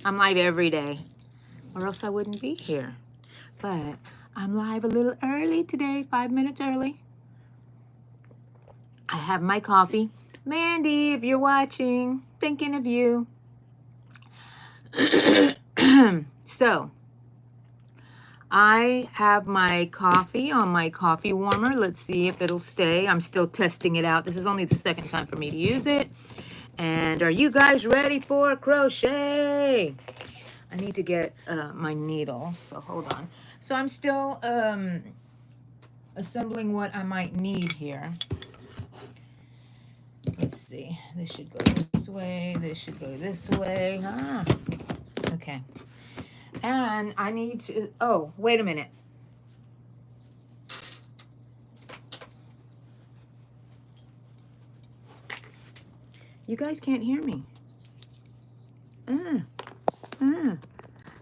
I'm live every day, or else I wouldn't be here. But I'm live a little early today, 5 minutes early. I have my coffee. Mandy, if you're watching, thinking of you. So, I have my coffee on my coffee warmer. Let's see if it'll stay. I'm still testing it out. This is only the second time for me to use it. And are you guys ready for crochet? I need to get my needle, so hold on. So I'm still assembling what I might need here. Let's see. This should go this way. This should go this way. Ah, okay. And I need to, oh, wait a minute. You guys can't hear me.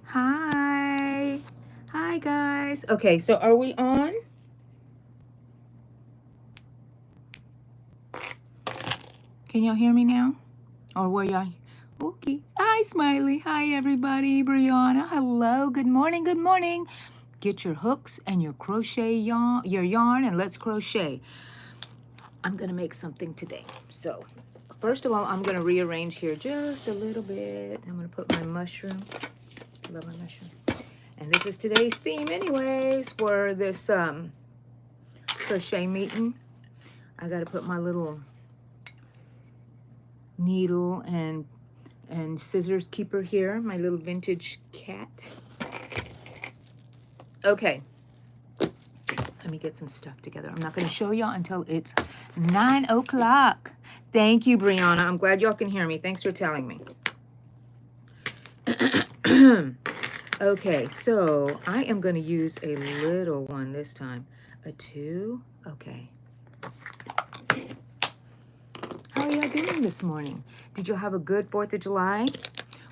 Hi. Hi, guys. Okay, so are we on? Can y'all hear me now? Or were y'all? Okay. Hi, Smiley. Hi, everybody. Brianna. Hello. Good morning. Good morning. Get your hooks and your crochet yarn, and let's crochet. I'm going to make something today. So, first of all, I'm going to rearrange here just a little bit. I'm going to put my mushroom. I love my mushroom. And this is today's theme anyways for this crochet meeting. I got to put my little needle and scissors keeper here, my little vintage cat. Okay, let me get some stuff together. I'm not going to show y'all until it's 9 o'clock. Thank you, Brianna. I'm glad y'all can hear me. Thanks for telling me. Okay, so I am going to use a little one this time. A 2. Okay. How are y'all doing this morning? Did y'all have a good 4th of July?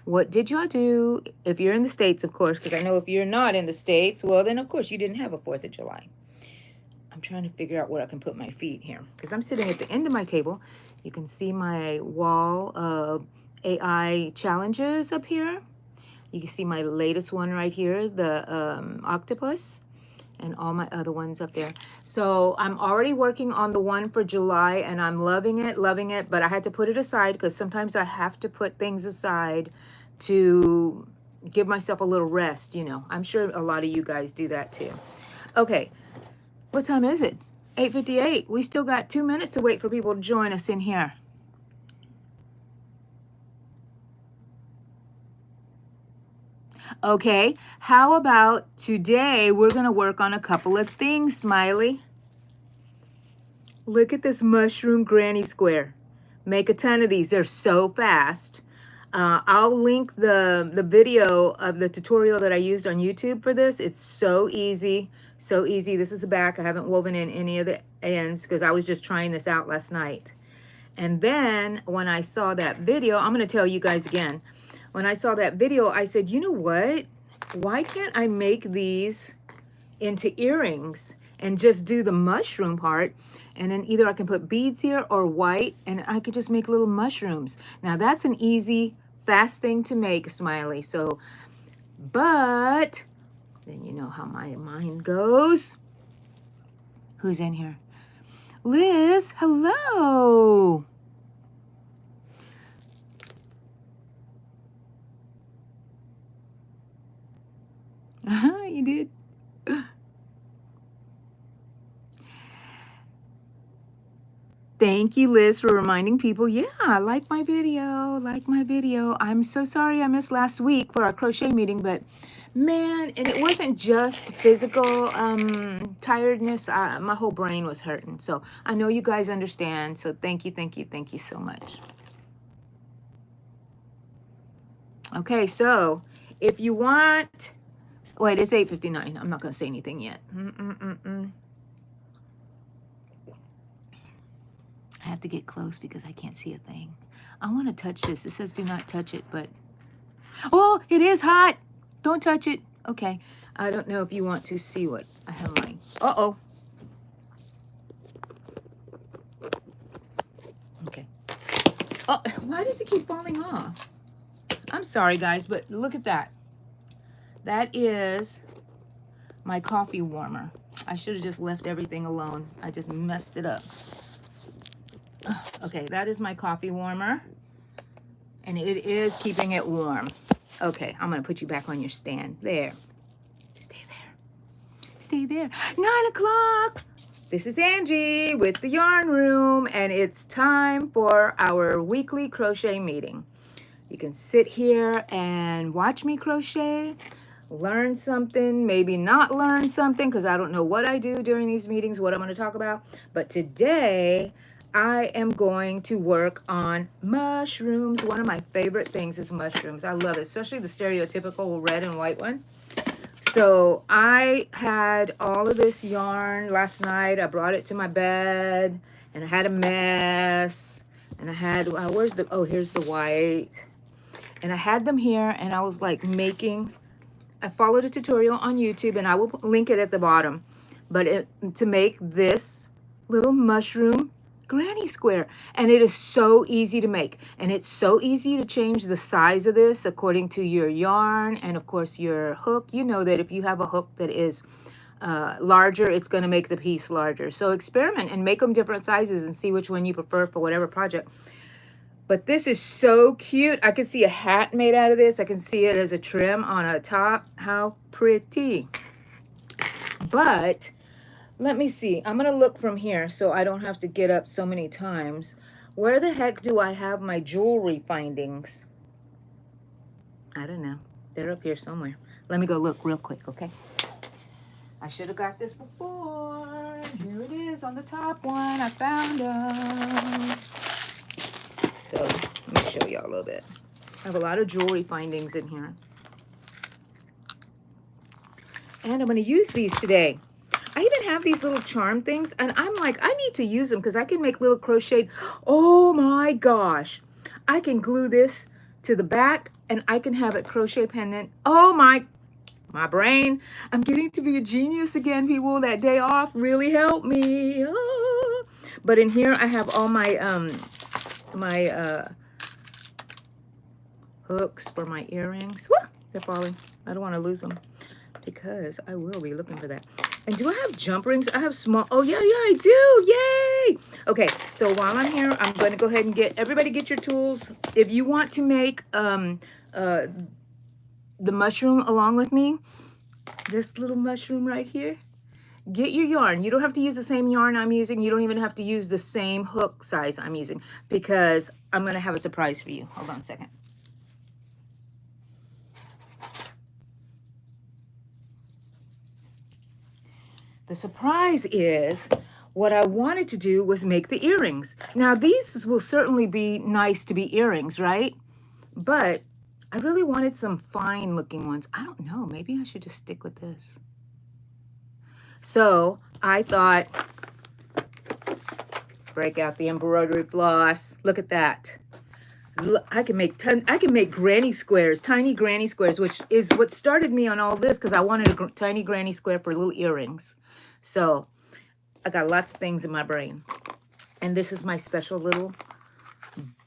What did y'all do? If you're in the States, of course, because I know if you're not in the States, well, then, of course, you didn't have a 4th of July. I'm trying to figure out where I can put my feet here because I'm sitting at the end of my table. You can see my wall of AI challenges up here. You can see my latest one right here, the octopus, and all my other ones up there. So I'm already working on the one for July, and I'm loving it, but I had to put it aside because sometimes I have to put things aside to give myself a little rest, you know. I'm sure a lot of you guys do that too. Okay, what time is it? 8:58. We still got 2 minutes to wait for people to join us in here. Okay, how about today we're going to work on a couple of things, Smiley. Look at this mushroom granny square. Make a ton of these. They're so fast. I'll link the video of the tutorial that I used on YouTube for this. It's so easy, so easy. This is the back. I haven't woven in any of the ends because I was just trying this out last night. And then when I saw that video, I'm going to tell you guys again. When I saw that video, I said, you know what? Why can't I make these into earrings and just do the mushroom part? And then either I can put beads here or white, and I could just make little mushrooms. Now, that's an easy, fast thing to make, Smiley. So, but then you know how my mind goes. Who's in here? Liz, hello. You did. Thank you, Liz, for reminding people. Yeah, like my video, like my video. I'm so sorry I missed last week for our crochet meeting, but man, and it wasn't just physical tiredness. My whole brain was hurting. So I know you guys understand. So thank you, thank you, thank you so much. Okay, so if you want, wait, it's 8:59. I'm not going to say anything yet. I have to get close because I can't see a thing. I want to touch this. It says do not touch it, but... Oh, it is hot. Don't touch it. Okay. I don't know if you want to see what I have mine. Uh-oh. Okay. Oh, why does it keep falling off? I'm sorry guys, but look at that. That is my coffee warmer. I should have just left everything alone. I just messed it up. Okay, that is my coffee warmer. And it is keeping it warm. Okay, I'm gonna put you back on your stand. There. Stay there. Stay there. 9 o'clock. This is Angie with the Yarn Room, and it's time for our weekly crochet meeting. You can sit here and watch me crochet, learn something, maybe not learn something, because I don't know what I do during these meetings, what I'm going to talk about. But today, I am going to work on mushrooms. One of my favorite things is mushrooms. I love it, especially the stereotypical red and white one. So I had all of this yarn last night. I brought it to my bed, and I had a mess. And I had, here's the white. And I had them here, and I was like I followed a tutorial on YouTube, and I will link it at the bottom. But to make this little mushroom granny square, and it is so easy to make, and it's so easy to change the size of this according to your yarn and of course your hook. You know that if you have a hook that is larger, it's going to make the piece larger. So experiment and make them different sizes and see which one you prefer for whatever project. But this is so cute. I can see a hat made out of this. I can see it as a trim on a top. How pretty. But let me see. I'm going to look from here so I don't have to get up so many times. Where the heck do I have my jewelry findings? I don't know. They're up here somewhere. Let me go look real quick, okay? I should have got this before. Here it is on the top one. I found them. So let me show you all a little bit. I have a lot of jewelry findings in here. And I'm going to use these today. I even have these little charm things, and I'm like, I need to use them because I can make little crochet. Oh my gosh. I can glue this to the back, and I can have it crochet pendant. Oh my brain. I'm getting to be a genius again, people. That day off really helped me. Oh. But in here, I have all my hooks for my earrings. Woo, they're falling. I don't want to lose them because I will be looking for that. And do I have jump rings? I have small. Oh, yeah, I do. Yay. Okay, so while I'm here, I'm going to go ahead and everybody get your tools. If you want to make the mushroom along with me, this little mushroom right here, get your yarn. You don't have to use the same yarn I'm using. You don't even have to use the same hook size I'm using because I'm going to have a surprise for you. Hold on a second. The surprise is what I wanted to do was make the earrings. Now, these will certainly be nice to be earrings, right? But I really wanted some fine looking ones. I don't know. Maybe I should just stick with this. So I thought, break out the embroidery floss. Look at that. Look, I can make granny squares, tiny granny squares, which is what started me on all this because I wanted a tiny granny square for little earrings. So I got lots of things in my brain. And this is my special little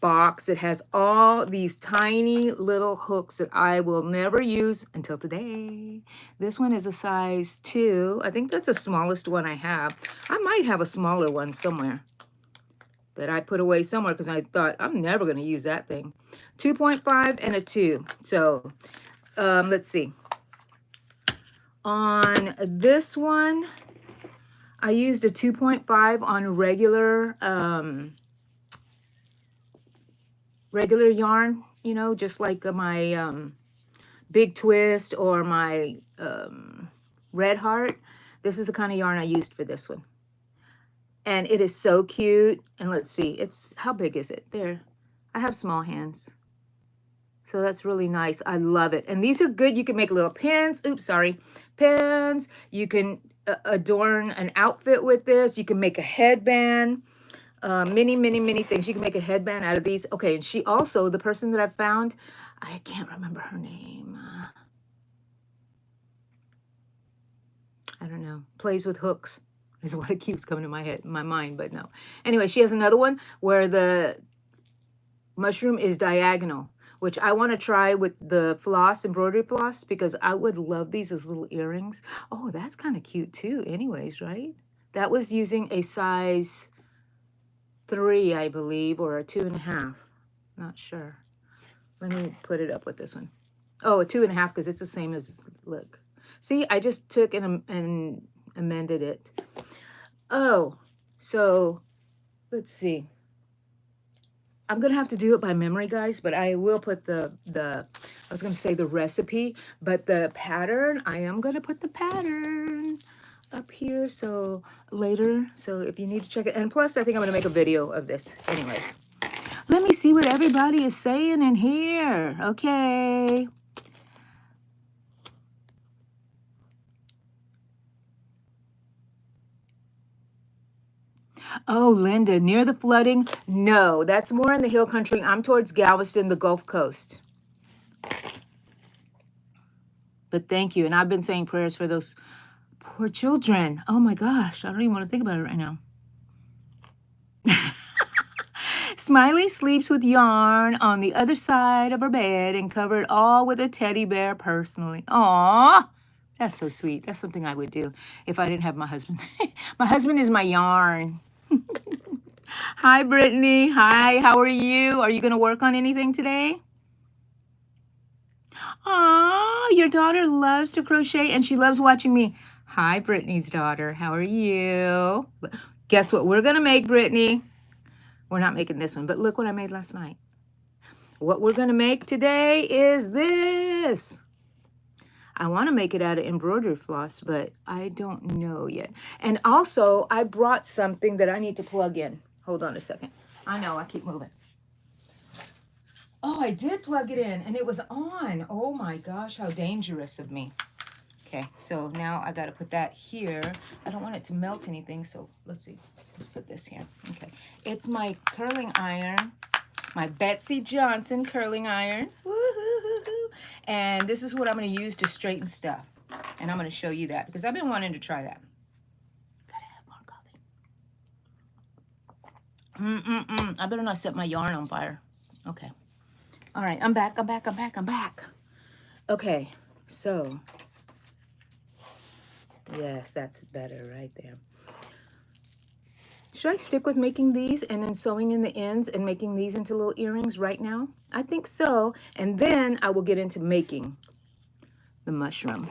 box. It has all these tiny little hooks that I will never use until today. This one is a size 2. I think that's the smallest one I have. I might have a smaller one somewhere that I put away somewhere because I thought I'm never going to use that thing. 2.5 and a 2. So let's see. On this one, I used a 2.5 on regular regular yarn, you know, just like my Big Twist or my Red Heart. This is the kind of yarn I used for this one. And it is so cute. And let's see, how big is it? There, I have small hands. So that's really nice. I love it. And these are good. You can make little pins. Oops, sorry. Pins. You can adorn an outfit with this. You can make a headband. Many things. You can make a headband out of these. Okay, and she also, the person that I found, I can't remember her name. I don't know. Plays with hooks is what it keeps coming to my mind, but no. Anyway, she has another one where the mushroom is diagonal, which I want to try with the floss, embroidery floss, because I would love these as little earrings. Oh, that's kind of cute too anyways, right? That was using a size 3, I believe, or a 2.5. Not sure. Let me put it up with this one. Oh, a 2.5 because it's the same as, look. See, I just took and amended it. Oh, so let's see. I'm going to have to do it by memory, guys, but I will put I was going to say the recipe, but the pattern, I am going to put the pattern up here so later. So if you need to check it. And plus, I think I'm going to make a video of this anyways. Let me see what everybody is saying in here. Okay. Oh, Linda, near the flooding? No, that's more in the hill country. I'm towards Galveston, the Gulf Coast. But thank you. And I've been saying prayers for those poor children. Oh my gosh, I don't even want to think about it right now. Smiley sleeps with yarn on the other side of her bed and covered all with a teddy bear personally. Aw, that's so sweet. That's something I would do if I didn't have my husband. My husband is my yarn. Hi, Brittany. Hi, how are you? Are you going to work on anything today? Aw, your daughter loves to crochet and she loves watching me. Hi, Brittany's daughter. How are you? Guess what we're going to make, Brittany? We're not making this one, but look what I made last night. What we're going to make today is this. I want to make it out of embroidery floss, but I don't know yet. And also, I brought something that I need to plug in. Hold on a second. I know, I keep moving. Oh, I did plug it in, and it was on. Oh my gosh, how dangerous of me. Okay, so now I got to put that here. I don't want it to melt anything, so let's see. Let's put this here. Okay, it's my curling iron, my Betsy Johnson curling iron. Woo-hoo-hoo-hoo. And this is what I'm going to use to straighten stuff. And I'm going to show you that because I've been wanting to try that. Gotta have more coffee. I better not set my yarn on fire. Okay. All right, I'm back. Okay, so yes, that's better right there. Should I stick with making these and then sewing in the ends and making these into little earrings right now? I think so. And then I will get into making the mushroom.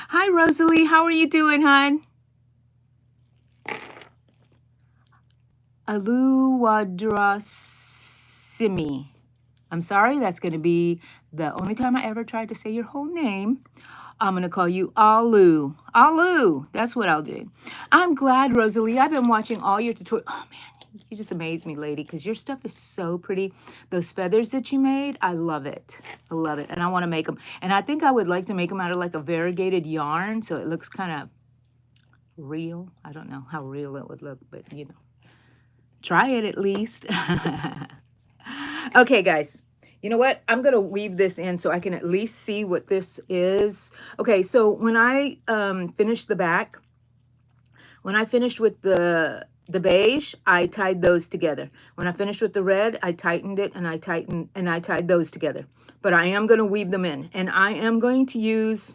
Hi, Rosalie. How are you doing, hon? Aluwadrasimi. I'm sorry, that's going to be the only time I ever tried to say your whole name. I'm going to call you Alu. Alu, that's what I'll do. I'm glad, Rosalie. I've been watching all your tutorials. Oh, man, you just amaze me, lady, because your stuff is so pretty. Those feathers that you made, I love it. I love it, and I want to make them. And I think I would like to make them out of like a variegated yarn, so it looks kind of real. I don't know how real it would look, but, you know. Try it at least. Okay, guys. You know what? I'm going to weave this in so I can at least see what this is. Okay, so when I finished the back, when I finished with the beige, I tied those together. When I finished with the red, I tightened it and I tied those together. But I am going to weave them in. And I am going to use,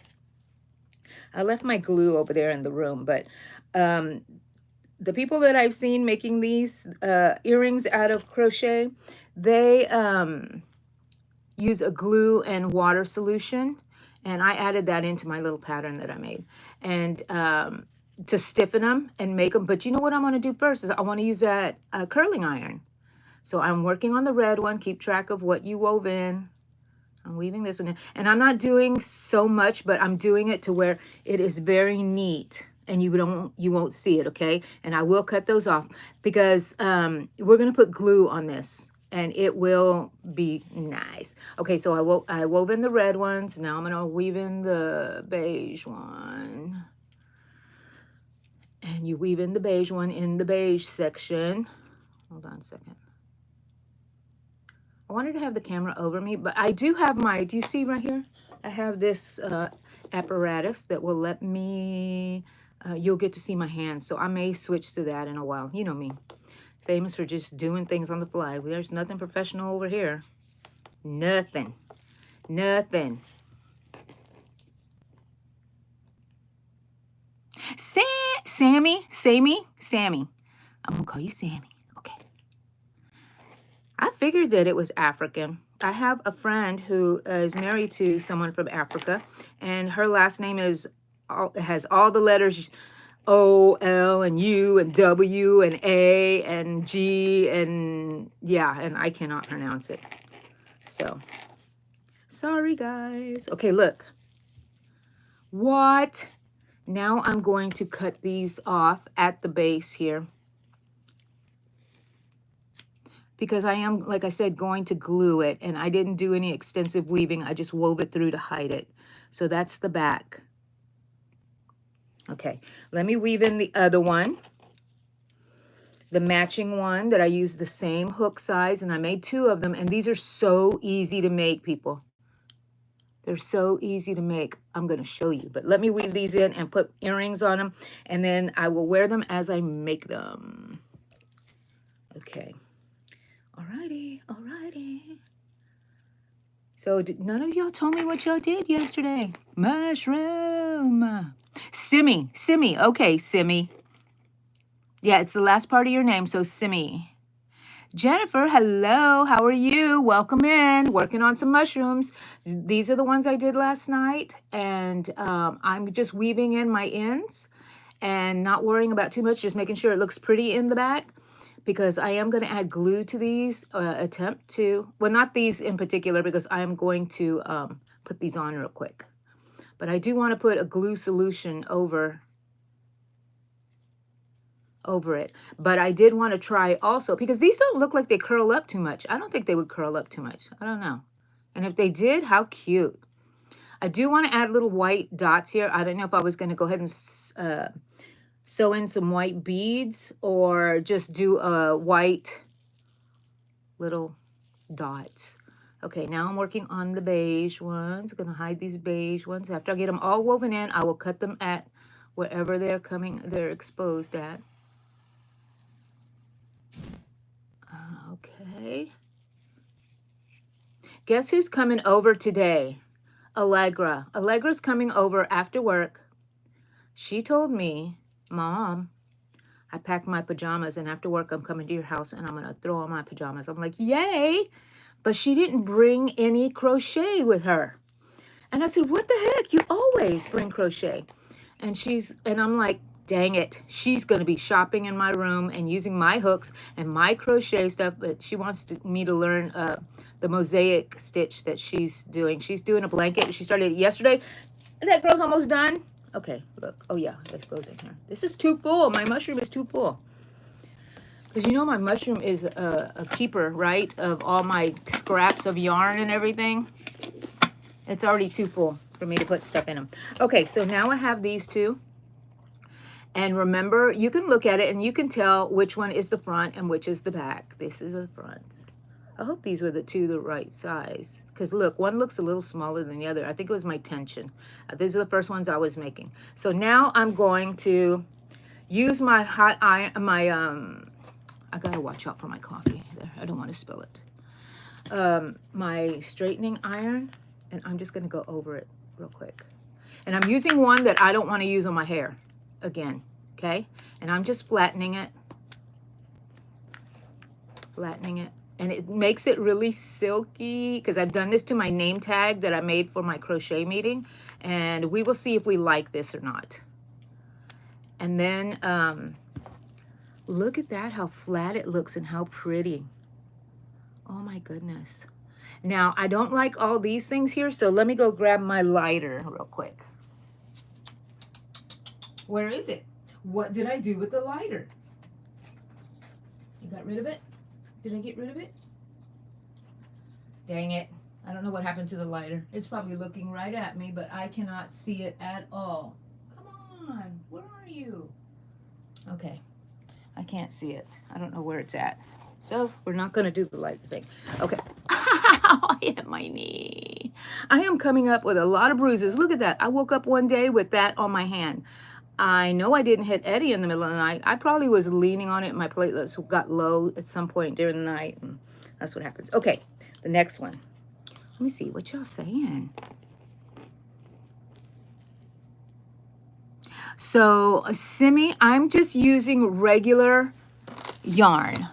I left my glue over there in the room, but the people that I've seen making these earrings out of crochet, they use a glue and water solution, and I added that into my little pattern that I made, and to stiffen them and make them. But you know what I'm going to do first is I want to use that curling iron. So I'm working on the red one. Keep track of what you wove in. I'm weaving this one in, and I'm not doing so much, but I'm doing it to where it is very neat. And you won't see it, okay? And I will cut those off because we're gonna put glue on this, and it will be nice. Okay, so I wove in the red ones. Now I'm gonna weave in the beige one, and you weave in the beige one in the beige section. Hold on a second. I wanted to have the camera over me, but I do have my. Do you see right here? I have this apparatus that will let me. You'll get to see my hands, so I may switch to that in a while. You know me. If famous for just doing things on the fly. There's nothing professional over here. Nothing. Nothing. Sammy. I'm going to call you Sammy. Okay. I figured that it was African. I have a friend who is married to someone from Africa, and her last name has all the letters O, L, and U, and W, and A, and G, and yeah, and I cannot pronounce it. So, sorry guys. Okay, look. What? Now I'm going to cut these off at the base here, because I am, like I said, going to glue it, and I didn't do any extensive weaving. I just wove it through to hide it. So that's the back. Okay, let me weave in the other one, the matching one that I used the same hook size, and I made 2 of them, and these are so easy to make, people. They're so easy to make. I'm going to show you, but let me weave these in and put earrings on them, and then I will wear them as I make them. Okay. Alrighty. So none of y'all told me what y'all did yesterday. Mushroom. Simmy. Okay, Simmy. Yeah, it's the last part of your name, so Simmy. Jennifer, hello. How are you? Welcome in. Working on some mushrooms. These are the ones I did last night, and I'm just weaving in my ends and not worrying about too much, just making sure it looks pretty in the back, because I am going to add glue to these, attempt to, well, not these in particular, because I am going to put these on real quick. But I do want to put a glue solution over it. But I did want to try also, because these don't look like they curl up too much. I don't think they would curl up too much. I don't know. And if they did, how cute. I do want to add little white dots here. I don't know if I was going to go ahead and sew in some white beads, or just do a white little dots. Okay, now I'm working on the beige ones. I'm going to hide these beige ones. After I get them all woven in, I will cut them at wherever they're exposed at. Okay. Guess who's coming over today? Allegra. Allegra's coming over after work. She told me, Mom, I packed my pajamas, and after work I'm coming to your house and I'm going to throw on my pajamas. I'm like, yay! But she didn't bring any crochet with her. And I said, what the heck? You always bring crochet. And I'm like, dang it. She's going to be shopping in my room and using my hooks and my crochet stuff, but she wants me to learn the mosaic stitch that she's doing. She's doing a blanket. She started it yesterday. That girl's almost done. Okay, look. Oh, yeah, this goes in here. This is too full. My mushroom is too full. Because you know my mushroom is a keeper, right, of all my scraps of yarn and everything. It's already too full for me to put stuff in them. Okay, so now I have these 2. And remember, you can look at it and you can tell which one is the front and which is the back. This is the front. I hope these were the right size. Because look, one looks a little smaller than the other. I think it was my tension. These are the first ones I was making. So now I'm going to use my hot iron, I gotta watch out for my coffee there. I don't want to spill it. My straightening iron, and I'm just gonna go over it real quick. And I'm using one that I don't want to use on my hair again, okay? And I'm just flattening it. And it makes it really silky, because I've done this to my name tag that I made for my crochet meeting, and we will see if we like this or not. And then look at that, how flat it looks and how pretty. Oh my goodness. Now, I don't like all these things here, so let me go grab my lighter real quick. Where is it? What did I do with the lighter? You got rid of it? Did I get rid of it? Dang it. I don't know what happened to the lighter. It's probably looking right at me, but I cannot see it at all. Come on. Where are you? Okay. I can't see it. I don't know where it's at. So we're not going to do the lighter thing. Okay. I hit my knee. I am coming up with a lot of bruises. Look at that. I woke up one day with that on my hand. I know I didn't hit Eddie in the middle of the night. I probably was leaning on it. My platelets got low at some point during the night. And that's what happens. Okay, the next one. Let me see what y'all saying. So, Simi, I'm just using regular yarn.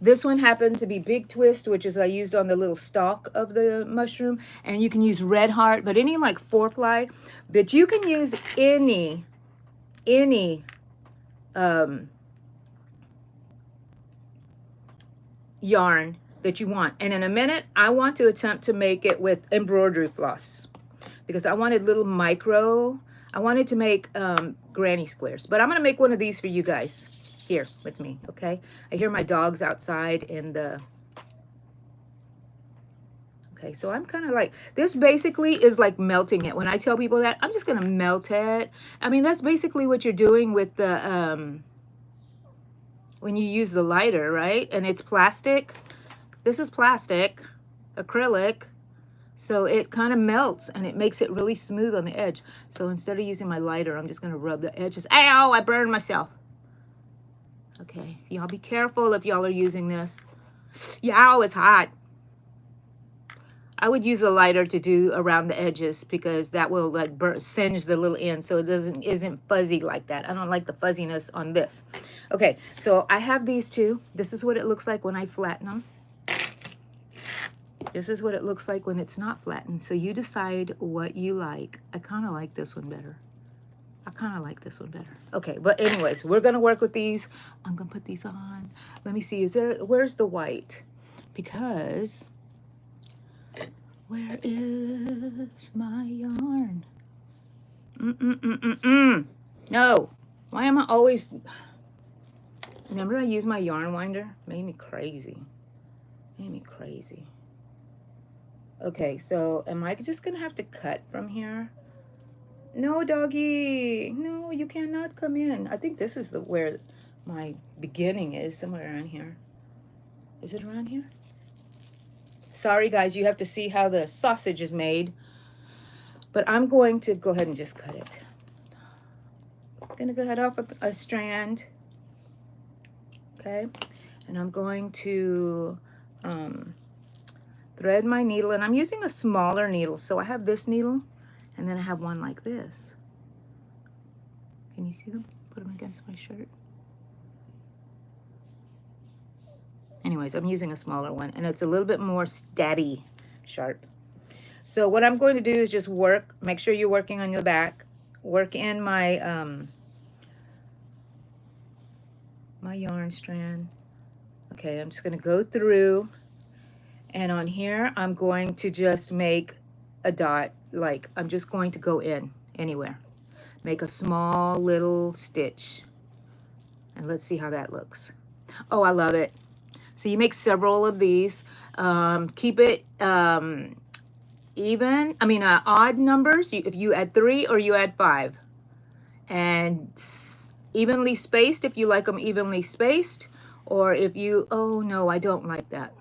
This one happened to be Big Twist, which is I used on the little stalk of the mushroom. And you can use Red Heart, but any like 4-ply. But you can use any yarn that you want. And in a minute, I want to attempt to make it with embroidery floss because I wanted little micro. I wanted to make granny squares, but I'm going to make one of these for you guys here with me, okay? I hear my dogs outside in the... Okay, so I'm kind of like, this basically is like melting it. When I tell people that, I'm just going to melt it. I mean, that's basically what you're doing with the, when you use the lighter, right? And it's plastic. This is plastic, acrylic. So it kind of melts and it makes it really smooth on the edge. So instead of using my lighter, I'm just going to rub the edges. Ow, I burned myself. Okay, y'all be careful if y'all are using this. Yow, it's hot. I would use a lighter to do around the edges because that will like singe the little end so it isn't fuzzy like that. I don't like the fuzziness on this. Okay, so I have these two. This is what it looks like when I flatten them. This is what it looks like when it's not flattened. So you decide what you like. I kind of like this one better. I kind of like this one better. Okay, but anyways, we're going to work with these. I'm going to put these on. Let me see. Where's the white? Because... where is my yarn? No. Why am I always... Remember I used my yarn winder? Made me crazy. Made me crazy. Okay, so am I just going to have to cut from here? No, doggy. No, you cannot come in. I think this is where my beginning is, somewhere around here. Is it around here? Sorry, guys, you have to see how the sausage is made. But I'm going to go ahead and just cut it. I'm going to go ahead off a strand. Okay. And I'm going to thread my needle. And I'm using a smaller needle. So I have this needle. And then I have one like this. Can you see them? Put them against my shirt. Anyways, I'm using a smaller one. And it's a little bit more stabby sharp. So what I'm going to do is just work. Make sure you're working on your back. Work in my my yarn strand. Okay, I'm just going to go through. And on here, I'm going to just make a dot. Like, I'm just going to go in anywhere. Make a small little stitch. And let's see how that looks. Oh, I love it. So you make several of these. Keep it even. I mean, odd numbers. If you add 3 or you add 5. And evenly spaced if you like them evenly spaced. Or if you, oh no, I don't like that.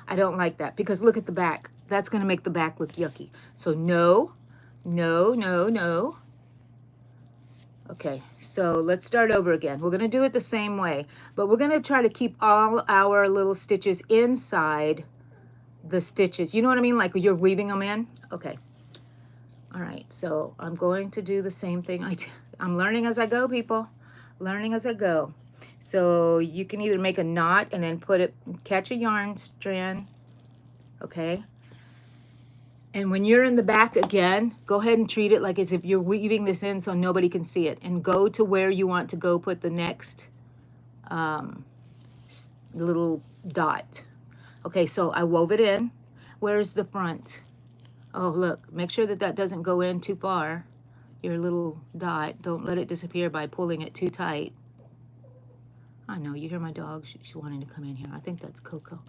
I don't like that because look at the back. That's going to make the back look yucky. So no, no, no, no. Okay, so let's start over again. We're going to do it the same way, but we're going to try to keep all our little stitches inside the stitches. You know what I mean? Like you're weaving them in. Okay. All right, so I'm going to do the same thing. I'm learning as I go, people. Learning as I go. So you can either make a knot and then catch a yarn strand. Okay. And when you're in the back again, go ahead and treat it like as if you're weaving this in so nobody can see it. And go to where you want to go put the next little dot. Okay, so I wove it in. Where's the front? Oh, look, make sure that doesn't go in too far. Your little dot. Don't let it disappear by pulling it too tight. I know, you hear my dog. She's wanting to come in here. I think that's Coco.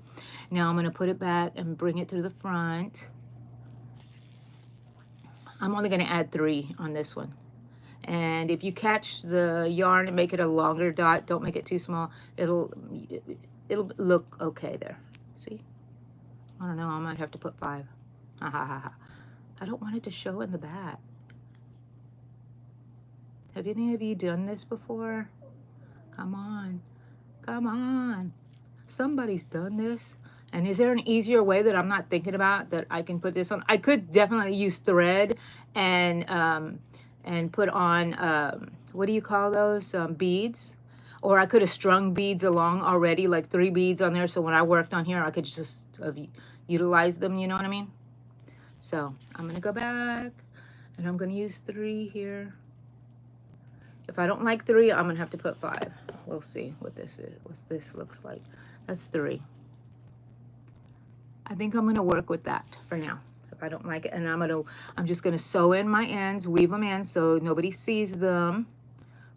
Now I'm going to put it back and bring it to the front. I'm only going to add 3 on this one. And if you catch the yarn and make it a longer dot, don't make it too small. It'll look okay there. See? I don't know. I might have to put 5. Ha ha ha ha. I don't want it to show in the back. Have any of you done this before? Come on. Come on. Somebody's done this. And is there an easier way that I'm not thinking about that I can put this on? I could definitely use thread and put on, what do you call those, beads? Or I could have strung beads along already, like 3 beads on there. So when I worked on here, I could just have utilized them, you know what I mean? So I'm going to go back and I'm going to use 3 here. If I don't like 3, I'm going to have to put 5. We'll see what this is, what this looks like. That's 3. I think I'm going to work with that for now. If I don't like it, and I'm just going to sew in my ends, weave them in so nobody sees them.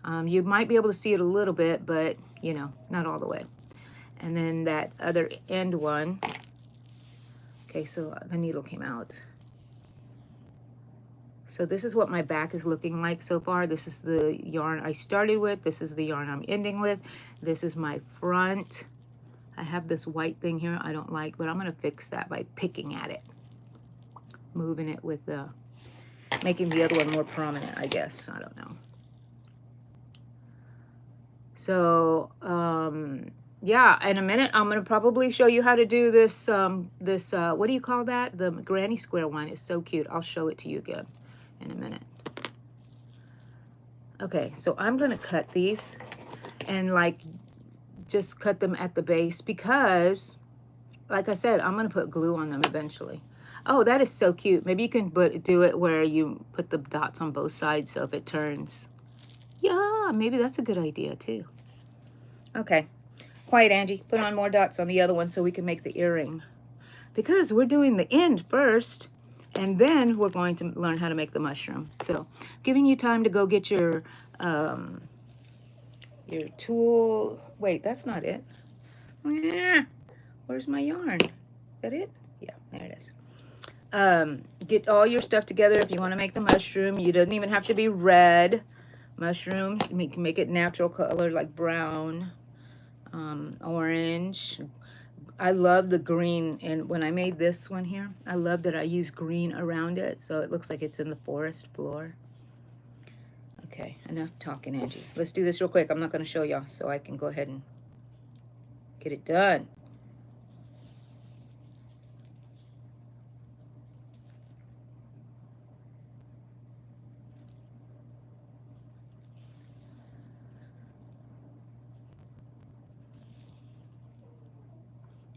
You might be able to see it a little bit, but you know, not all the way. And then that other end one. Okay, so the needle came out. So this is what my back is looking like so far. This is the yarn I started with. This is the yarn I'm ending with. This is my front. I have this white thing here I don't like, but I'm going to fix that by picking at it. Moving it with the, making the other one more prominent, I guess. I don't know. So, yeah, in a minute, I'm going to probably show you how to do this, what do you call that? The granny square one is so cute. I'll show it to you again in a minute. Okay, so I'm going to cut these and like just cut them at the base because, like I said, I'm going to put glue on them eventually. Oh, that is so cute. Maybe you can do it where you put the dots on both sides so if it turns. Yeah, maybe that's a good idea too. Okay, quiet Angie. Put on more dots on the other one so we can make the earring. Because we're doing the end first, and then we're going to learn how to make the mushroom. So, giving you time to go get your tool. Wait, that's not it. Where's my yarn? Is that it? Yeah, there it is. Get all your stuff together if you want to make the mushroom. You don't even have to be red. Mushroom, you can make it natural color like brown, orange. I love the green, and when I made this one here, I love that I used green around it, so it looks like it's in the forest floor. Okay, enough talking, Angie. Let's do this real quick. I'm not going to show y'all, so I can go ahead and get it done.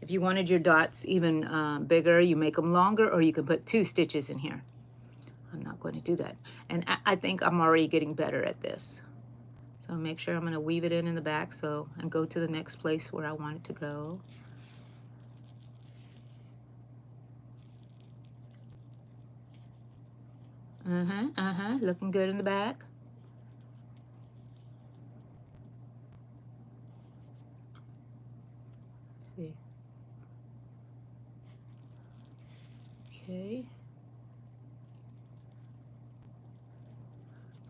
If you wanted your dots even bigger, you make them longer, or you can put 2 stitches in here. I'm not going to do that. And I think I'm already getting better at this. So make sure I'm going to weave it in the back and go to the next place where I want it to go. Looking good in the back. Let's see. Okay.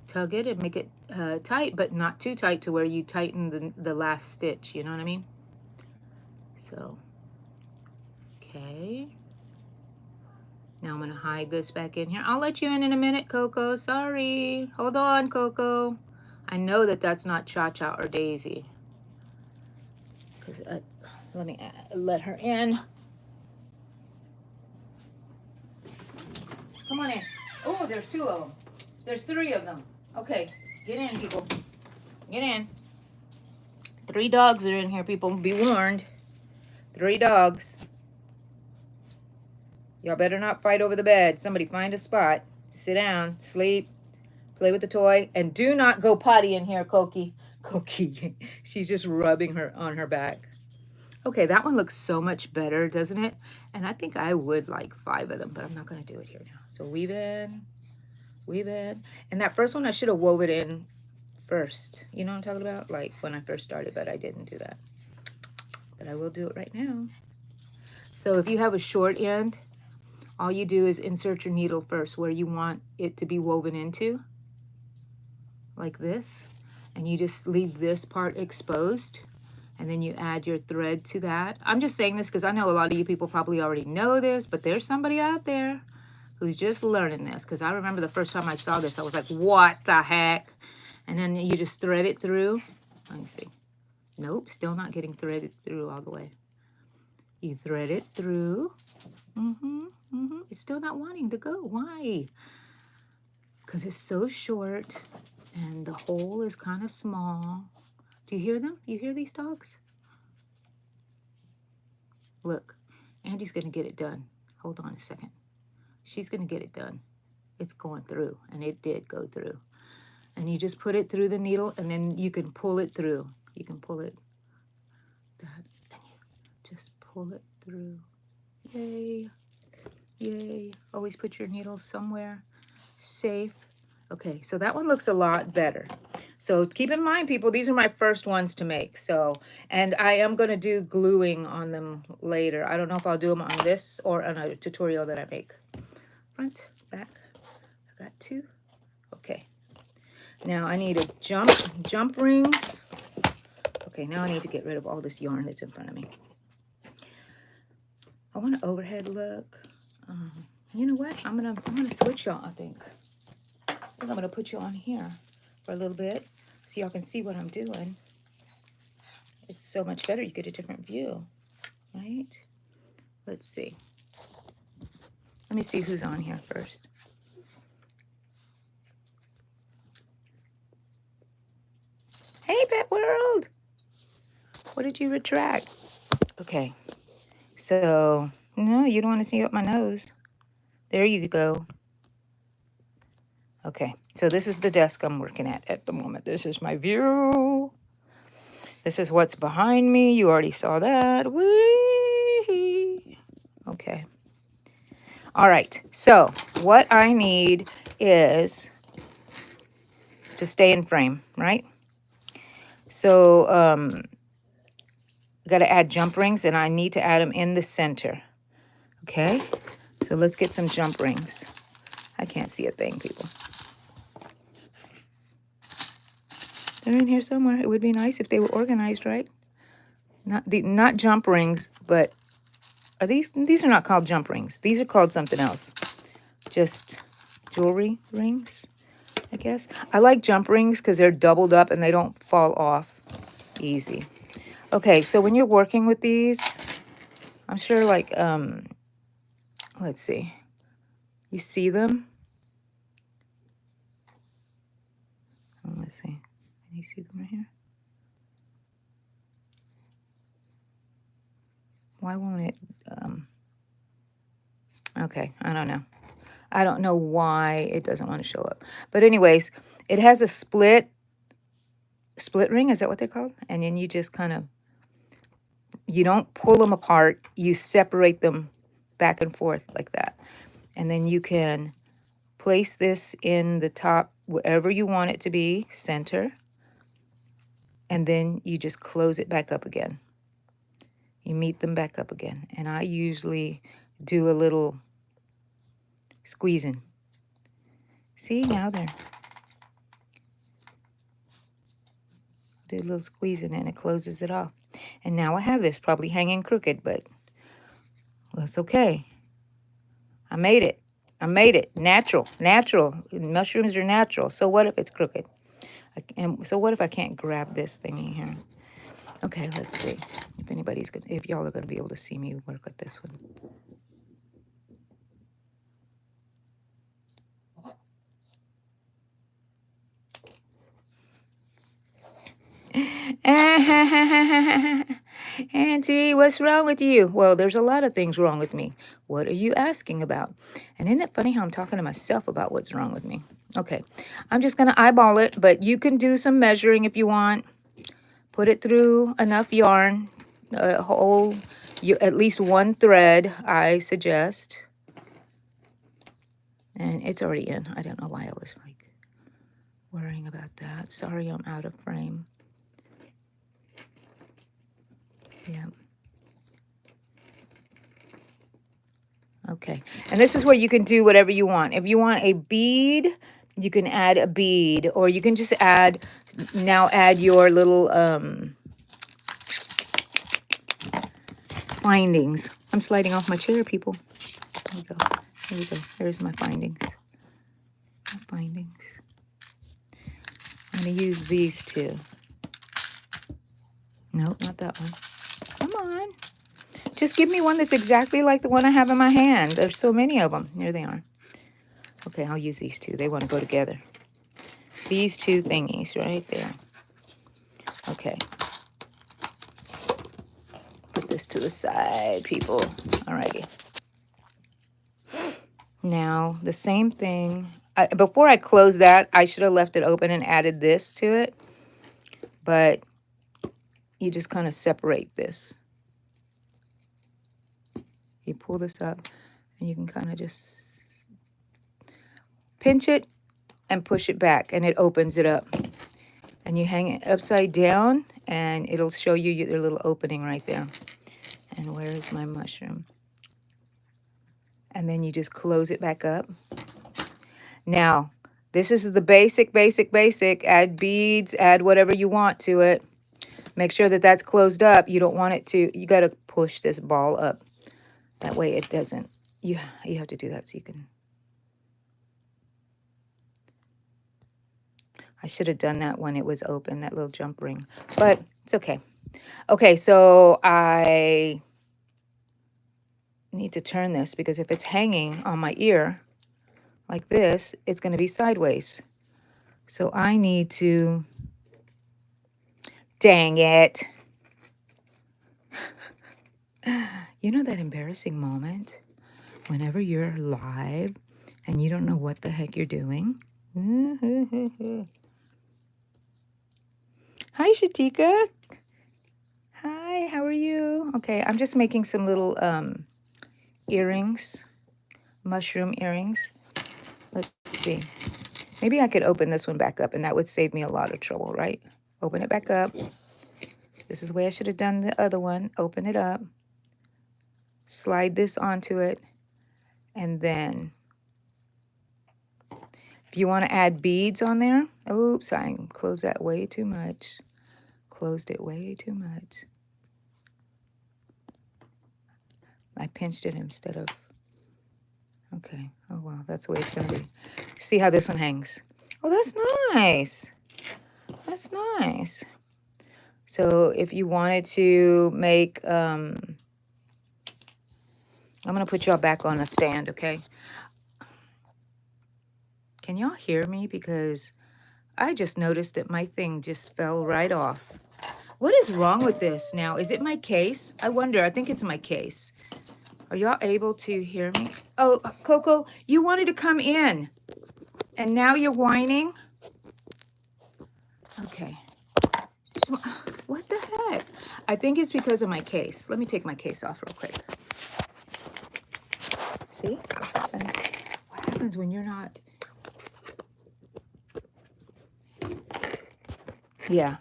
Tug it and make it tight, but not too tight to where you tighten the last stitch, you know what I mean? So, okay. Now I'm going to hide this back in here. I'll let you in a minute, Coco. Sorry. Hold on, Coco. I know that that's not Cha-Cha or Daisy. Because let me let her in. Come on in. Oh, there's 2 of them. There's 3 of them. Okay, get in, people. Get in. 3 dogs are in here, people. Be warned. 3 dogs. Y'all better not fight over the bed. Somebody find a spot. Sit down. Sleep. Play with the toy. And do not go potty in here, Koki. Koki. She's just rubbing her on her back. Okay, that one looks so much better, doesn't it? And I think I would like 5 of them, but I'm not going to do it here now. So weave in. Weave in. And that first one, I should have wove it in first. You know what I'm talking about? Like when I first started, but I didn't do that. But I will do it right now. So if you have a short end, all you do is insert your needle first where you want it to be woven into. Like this. And you just leave this part exposed. And then you add your thread to that. I'm just saying this because I know a lot of you people probably already know this, but there's somebody out there who's just learning this. Because I remember the first time I saw this, I was like, what the heck? And then you just thread it through. Let me see. Nope, still not getting threaded through all the way. You thread it through. It's still not wanting to go. Why? Because it's so short and the hole is kind of small. Do you hear them? You hear these dogs? Look, Andy's going to get it done. Hold on a second. She's going to get it done. It's going through, and it did go through. And you just put it through the needle, and then you can pull it through. You can pull it that, and you just pull it through. Yay. Yay. Always put your needles somewhere safe. Okay, so that one looks a lot better. So keep in mind, people, these are my first ones to make. So, and I am going to do gluing on them later. I don't know if I'll do them on this or on a tutorial that I make. Front, back. I got 2. Okay. Now I need a jump rings. Okay, now I need to get rid of all this yarn that's in front of me. I want an overhead look. You know what? I'm gonna switch y'all. I think I'm gonna put you on here for a little bit so y'all can see what I'm doing. It's so much better. You get a different view, right? Let's see. Let me see who's on here first. Hey, Pet World. What did you retract? Okay. So, no, you don't want to see up my nose. There you go. Okay. So this is the desk I'm working at the moment. This is my view. This is what's behind me. You already saw that. Whee! Okay. All right. So what I need is to stay in frame, right? So got to add jump rings, and I need to add them in the center. Okay. So let's get some jump rings. I can't see a thing, people. They're in here somewhere. It would be nice if they were organized, right? Not jump rings, but are these are not called jump rings. These are called something else. Just jewelry rings, I guess. I like jump rings because they're doubled up and they don't fall off easy. Okay, so when you're working with these, I'm sure like let's see. You see them? Oh, let's see. Can you see them right here? Why won't it okay, I don't know. I don't know why it doesn't want to show up. But anyways, it has a split ring, is that what they're called? And then you just kind of, you don't pull them apart, you separate them back and forth like that. And then you can place this in the top, wherever you want it to be, center. And then you just close it back up again. You meet them back up again. And I usually do a little squeezing. See, now they're, do a little squeezing and it closes it off. And now I have this probably hanging crooked, but that's okay. I made it. I made it. Natural. Natural. Mushrooms are natural. So what if it's crooked? And so what if I can't grab this thingy here? Okay, let's see if anybody's gonna, if y'all are gonna be able to see me work with this one. Auntie, what's wrong with you? Well, there's a lot of things wrong with me. What are you asking about? And isn't it funny how I'm talking to myself about what's wrong with me? Okay, I'm just going to eyeball it, but you can do some measuring if you want. Put it through enough yarn, at least one thread, I suggest. And it's already in. I don't know why I was like worrying about that. Sorry, I'm out of frame. Yeah. Okay. And this is where you can do whatever you want. If you want a bead, you can add a bead, or you can just add your little findings. I'm sliding off my chair, people. There we go. There we go. There's my findings. My findings. I'm going to use these two. Nope, not that one. Come on. Just give me one that's exactly like the one I have in my hand. There's so many of them. There they are. Okay, I'll use these two. They want to go together. These two thingies right there. Okay. Put this to the side, people. Alrighty. Now, the same thing. Before I close that, I should have left it open and added this to it. But you just kind of separate this. You pull this up, and you can kind of just pinch it and push it back, and it opens it up. And you hang it upside down, and it'll show you your little opening right there. And where's my mushroom? And then you just close it back up. Now, this is the basic. Add beads, add whatever you want to it. Make sure that that's closed up. You don't want it to, you got to push this ball up. That way it doesn't, you have to do that so you can. I should have done that when it was open, that little jump ring. But it's okay. Okay, so I need to turn this because if it's hanging on my ear like this, it's going to be sideways. So I need to, dang it. You know that embarrassing moment whenever you're live and you don't know what the heck you're doing? Hi, Shatika. Hi, how are you? Okay, I'm just making some little earrings, mushroom earrings. Let's see. Maybe I could open this one back up and that would save me a lot of trouble, right? Open it back up. This is the way I should have done the other one. Open it up. Slide this onto it. And then if you want to add beads on there. Oops, I closed that way too much. Closed it way too much. I pinched it instead of... Okay. Oh, well, that's the way it's going to be. See how this one hangs. Oh, that's nice. That's nice. So if you wanted to make... I'm going to put y'all back on a stand, okay? Can y'all hear me? Because I just noticed that my thing just fell right off. What is wrong with this now? Is it my case? I wonder. I think it's my case. Are y'all able to hear me? Oh, Coco, you wanted to come in. And now you're whining? Okay. What the heck? I think it's because of my case. Let me take my case off real quick. See? What happens when you're not... Yeah,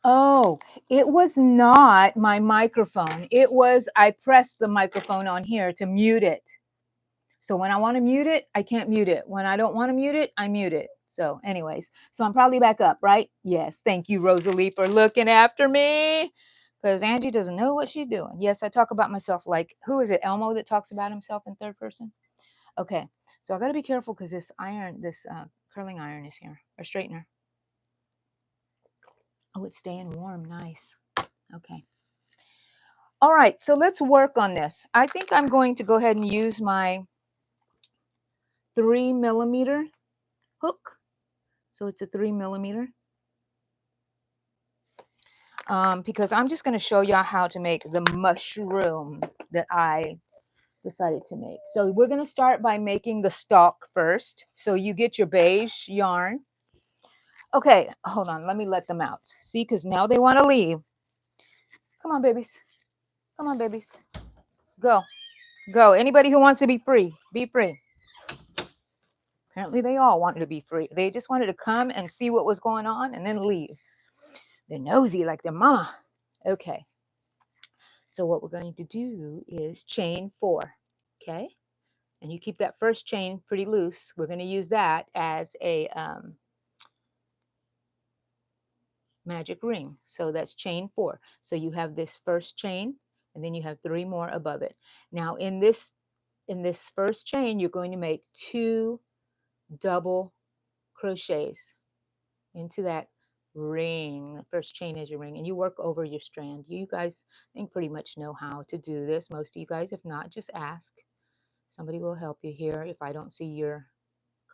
Oh, it was not my microphone. It was, I pressed the microphone on here to mute it. So when I want to mute it, I can't mute it. When I don't want to mute it, I mute it. So anyways, so I'm probably back up, right? Yes. Thank you, Rosalie, for looking after me. Because Angie doesn't know what she's doing. Yes, I talk about myself like, who is it, Elmo, that talks about himself in third person? Okay, so I got to be careful because this iron, this curling iron is here, or straightener. Oh, it's staying warm. Nice. Okay. All right, so let's work on this. I think I'm going to go ahead and use my 3mm hook. So it's a 3mm. Because I'm just going to show y'all how to make the mushroom that I decided to make. So we're going to start by making the stalk first. So you get your beige yarn. Okay, hold on. Let me let them out. See, because now they want to leave. Come on, babies. Come on, babies. Go. Go. Anybody who wants to be free, be free. Apparently they all wanted to be free. They just wanted to come and see what was going on and then leave. They're nosy like their mama. Okay. So what we're going to do is chain 4. Okay. And you keep that first chain pretty loose. We're going to use that as a magic ring. So that's chain 4. So you have this first chain and then you have 3 more above it. Now in this first chain, you're going to make 2 double crochets into that ring. The first chain is your ring, and you work over your strand. You guys, I think, pretty much know how to do this. Most of you guys, if not, just ask. Somebody will help you here if I don't see your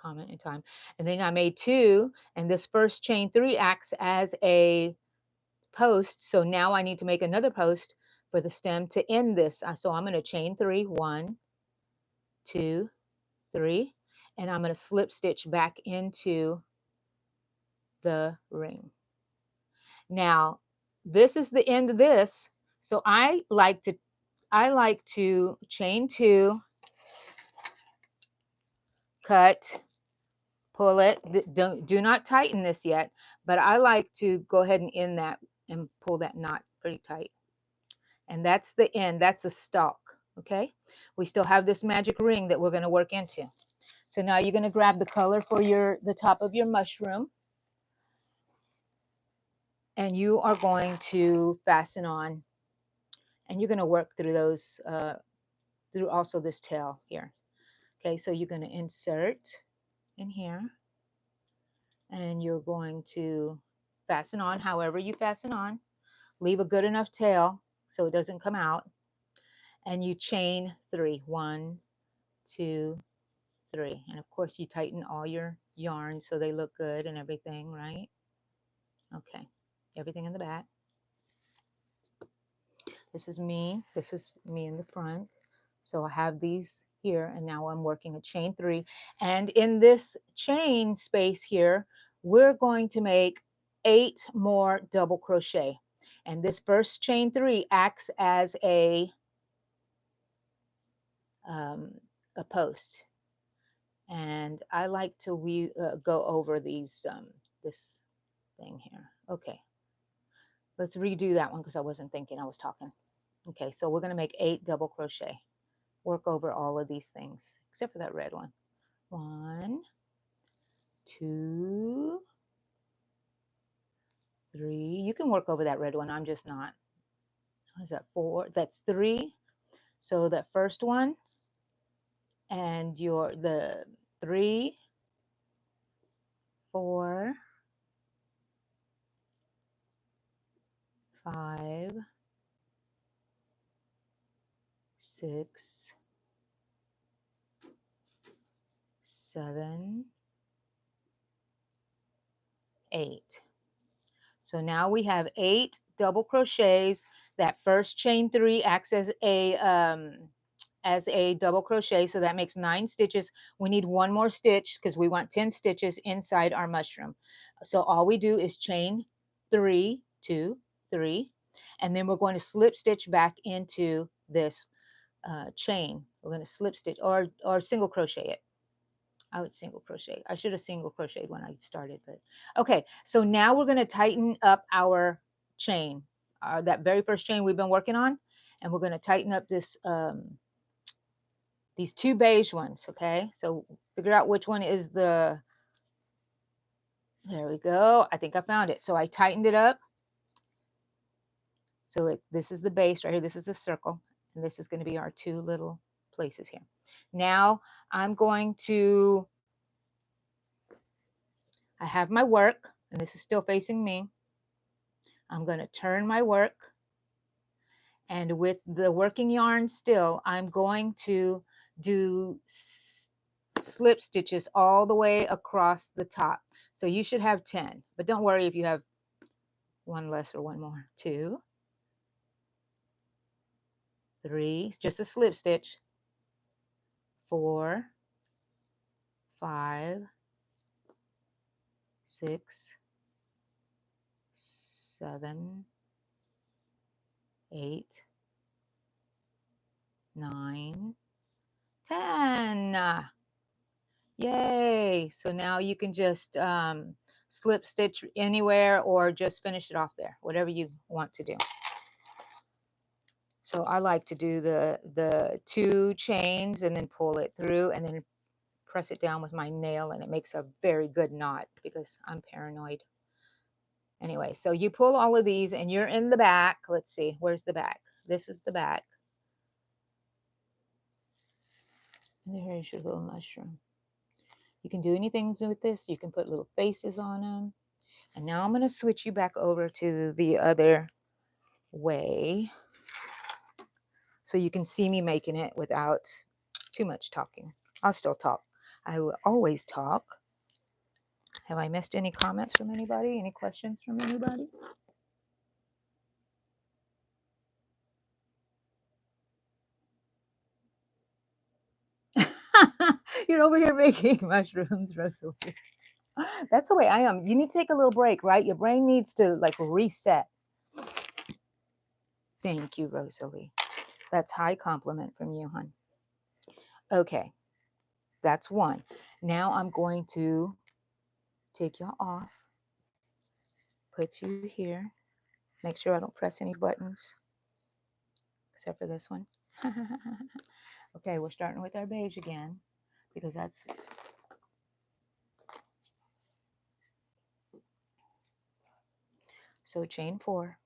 comment in time. And then I made 2, and this first chain 3 acts as a post. So now I need to make another post for the stem to end this. So I'm going to chain 3, 1, 2, 3, and I'm going to slip stitch back into the ring. Now, this is the end of this. So I like to chain 2, cut, pull it. Do not tighten this yet, but I like to go ahead and end that and pull that knot pretty tight. And that's the end. That's a stalk. Okay. We still have this magic ring that we're going to work into. So now you're going to grab the color for the top of your mushroom, and you are going to fasten on, and you're going to work through those through also this tail here. Okay, so you're going to insert in here, and you're going to fasten on however you fasten on. Leave a good enough tail so it doesn't come out, and you chain 3. 1, 2, 3. And of course you tighten all your yarns so they look good and everything, right? Okay, everything in the back. This is me in the front. So I have these here, and now I'm working a chain 3. And in this chain space here, we're going to make 8 more double crochet. And this first chain 3 acts as a post. And I like to go over these this thing here. Okay, let's redo that one because I wasn't thinking, I was talking. Okay, so we're going to make 8 double crochet. Work over all of these things except for that red one. 1, 2, 3. You can work over that red one. I'm just not. What is that? 4. That's 3. So that first one, and the 3, 4, 5, 6, 7, 8. So now we have 8 double crochets. That first chain 3 acts as a double crochet, so that makes 9 stitches. We need 1 more stitch because we want 10 stitches inside our mushroom. So all we do is chain 3, 2, 3, and then we're going to slip stitch back into this chain. We're going to slip stitch or single crochet it. I would single crochet. I should have single crocheted when I started, but okay. So now we're going to tighten up our chain, that very first chain we've been working on, and we're going to tighten up this these two beige ones. Okay, so figure out which one is the, there we go, I think I found it. So I tightened it up. So this is the base right here, this is a circle, and this is going to be our two little places here. Now I'm going to, I have my work, and this is still facing me. I'm going to turn my work, and with the working yarn still, I'm going to do slip stitches all the way across the top. So you should have 10, but don't worry if you have one less or one more. 2, 3, just a slip stitch. 4, 5, 6, 7, 8, 9, 10. Yay! So now you can just slip stitch anywhere or just finish it off there, whatever you want to do. So I like to do the 2 chains and then pull it through and then press it down with my nail, and it makes a very good knot because I'm paranoid. Anyway, so you pull all of these and you're in the back. Let's see, where's the back? This is the back. And here's your little mushroom. You can do anything with this. You can put little faces on them. And now I'm going to switch you back over to the other way so you can see me making it without too much talking. I'll still talk. I will always talk. Have I missed any comments from anybody? Any questions from anybody? You're over here making mushrooms, Rosalie. That's the way I am. You need to take a little break, right? Your brain needs to like reset. Thank you, Rosalie. That's high compliment from you, hon. Okay, that's one. Now I'm going to take y'all off, put you here. Make sure I don't press any buttons, except for this one. Okay, we're starting with our beige again, because that's... So chain 4.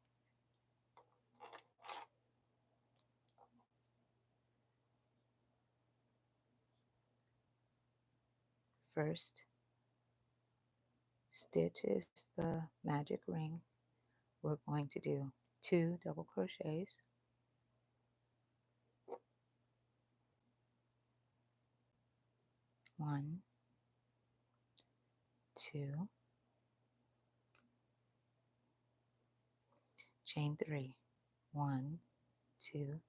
First stitch is the magic ring. We're going to do 2 double crochets. 1, 2, chain 3. 1, 2,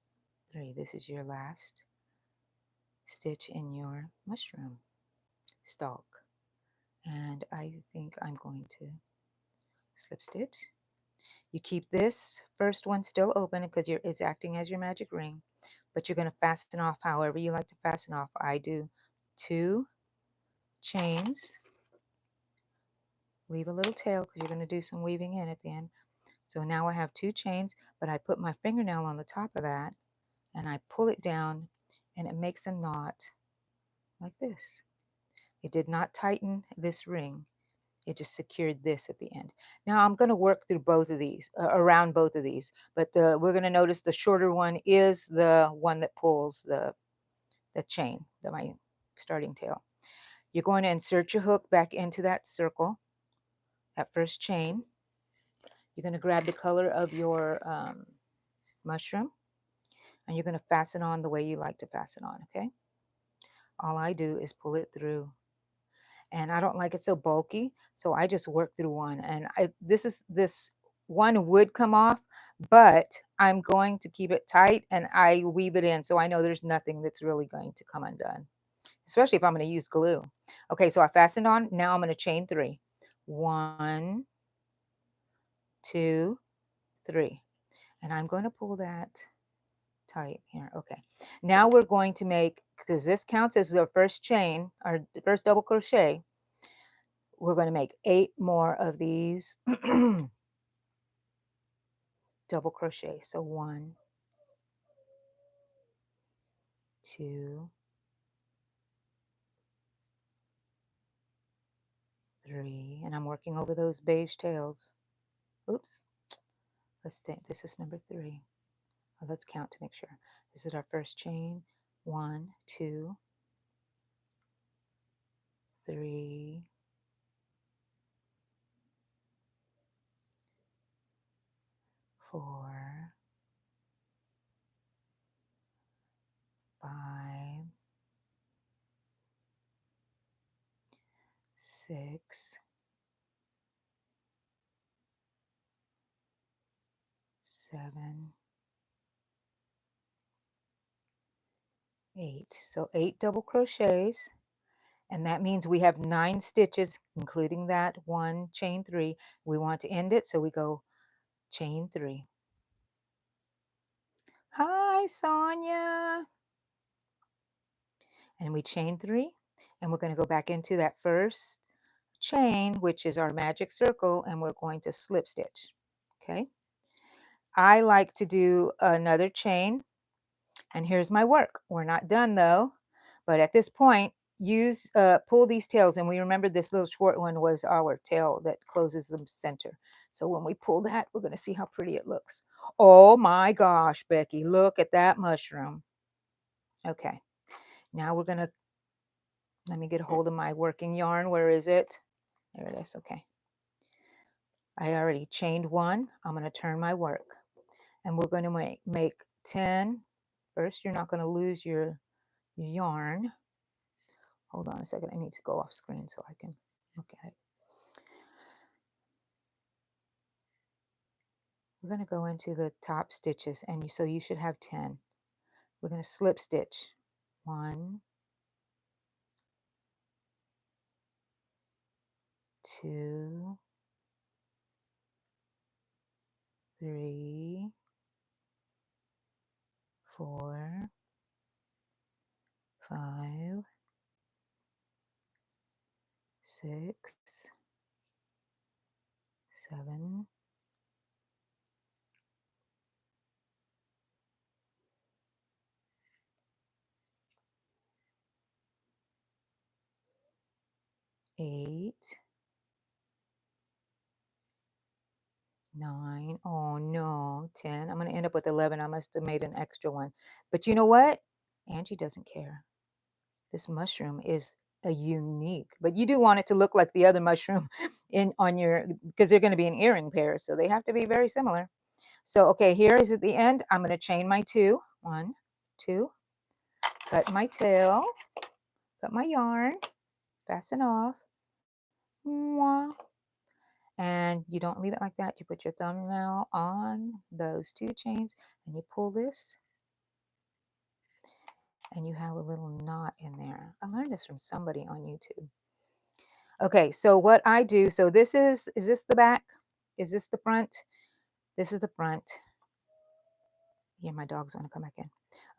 3. This is your last stitch in your mushroom stalk. And I think I'm going to slip stitch. You keep this first one still open because it's acting as your magic ring, but you're going to fasten off however you like to fasten off. I do 2 chains, leave a little tail because you're going to do some weaving in at the end. So now I have 2 chains, but I put my fingernail on the top of that and I pull it down and it makes a knot like this. It did not tighten this ring. It just secured this at the end. Now I'm going to work through both of these, around both of these, but we're going to notice the shorter one is the one that pulls the chain, my starting tail. You're going to insert your hook back into that circle, that first chain. You're going to grab the color of your mushroom, and you're going to fasten on the way you like to fasten on, okay? All I do is pull it through. And I don't like it so bulky, so I just work through one. And this one would come off, but I'm going to keep it tight and I weave it in so I know there's nothing that's really going to come undone, especially if I'm going to use glue. Okay, so I fastened on. Now I'm going to chain 3. 1, 2, 3. And I'm going to pull that tight here. Okay, now we're going to make, because this counts as the first chain or the first double crochet, we're going to make 8 more of these double crochet. So 1, 2, 3, and I'm working over those beige tails. Oops, let's think. This is number 3. Let's count to make sure. This is our first chain. 1, 2, 3, 4, 5, 6, 7, 8. So 8 double crochets, and that means we have 9 stitches, including that 1 chain 3. We want to end it, so we go chain 3. Hi, Sonia. And we chain 3, and we're going to go back into that first chain, which is our magic circle, and we're going to slip stitch. Okay. I like to do another chain, and here's my work. We're not done though, but at this point, pull these tails, and we remember this little short one was our tail that closes the center. So when we pull that, we're going to see how pretty it looks. Oh my gosh, Becky, look at that mushroom. Okay, now we're going to, let me get a hold of my working yarn. Where is it? There it is. Okay. I already chained 1. I'm going to turn my work, and we're going to make 10. First, you're not going to lose your yarn. Hold on a second. I need to go off screen so I can look at it. We're going to go into the top stitches, and so you should have 10. We're going to slip stitch. 1, 2, 3, 4, 5, 6, 7, 8, 9. Oh no, 10. I'm going to end up with 11. I must have made an extra one. But you know what? Angie doesn't care. This mushroom is a unique, but you do want it to look like the other mushroom on your, because they're going to be an earring pair. So they have to be very similar. So, okay, here is at the end. I'm going to chain my 2. 1, 2, cut my tail, cut my yarn, fasten off. Mwah. And you don't leave it like that. You put your thumbnail on those 2 chains, and you pull this, and you have a little knot in there. I learned this from somebody on YouTube. Okay, so what I do, so this is this the back? Is this the front? This is the front. Yeah, my dogs want to come back in.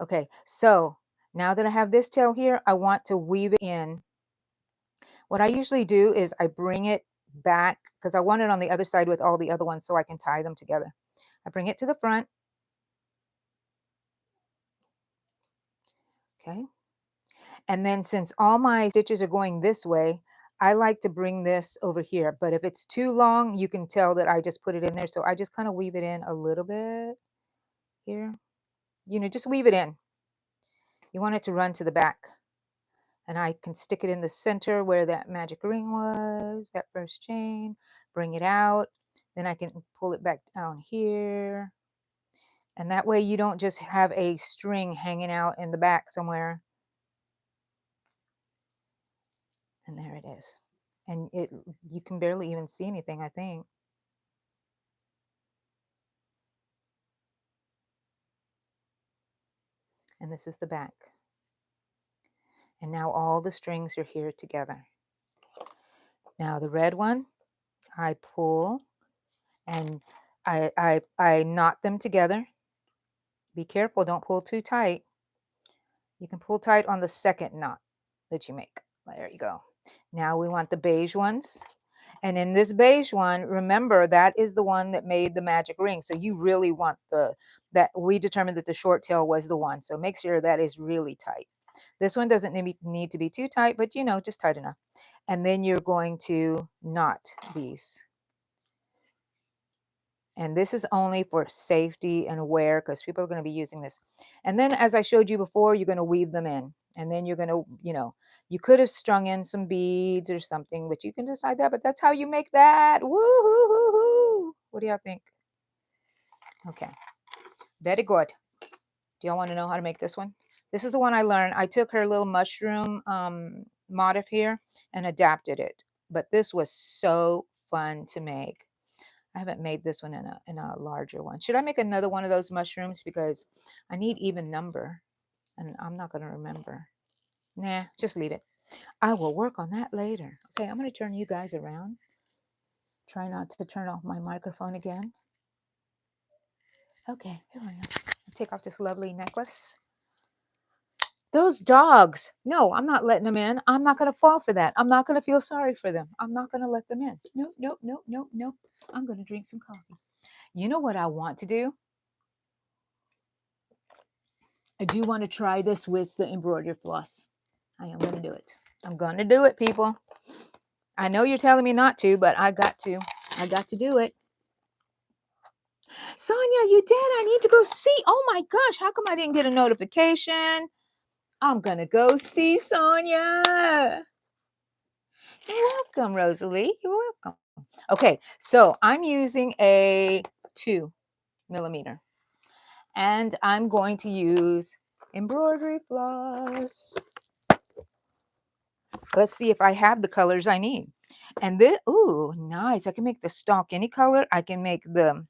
Okay, so now that I have this tail here, I want to weave it in. What I usually do is I bring it back, because I want it on the other side with all the other ones so I can tie them together. I bring it to the front. Okay. And then since all my stitches are going this way, I like to bring this over here. But if it's too long, you can tell that I just put it in there. So I just kind of weave it in a little bit here. You know, just weave it in. You want it to run to the back. And I can stick it in the center where that magic ring was, that first chain, bring it out. Then I can pull it back down here. And that way you don't just have a string hanging out in the back somewhere. And there it is. And you can barely even see anything, I think. And this is the back. And now all the strings are here together. Now the red one, I pull and I knot them together. Be careful, don't pull too tight. You can pull tight on the second knot that you make. There you go. Now we want the beige ones. And in this beige one, remember that is the one that made the magic ring. So you really want that we determined that the short tail was the one. So make sure that is really tight. This one doesn't need to be too tight, but you know, just tight enough. And then you're going to knot these. And this is only for safety and wear because people are going to be using this. And then as I showed you before, you're going to weave them in. And then you're going to, you know, you could have strung in some beads or something, but you can decide that. But that's how you make that. Woo-hoo-hoo-hoo. What do y'all think? Okay. Very good. Do y'all want to know how to make this one? This is the one I learned. I took her little mushroom motif here and adapted it. But this was so fun to make. I haven't made this one in a larger one. Should I make another one of those mushrooms? Because I need even number. And I'm not going to remember. Nah, just leave it. I will work on that later. Okay, I'm going to turn you guys around. Try not to turn off my microphone again. Okay, here we go. Take off this lovely necklace. Those dogs. No, I'm not letting them in. I'm not going to fall for that. I'm not going to feel sorry for them. I'm not going to let them in. Nope, nope, nope, nope, nope. I'm going to drink some coffee. You know what I want to do? I do want to try this with the embroidery floss. I am going to do it. I'm going to do it, people. I know you're telling me not to, but I got to. I got to do it. Sonia, you did. I need to go see. Oh my gosh, how come I didn't get a notification? I'm going to go see Sonia. You're welcome, Rosalie. You're welcome. Okay, so I'm using a 2mm. And I'm going to use embroidery floss. Let's see if I have the colors I need. And this, ooh, nice. I can make the stalk any color. I can make the,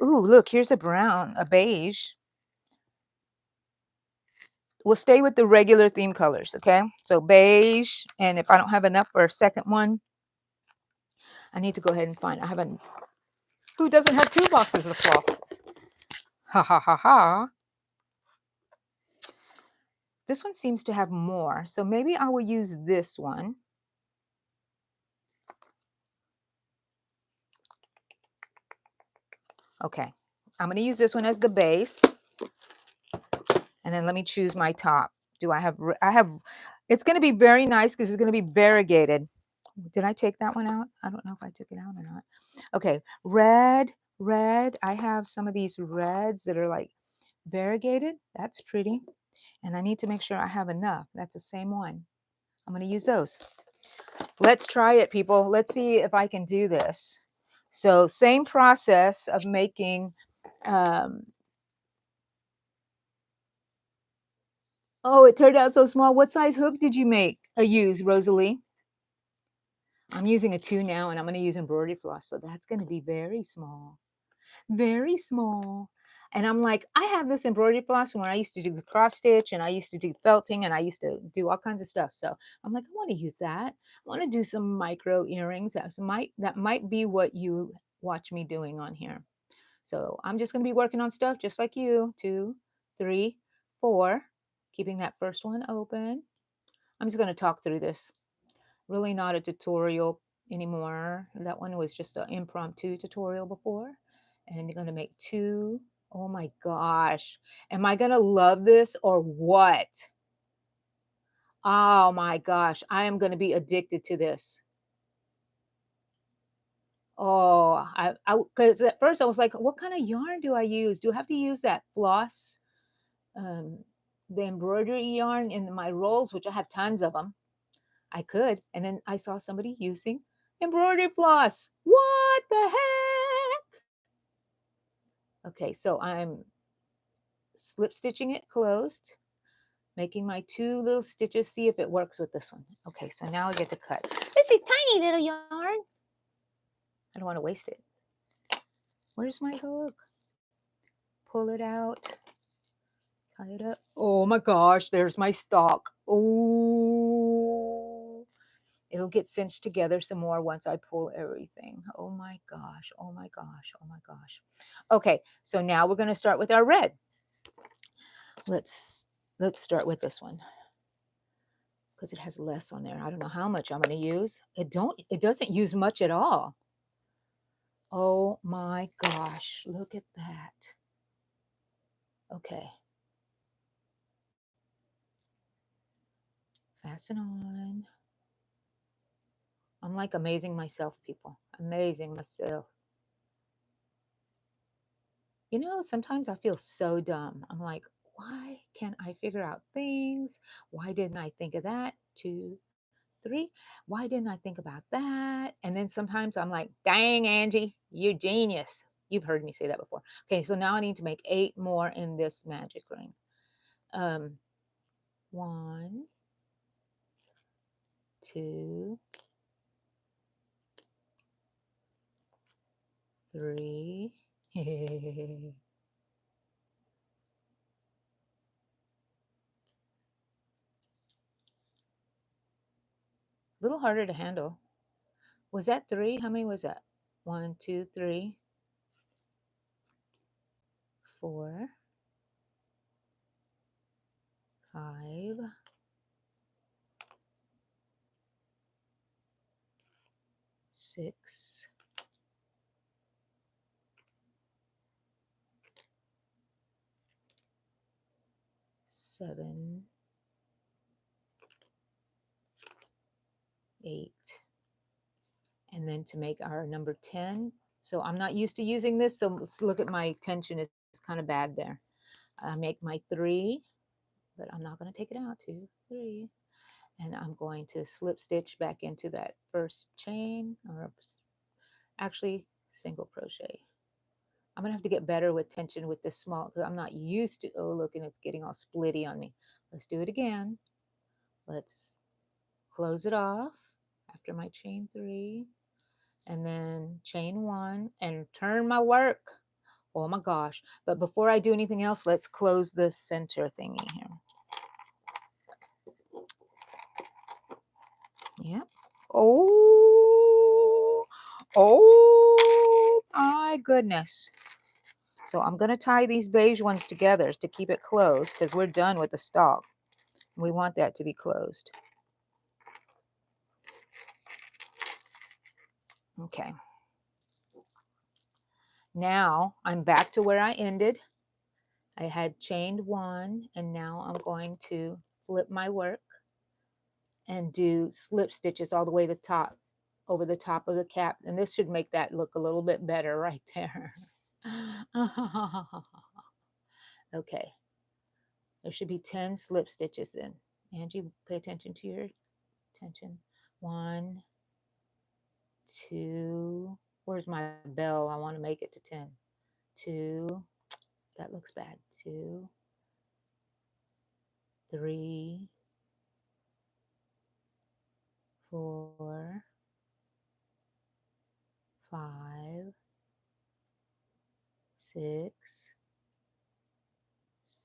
ooh, look, here's a brown, a beige. We'll stay with the regular theme colors, okay? So beige, and if I don't have enough for a second one, I need to go ahead and find, I haven't, who doesn't have 2 boxes of flosses? Ha ha ha ha. This one seems to have more, so maybe I will use this one. Okay, I'm going to use this one as the base. And then let me choose my top. Do I have, it's going to be very nice because it's going to be variegated. Did I take that one out? I don't know if I took it out or not. Okay, red. I have some of these reds that are like variegated. That's pretty. And I need to make sure I have enough. That's the same one. I'm going to use those. Let's try it, people. Let's see if I can do this. So same process of making, oh, it turned out so small. What size hook did you use, Rosalie? I'm using a 2 now, and I'm going to use embroidery floss. So that's going to be very small. Very small. And I'm like, I have this embroidery floss when I used to do the cross stitch, and I used to do felting, and I used to do all kinds of stuff. So I'm like, I want to use that. I want to do some micro earrings. That might be what you watch me doing on here. So I'm just going to be working on stuff just like you. 2, 3, 4. Keeping that first one open. I'm just going to talk through this. Really not a tutorial anymore. That one was just an impromptu tutorial before. And you're going to make 2. Oh my gosh. Am I going to love this or what? Oh my gosh. I am going to be addicted to this. Oh, because at first I was like, what kind of yarn do I use? Do I have to use that floss? The embroidery yarn in my rolls, which I have tons of them. I could. And then I saw somebody using embroidery floss. What the heck? Okay, so I'm slip stitching it closed, making my 2 little stitches, see if it works with this one. Okay, so now I get to cut. This is tiny little yarn. I don't want to waste it. Where's my hook? Pull it out. Tie it up. Oh my gosh, there's my stalk. Oh, it'll get cinched together some more once I pull everything. Oh my gosh, oh my gosh, oh my gosh. Okay, so now we're going to start with our red. Let's start with this one. because it has less on there. I don't know how much I'm going to use. It doesn't use much at all. Oh my gosh, look at that. Okay. Fasten on. I'm like amazing myself, people. Amazing myself. You know, sometimes I feel so dumb. I'm like, why can't I figure out things? Why didn't I think of that? 2, 3. Why didn't I think about that? And then sometimes I'm like, dang, Angie, you genius. You've heard me say that before. Okay, so now I need to make 8 more in this magic ring. 1, 2, 3. A little harder to handle. Was that 3? How many was that? 1, 2, 3, 4, 5, 6, 7, 8. And then to make our number 10. So I'm not used to using this. So let's look at my tension. It's kind of bad there. I make my 3, but I'm not going to take it out. 2, 3. And I'm going to slip stitch back into that first chain, or actually single crochet. I'm gonna have to get better with tension with this small, because I'm not used to, oh look, and it's getting all splitty on me. Let's do it again. Let's close it off after my chain 3, and then chain 1 and turn my work. Oh my gosh. But before I do anything else, let's close the center thingy here. Yep. Oh my goodness. So I'm going to tie these beige ones together to keep it closed, because we're done with the stalk. We want that to be closed. Okay. Now I'm back to where I ended. I had chained 1, and now I'm going to flip my work and do slip stitches all the way to the top, over the top of the cap. And this should make that look a little bit better right there. Okay. There should be 10 slip stitches in. Angie, pay attention to your tension. 1, 2. Where's my bell? I want to make it to 10. 2. That looks bad. 2, 3, 4, 5, 6,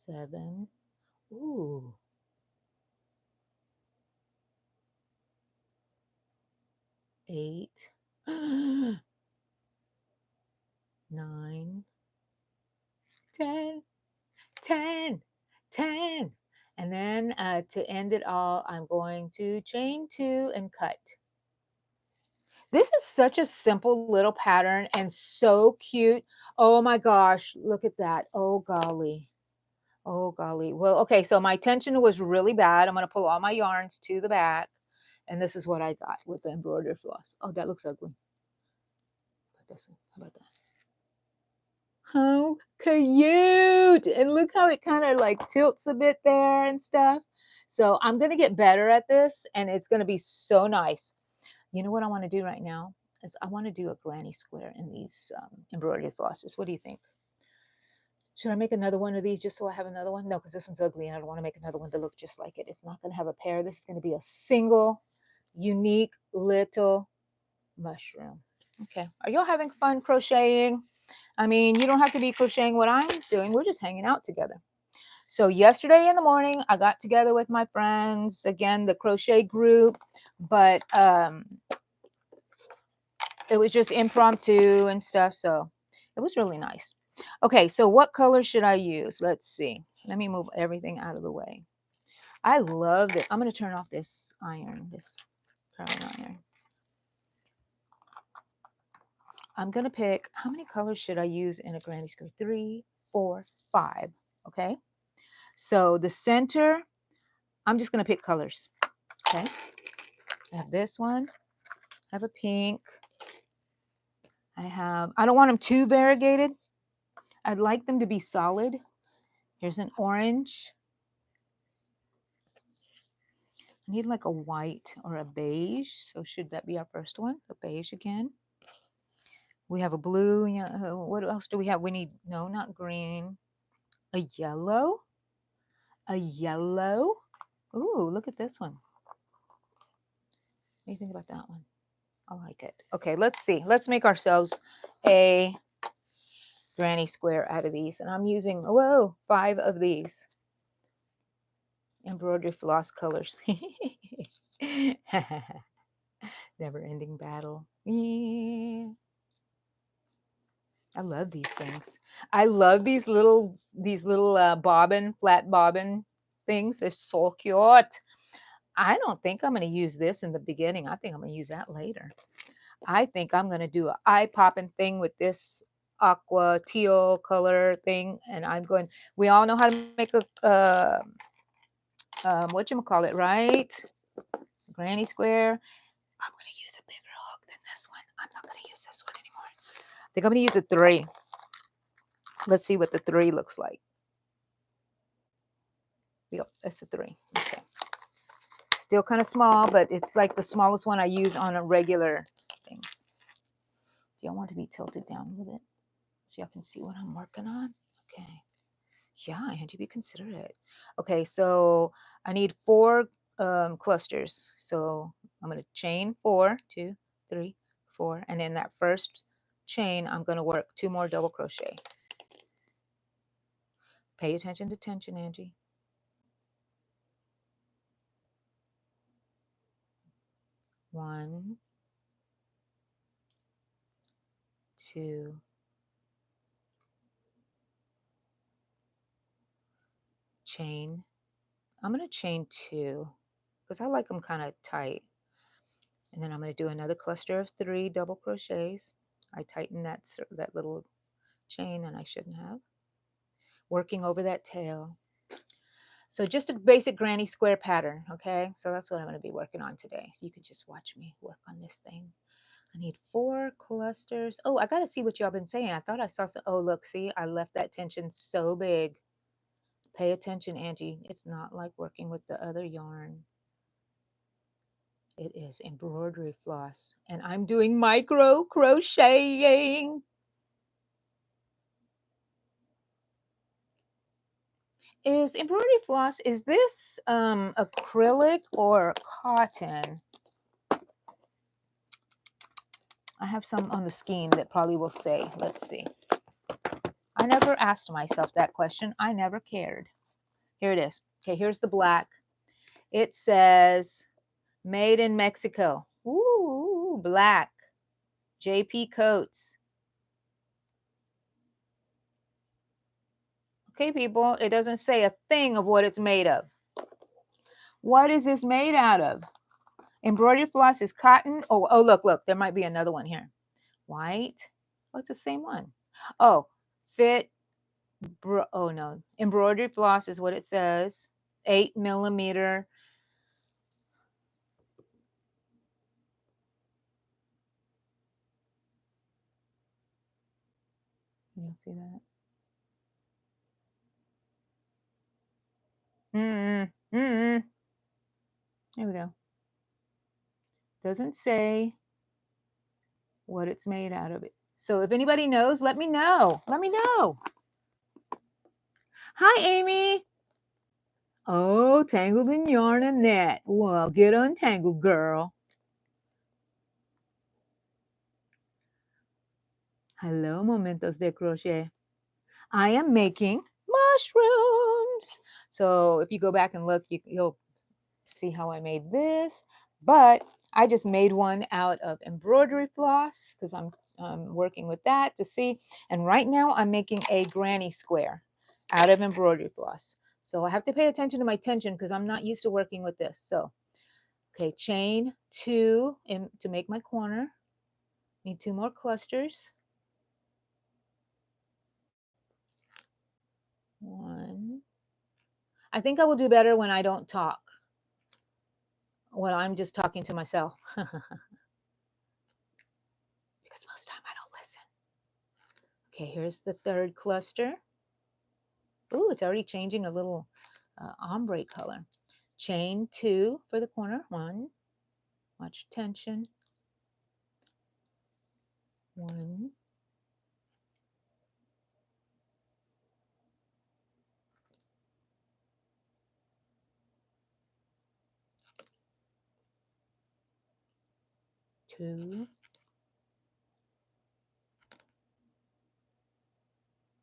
7. Ooh. 8. 9, 10, 10, 10. And then to end it all, I'm going to chain 2 and cut. This is such a simple little pattern and so cute. Oh my gosh, look at that. Oh golly. Oh golly. Well, okay, so my tension was really bad. I'm going to pull all my yarns to the back. And this is what I got with the embroidery floss. Oh, that looks ugly. How about that? How cute. And look how it kind of like tilts a bit there and stuff. So I'm going to get better at this, and it's going to be so nice. You know what I want to do right now is I want to do a granny square in these embroidery flosses. What do you think? Should I make another one of these just so I have another one? No, because this one's ugly and I don't want to make another one to look just like it. It's not going to have a pair. This is going to be a single, unique little mushroom. Okay. Are y'all having fun crocheting? I mean, you don't have to be crocheting what I'm doing. We're just hanging out together. So yesterday in the morning, I got together with my friends, again, the crochet group, but it was just impromptu and stuff. So it was really nice. Okay, so what color should I use? Let's see. Let me move everything out of the way. I love it. I'm going to turn off this iron, this curling iron. I'm going to pick, how many colors should I use in a granny square? 3, 4, 5. Okay. So the center, I'm just going to pick colors. Okay. I have this one. I have a pink. I don't want them too variegated. I'd like them to be solid. Here's an orange. I need like a white or a beige. So should that be our first one? A beige again. We have a blue. Yeah. What else do we have? We need, no, not green. A yellow. A yellow. Ooh, look at this one. What do you think about that one? I like it. Okay, let's see. Let's make ourselves a granny square out of these. And I'm using, whoa, 5 of these. Embroidery floss colors. Never ending battle. Yeah. I love these things. I love these little bobbin, flat bobbin things. They're so cute. I don't think I'm going to use this in the beginning. I think I'm going to use that later. I think I'm going to do an eye-popping thing with this aqua teal color thing. And we all know how to make a, whatchamacallit, right? Granny square. I'm going to use a bigger hook than this one. I'm not going to use this one anymore. I think I'm going to use a 3. Let's see what the 3 looks like. Yep, that's a 3. Okay. Still kind of small, but it's like the smallest one I use on a regular things. Do y'all want to be tilted down a little bit so y'all can see what I'm working on? Okay. Yeah, Angie, be considerate. Okay, so I need 4 clusters. So I'm going to chain 4, 2, 3, 4, and in that first chain, I'm going to work 2 more double crochet. Pay attention to tension, Angie. 1, 2, chain. I'm going to chain 2 because I like them kind of tight. And then I'm going to do another cluster of 3 double crochets. I tighten that little chain, and I shouldn't have. Working over that tail. So just a basic granny square pattern, okay? So that's what I'm going to be working on today. So you can just watch me work on this thing. I need 4 clusters. Oh, I got to see what y'all been saying. I thought I saw some. Oh, look, see, I left that tension so big. Pay attention, Angie. It's not like working with the other yarn. It is embroidery floss. And I'm doing micro crocheting. Is embroidery floss, is this acrylic or cotton? I have some on the skein that probably will say. Let's see. I never asked myself that question. I never cared. Here it is. Okay, here's the black. It says made in Mexico. Ooh, black. JP Coats. Okay, people, it doesn't say a thing of what it's made of. What is this made out of? Embroidery floss is cotton. Oh, look. There might be another one here. White. Oh, it's the same one. Oh, fit. Oh, no. Embroidery floss is what it says. 8 millimeter. Can you see that? There we go. Doesn't say what it's made out of. So if anybody knows, let me know. Let me know. Hi, Amy. Oh, tangled in yarn and net. Well, get untangled, girl. Hello, Momentos de Crochet. I am making mushrooms. So if you go back and look, you'll see how I made this. But I just made one out of embroidery floss because I'm working with that to see. And right now I'm making a granny square out of embroidery floss. So I have to pay attention to my tension because I'm not used to working with this. So, okay, chain 2 to make my corner. Need 2 more clusters. 1. I think I will do better when I don't talk, when I'm just talking to myself. Because most time I don't listen. Okay, here's the 3rd cluster. Ooh, it's already changing a little ombre color. Chain 2 for the corner. 1. Watch tension. 1. 2.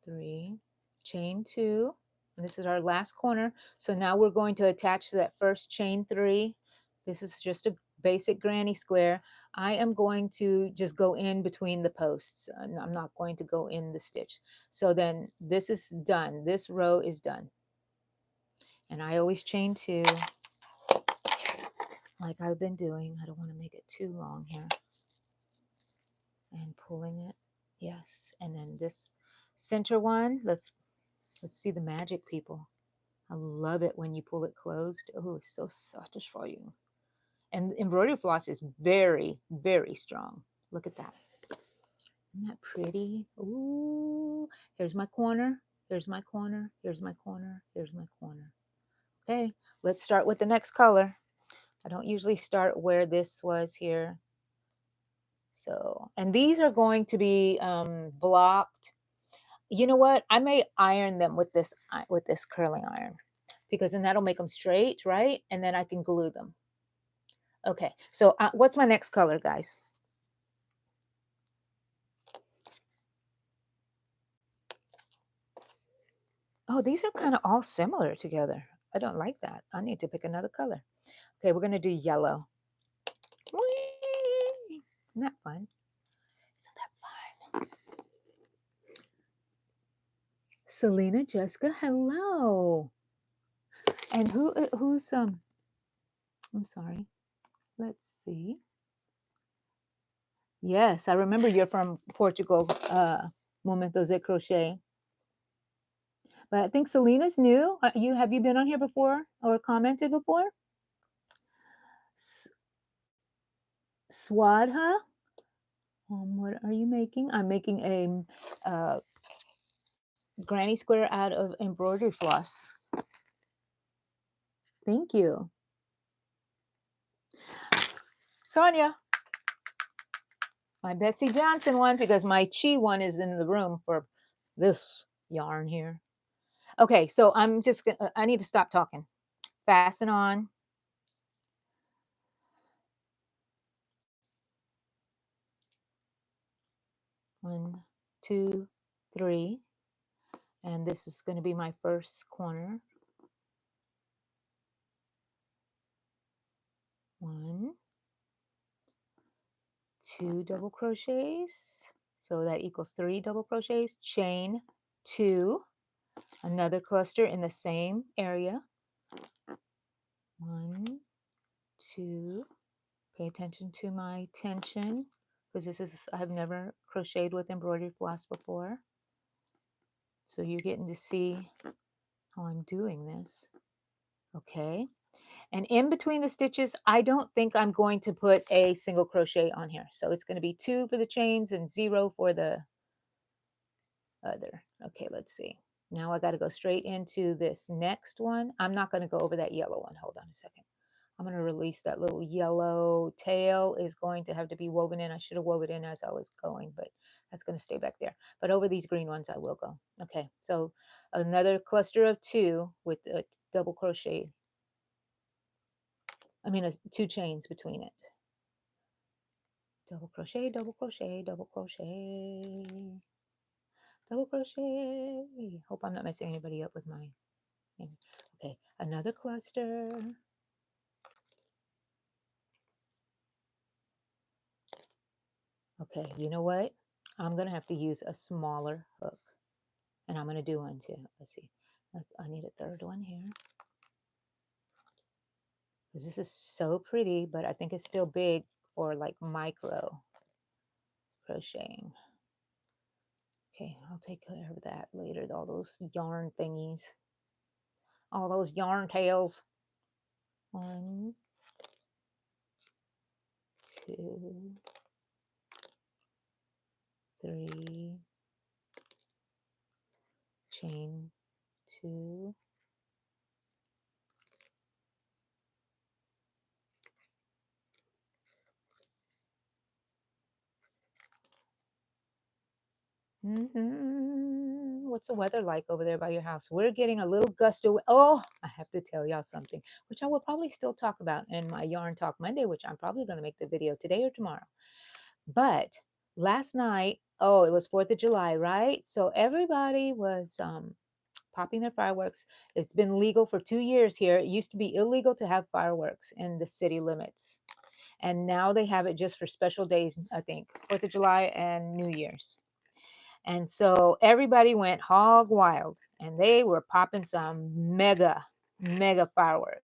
3. Chain 2. And this is our last corner. So now we're going to attach to that first chain 3. This is just a basic granny square. I am going to just go in between the posts. I'm not going to go in the stitch. So then this is done. This row is done. And I always chain 2 like I've been doing. I don't want to make it too long here. And pulling it. Yes. And then this center one, let's see the magic, people. I love it when you pull it closed. Oh, it's so satisfying. And embroidery floss is very, very strong. Look at that. Isn't that pretty? Ooh, here's my corner. Here's my corner. Here's my corner. Here's my corner. Okay, let's start with the next color. I don't usually start where this was here. So, and these are going to be blocked. You know what? I may iron them with this curling iron, because then that'll make them straight, right? And then I can glue them. Okay, so what's my next color, guys? Oh, these are kind of all similar together. I don't like that. I need to pick another color. Okay, we're going to do yellow. Whee! Isn't that fun? Isn't that fun? Selena, Jessica, hello. And who's I'm sorry. Let's see. Yes, I remember you're from Portugal, Momentos de Crochet. But I think Selena's new. Have you been on here before or commented before? Swadha, what are you making? I'm making a granny square out of embroidery floss. Thank you. Sonia. My Betsy Johnson one, because my Chi one is in the room for this yarn here. Okay, so I'm just gonna, I need to stop talking. Fasten on. One, 2, 3. And this is going to be my first corner. 1, 2 double crochets. So that equals 3 double crochets. Chain 2. Another cluster in the same area. 1, 2. Pay attention to my tension, because I've never crocheted with embroidery floss before. So you're getting to see how I'm doing this. Okay. And in between the stitches, I don't think I'm going to put a single crochet on here. So it's going to be 2 for the chains and 0 for the other. Okay, let's see. Now I got to go straight into this next one. I'm not going to go over that yellow one. Hold on a second. I'm going to release that little yellow tail is going to have to be woven in. I should have woven it in as I was going, but that's going to stay back there. But over these green ones, I will go. Okay, so another cluster of 2 with a double crochet. I mean, 2 chains between it. Double crochet, double crochet, double crochet, double crochet. Hope I'm not messing anybody up with my thing. Okay, another cluster. Okay, you know what? I'm going to have to use a smaller hook. And I'm going to do one too. Let's see. I need a third one here. Because this is so pretty, but I think it's still big for like micro crocheting. Okay, I'll take care of that later. All those yarn thingies. All those yarn tails. 1, 2, 3, chain 2, What's the weather like over there by your house? We're getting a little gust of, oh, I have to tell y'all something, which I will probably still talk about in my Yarn Talk Monday, which I'm probably going to make the video today or tomorrow. But last night, oh, it was 4th of July, right? So everybody was popping their fireworks. It's been legal for 2 years here. It used to be illegal to have fireworks in the city limits. And now they have it just for special days, I think, 4th of July and New Year's. And so everybody went hog wild and they were popping some mega fireworks.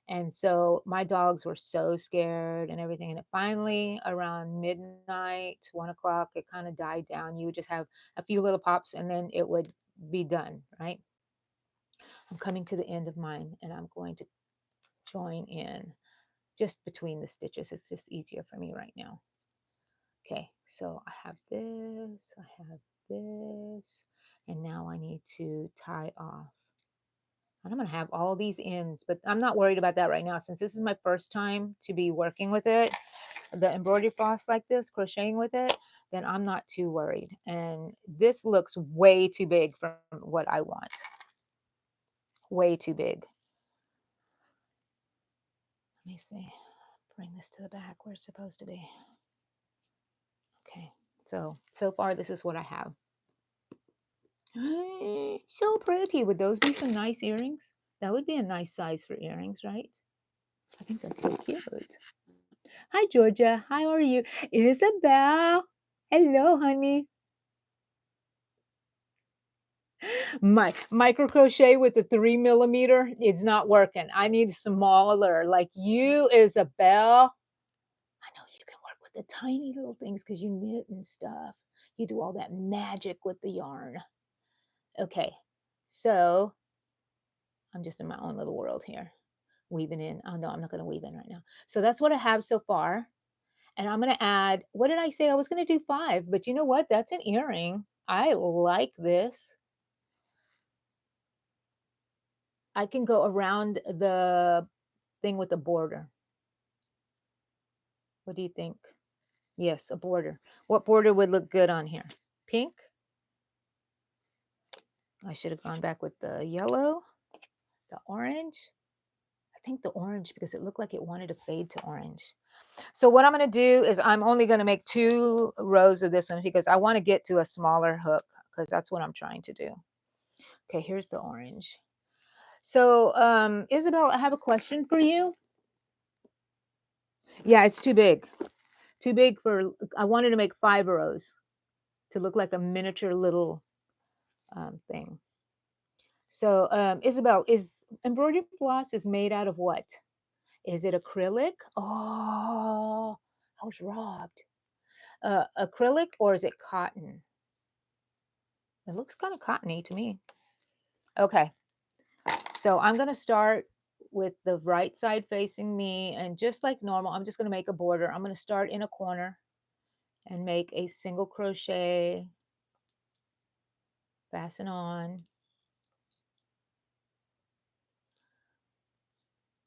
And so my dogs were so scared and everything. And it finally, around midnight, 1 o'clock, it kind of died down. You would just have a few little pops and then it would be done, right? I'm coming to the end of mine and I'm going to join in just between the stitches. It's just easier for me right now. Okay, so I have this, I have this, and now I need to tie off. And I'm going to have all these ends, but I'm not worried about that right now. Since this is my first time to be working with it, the embroidery floss like this, crocheting with it, then I'm not too worried. And this looks way too big from what I want. Way too big. Let me see. Bring this to the back where it's supposed to be. Okay, so far this is what I have. So pretty. Would those be some nice earrings? That would be a nice size for earrings, right? I think that's so cute. Hi, Georgia. How are you? Isabel. Hello, honey. My micro crochet with the 3mm, it's not working. I need smaller, like you, Isabel. I know you can work with the tiny little things because you knit and stuff. You do all that magic with the yarn. Okay, so I'm just in my own little world here, weaving in. Oh no, I'm not going to weave in right now. So that's what I have so far. And I'm going to add, what did I say? I was going to do 5, but you know what? That's an earring. I like this. I can go around the thing with a border. What do you think? Yes, a border. What border would look good on here? Pink? I should have gone back with the yellow, the orange. I think the orange because it looked like it wanted to fade to orange. So what I'm going to do is I'm only going to make 2 rows of this one because I want to get to a smaller hook because that's what I'm trying to do. Okay, here's the orange. So Isabel, I have a question for you. Yeah, it's too big. Too big for, I wanted to make 5 rows to look like a miniature little thing. So Isabel, is embroidery floss is made out of what? Is it acrylic? Oh, I was robbed. Acrylic or is it cotton? It looks kind of cottony to me. Okay, so I'm going to start with the right side facing me, and just like normal, I'm just going to make a border. I'm going to start in a corner and make a single crochet, fasten on,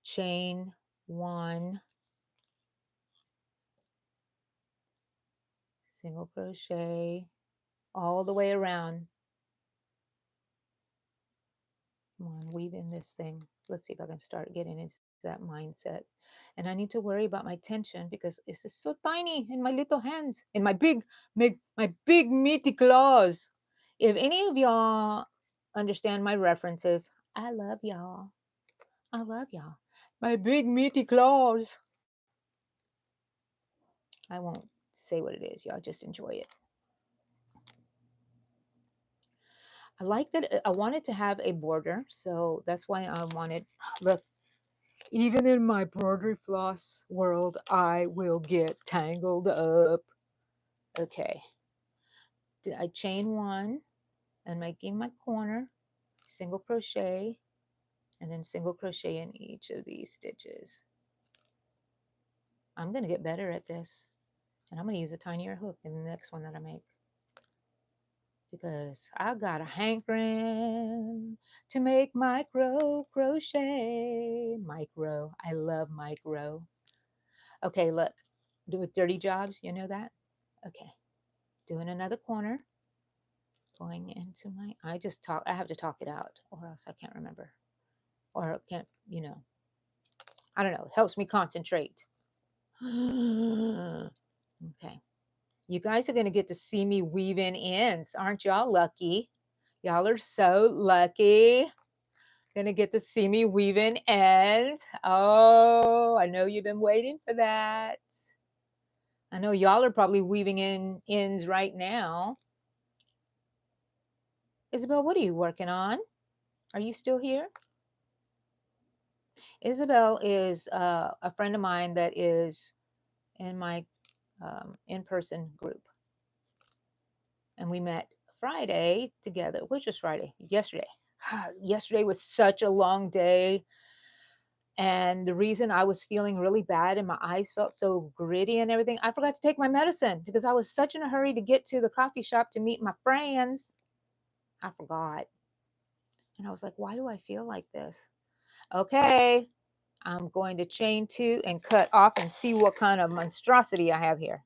chain 1, single crochet all the way around. Come on, weave in this thing. Let's see if I can start getting into that mindset. And I need to worry about my tension because this is so tiny in my little hands, in my big meaty claws. If any of y'all understand my references, I love y'all. I love y'all. My big meaty claws. I won't say what it is. Y'all just enjoy it. I like that. I wanted to have a border, so that's why I wanted, look, even in my broderie floss world, I will get tangled up. Okay, I chain one and making my corner, single crochet, and then single crochet in each of these stitches. I'm going to get better at this, and I'm going to use a tinier hook in the next one that I make, because I got a hankering to make micro crochet. Micro, I love micro. Okay, look, do with dirty jobs, you know that? Okay, doing another corner, going into my, I have to talk it out, or else I can't remember, or can't, I don't know, it helps me concentrate. Okay. You guys are going to get to see me weave in ends. Aren't y'all lucky? Y'all are so lucky. Going to get to see me weave in ends. Oh, I know you've been waiting for that. I know y'all are probably weaving in ends right now. Isabel, what are you working on? Are you still here? Isabel is a friend of mine that is in my in-person group. And we met Friday together. Which was Friday? Yesterday. God, yesterday was such a long day. And the reason I was feeling really bad and my eyes felt so gritty and everything, I forgot to take my medicine because I was such in a hurry to get to the coffee shop to meet my friends. I forgot. And I was like, why do I feel like this? Okay, I'm going to chain two and cut off and see what kind of monstrosity I have here.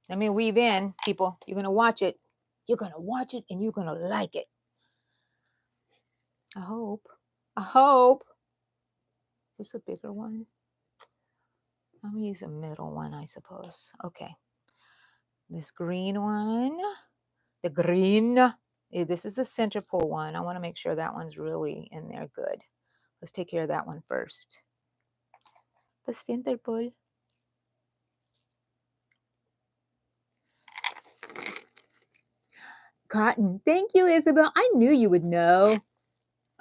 Let me weave in, people. You're going to watch it. You're going to watch it and you're going to like it. I hope. I hope. Is this a bigger one? I'm going to use a middle one, I suppose. Okay. This green one. The green. This is the center pull one. I want to make sure that one's really in there good. Let's take care of that one first. The center pull. Cotton. Thank you, Isabel. I knew you would know.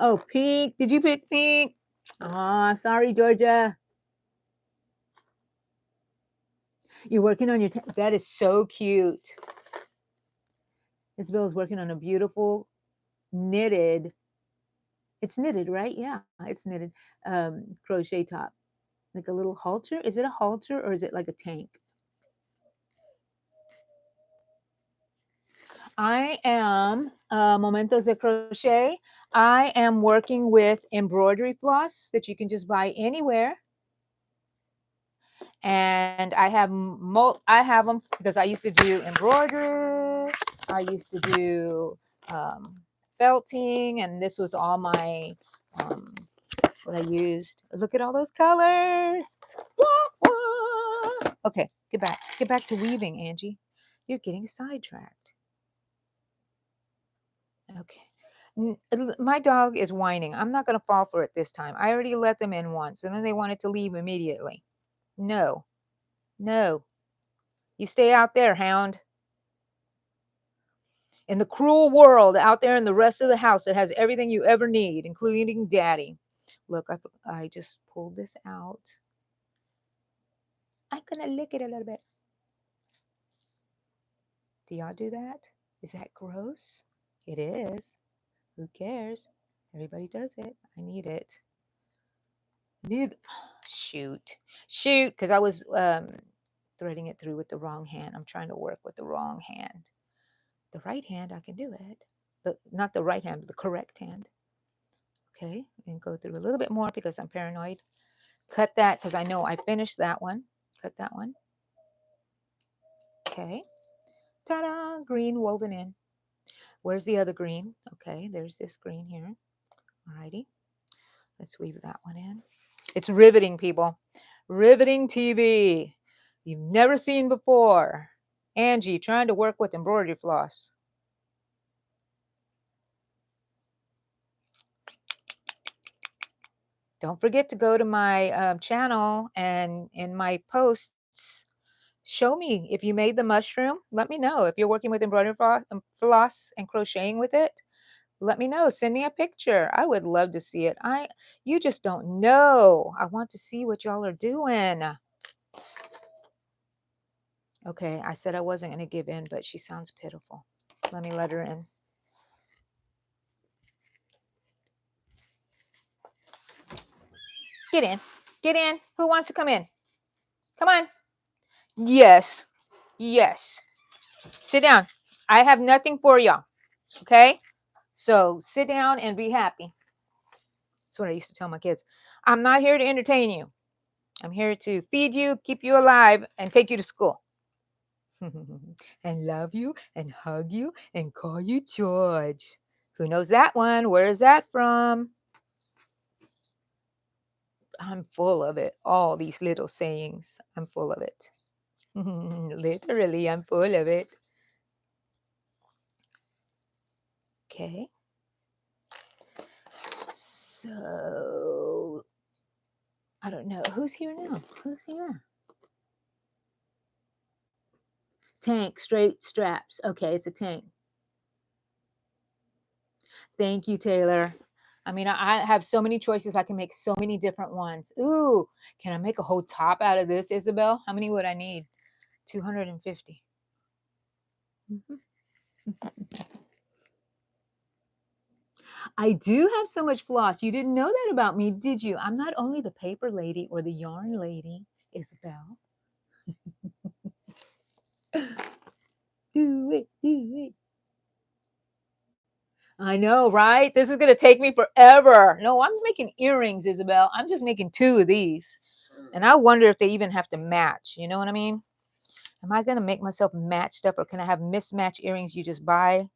Oh, pink. Did you pick pink? Ah, sorry, Georgia. You're working on your, that is so cute. Isabel is working on a beautiful knitted, it's knitted, right? Yeah, it's knitted crochet top. Like a little halter. Is it a halter or is it like a tank? I am, Momentos de Crochet. I am working with embroidery floss that you can just buy anywhere. And I have them because I used to do embroidery. I used to do felting, and this was all my what I used. Look at all those colors. Wah, wah. Okay, get back to weaving, Angie. You're getting sidetracked. Okay. My dog is whining. I'm not going to fall for it this time. I already let them in once, and then they wanted to leave immediately. No. No. You stay out there, hound. In the cruel world out there in the rest of the house that has everything you ever need, including daddy. Look, I just pulled this out. I'm going to lick it a little bit. Do y'all do that? Is that gross? It is. Who cares? Everybody does it. I need it. Shoot, because I was threading it through with the wrong hand. I'm trying to work with the wrong hand. The right hand, I can do it. Not the right hand, but the correct hand. Okay, and go through a little bit more because I'm paranoid. Cut that because I know I finished that one. Cut that one. Okay. Ta-da! Green woven in. Where's the other green? Okay, there's this green here. Alrighty. Let's weave that one in. It's riveting, people. Riveting TV. You've never seen before. Angie trying to work with embroidery floss. Don't forget to go to my channel, and in my posts, show me if you made the mushroom. Let me know. If you're working with embroidery floss and crocheting with it, let me know. Send me a picture. I would love to see it. You just don't know. I want to see what y'all are doing. Okay, I said I wasn't going to give in, but she sounds pitiful. Let me let her in. Get in. Get in. Who wants to come in? Come on. Yes. Yes. Sit down. I have nothing for y'all. Okay? So sit down and be happy. That's what I used to tell my kids. I'm not here to entertain you. I'm here to feed you, keep you alive, and take you to school. And love you and hug you and call you George. Who knows that one? Where is that from? I'm full of it. All these little sayings. I'm full of it. Literally, I'm full of it. Okay. So, I don't know. Who's here now? Who's here? Tank, straight straps. Okay, it's a tank. Thank you, Taylor. I mean, I have so many choices. I can make so many different ones. Ooh, can I make a whole top out of this, Isabel? How many would I need? 250. I do have so much floss. You didn't know that about me, did you? I'm not only the paper lady or the yarn lady, Isabel. Do it, do it. I know, right? This is going to take me forever. No, I'm making earrings, Isabel. I'm just making 2 of these. And I wonder if they even have to match. You know what I mean? Am I going to make myself matched up, or can I have mismatched earrings? You just buy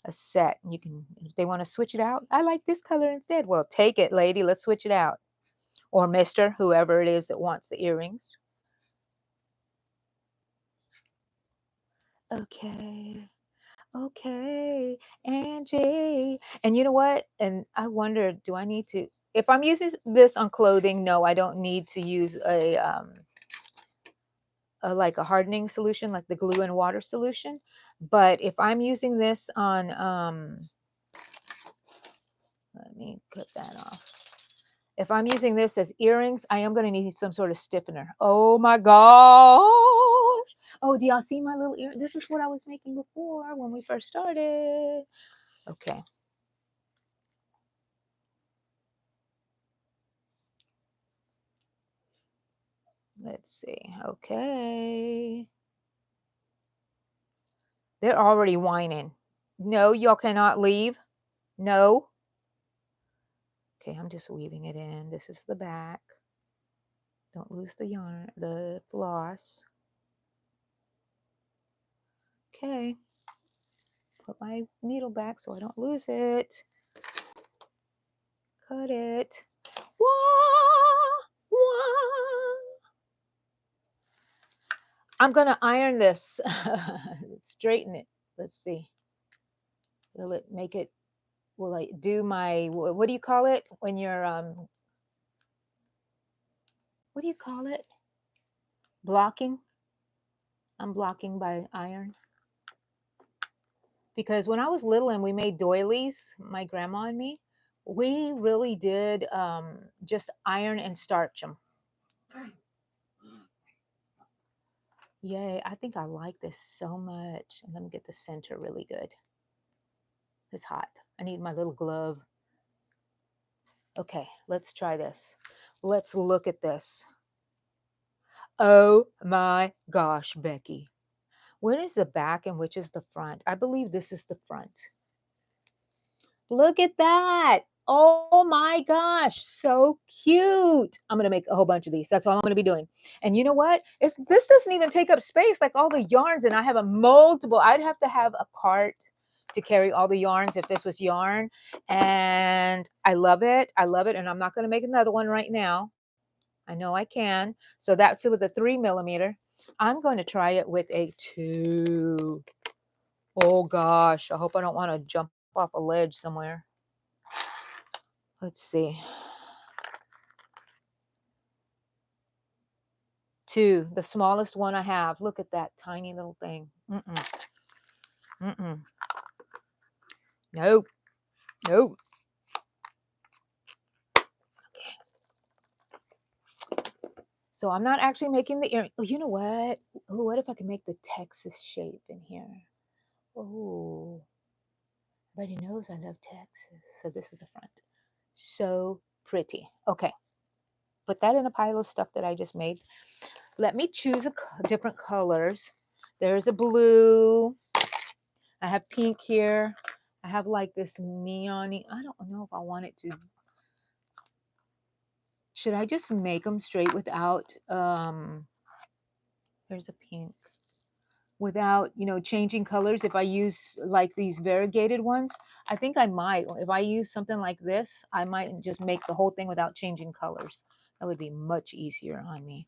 a set and you can, if they want to switch it out, I like this color instead. Well, take it, lady. Let's switch it out. Or Mr., whoever it is that wants the earrings. Okay. Okay, Angie. And you know what? And I wonder, do I need to, if I'm using this on clothing, no, I don't need to use like a hardening solution, like the glue and water solution. But if I'm using this on, let me cut that off. If I'm using this as earrings, I am going to need some sort of stiffener. Oh my gosh. Oh, do y'all see my little ear? This is what I was making before when we first started. Okay. Let's see. Okay. They're already whining. No, y'all cannot leave. No. Okay, I'm just weaving it in. This is the back. Don't lose the yarn, the floss. Okay. Put my needle back so I don't lose it. Cut it. Wah, wah. I'm going to iron this. Straighten it. Let's see. Will it make it, will I do my, what do you call it when you're, what do you call it? Blocking. I'm blocking by iron. Because when I was little and we made doilies, my grandma and me, we really did just iron and starch them. Yay, I think I like this so much. And let me get the center really good. It's hot. I need my little glove. Okay, let's try this. Let's look at this. Oh my gosh, Becky. Where is the back and which is the front? I believe this is the front. Look at that. Oh my gosh, so cute. I'm going to make a whole bunch of these. That's all I'm going to be doing. And you know what? This doesn't even take up space like all the yarns, and I have a multiple. I'd have to have a cart to carry all the yarns if this was yarn. And I love it. I love it. And I'm not going to make another one right now. I know I can. So that's with a 3mm. I'm going to try it with a 2. Oh gosh, I hope I don't want to jump off a ledge somewhere. Let's see. 2, the smallest one I have. Look at that tiny little thing. Nope. Nope. So I'm not actually making the earring. Oh, you know what? Oh, what if I can make the Texas shape in here? Oh, everybody knows I love Texas. So this is the front. So pretty. Okay. Put that in a pile of stuff that I just made. Let me choose different colors. There's a blue. I have pink here. I have like this neon-y. I don't know if I want it to. Should I just make them straight without, there's a pink. Without, changing colors, if I use like these variegated ones, I think I might. If I use something like this, I might just make the whole thing without changing colors. That would be much easier on me.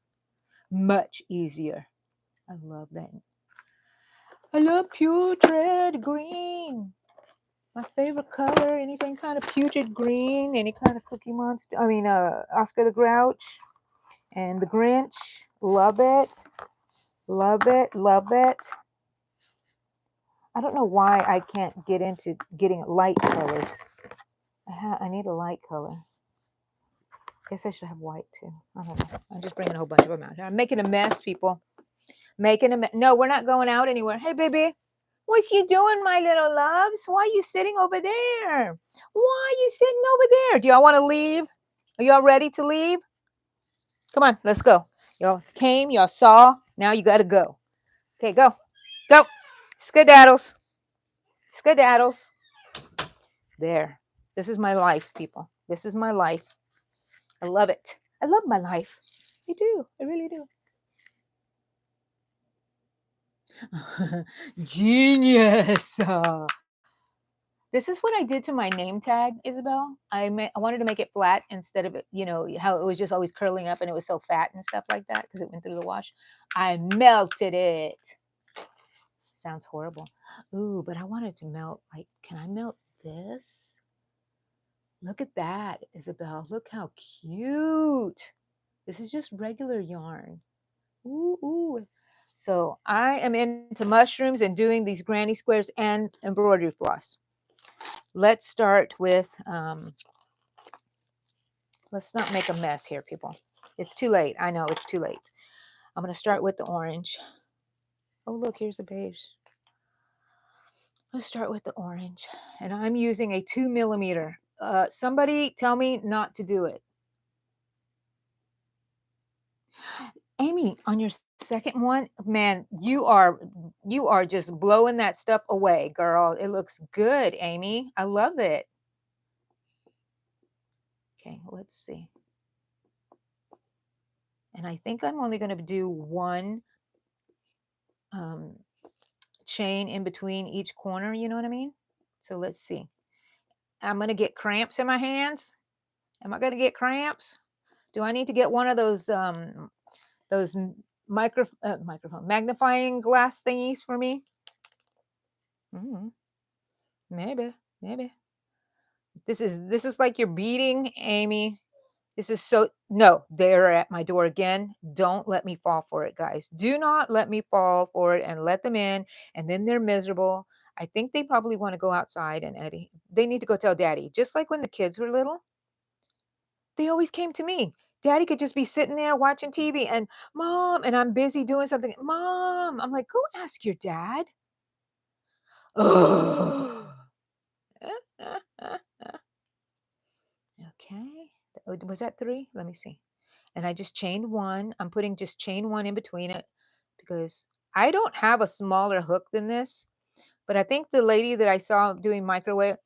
Much easier. I love that. I love putrid green. My favorite color, anything kind of putrid green, any kind of Cookie Monster. I mean, Oscar the Grouch and the Grinch. Love it. Love it. Love it. I don't know why I can't get into getting light colors. I need a light color. Guess I should have white too. I don't know. I'm just bringing a whole bunch of them out here. I'm making a mess, people. Making a mess. No, we're not going out anywhere. Hey, baby. What you doing, my little loves? Why are you sitting over there? Why are you sitting over there? Do y'all want to leave? Are y'all ready to leave? Come on, let's go. Y'all came, y'all saw. Now you got to go. Okay, go. Go. Skedaddles. Skedaddles. There. This is my life, people. This is my life. I love it. I love my life. I do. I really do. Genius. This is what I did to my name tag, Isabel. I wanted to make it flat instead of it, how it was just always curling up and it was so fat and stuff like that because it went through the wash. I melted it. Sounds horrible. Ooh, but I wanted to melt, like, can I melt this? Look at that, Isabel. Look how cute. This is just regular yarn. Ooh, ooh. So I am into mushrooms and doing these granny squares and embroidery floss. Let's start with, let's not make a mess here, people. It's too late. I know it's too late. I'm going to start with the orange. Oh, look, here's the beige. Let's start with the orange. And I'm using a 2 millimeter. Somebody tell me not to do it. Amy, on your second one, man, you are just blowing that stuff away, girl. It looks good, Amy. I love it. Okay, let's see. And I think I'm only going to do one chain in between each corner, you know what I mean? So let's see. I'm going to get cramps in my hands. Am I going to get cramps? Do I need to get one of those microphone magnifying glass thingies for me? Maybe. This is like you're beating, Amy. This is so, no, they're at my door again. Don't let me fall for it, guys. Do not let me fall for it and let them in. And then they're miserable. I think they probably want to go outside and Eddie, they need to go tell daddy. Just like when the kids were little, they always came to me. Daddy could just be sitting there watching TV and mom, and I'm busy doing something. Mom, I'm like, go ask your dad. Oh. Okay. Was that 3? Let me see. And I just chained 1. I'm putting just chain 1 in between it because I don't have a smaller hook than this. But I think the lady that I saw doing micro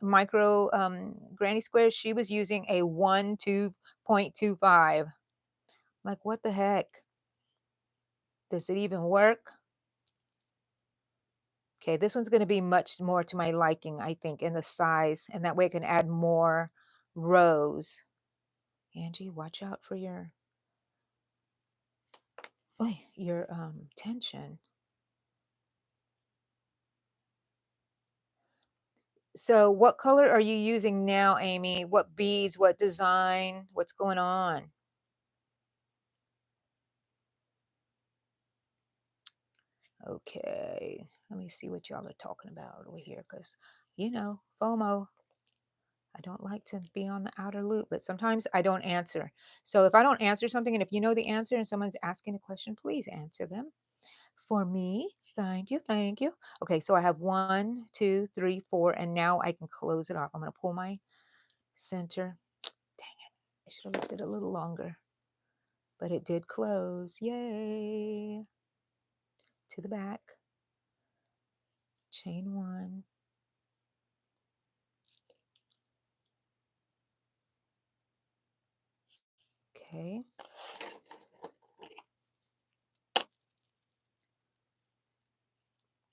granny squares, she was using a 2.25. Like, what the heck? Does it even work? Okay, this one's going to be much more to my liking, I think, in the size. And that way I can add more rows. Angie, watch out for your tension. So what color are you using now, Amy? What beads, what design, what's going on? Okay, let me see what y'all are talking about over here, because, you know, FOMO. I don't like to be on the outer loop, but sometimes I don't answer. So if I don't answer something, and if you know the answer and someone's asking a question, please answer them for me. Thank you, thank you. Okay, so I have 1, 2, 3, 4, and now I can close it off. I'm going to pull my center. Dang it, I should have left it a little longer, but it did close. Yay! To the back, chain 1. Okay.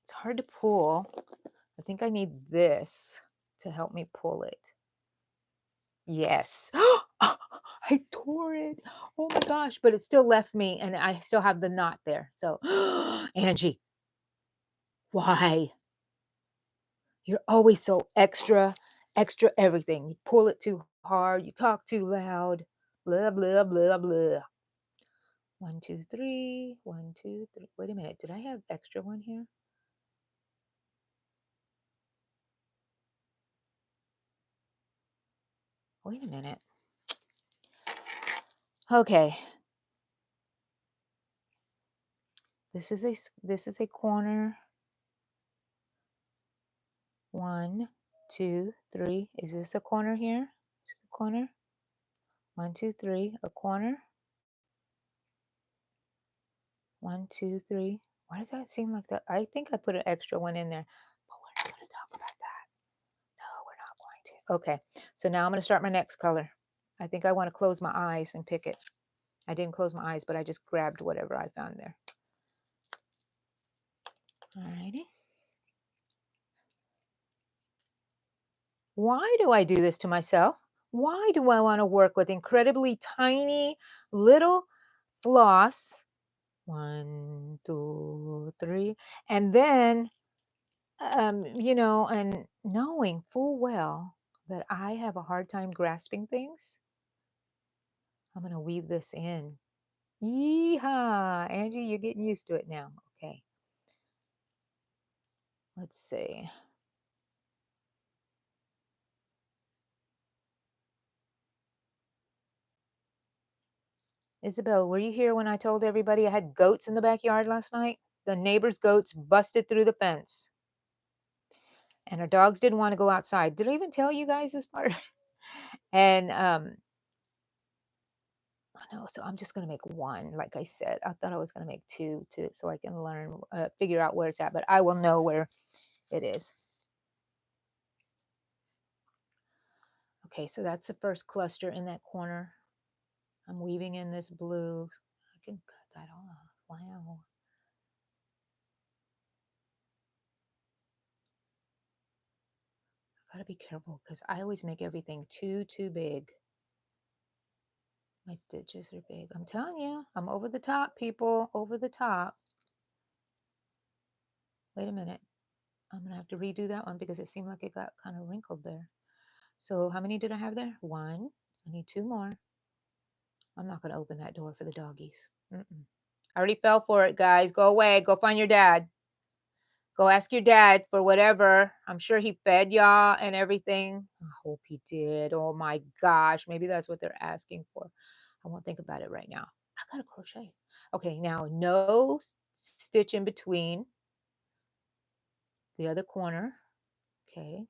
It's hard to pull. I think I need this to help me pull it. Yes. I tore it. Oh my gosh, but it still left me and I still have the knot there. So, Angie, why? You're always so extra, extra everything. You pull it too hard, you talk too loud. Blah, blah, blah, blah. 1, 2, 3. 1, 2, 3. Wait a minute. Did I have extra one here? Wait a minute. Okay. This is a corner. 1, 2, 3. Is this a corner here? Is this a corner? 1, 2, 3. A corner. 1, 2, 3. Why does that seem like that? I think I put an extra one in there, but we're not going to talk about that. No, we're not going to. Okay, so now I'm going to start my next color. I think I want to close my eyes and pick it. I didn't close my eyes, but I just grabbed whatever I found there. Alrighty. Why do I do this to myself? Why do I want to work with incredibly tiny little floss? 1, 2, 3, and then you know, and knowing full well that I have a hard time grasping things, I'm going to weave this in. Yeehaw! Angie, you're getting used to it now. Okay. Let's see. Isabel, were you here when I told everybody I had goats in the backyard last night? The neighbor's goats busted through the fence. And our dogs didn't want to go outside. Did I even tell you guys this part? And no, so I'm just going to make one, like I said. I thought I was going to make two so I can learn, figure out where it's at, but I will know where it is. Okay, so that's the first cluster in that corner. I'm weaving in this blue. I can cut that off. Wow. I gotta be careful because I always make everything too big. My stitches are big. I'm telling you, I'm over the top, people. Over the top. Wait a minute. I'm going to have to redo that one because it seemed like it got kind of wrinkled there. So how many did I have there? 1. I need 2 more. I'm not going to open that door for the doggies. I already fell for it, guys. Go away. Go find your dad. Go ask your dad for whatever. I'm sure he fed y'all and everything. I hope he did. Oh my gosh. Maybe that's what they're asking for. I won't think about it right now. I got to crochet. Okay, now no stitch in between the other corner. Okay.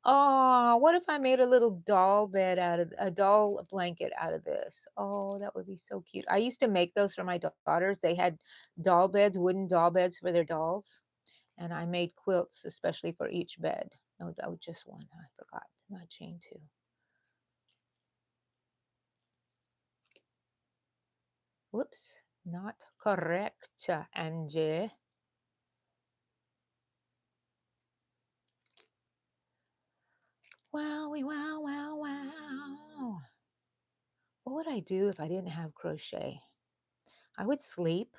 Oh, what if I made a little doll bed out of a doll blanket out of this? Oh, that would be so cute. I used to make those for my daughters. They had doll beds, wooden doll beds for their dolls. And I made quilts especially for each bed. No, that was just one. I forgot. Not chain 2. Whoops. Not correct, Angie. Wowie, wow, wow, wow. What would I do if I didn't have crochet? I would sleep.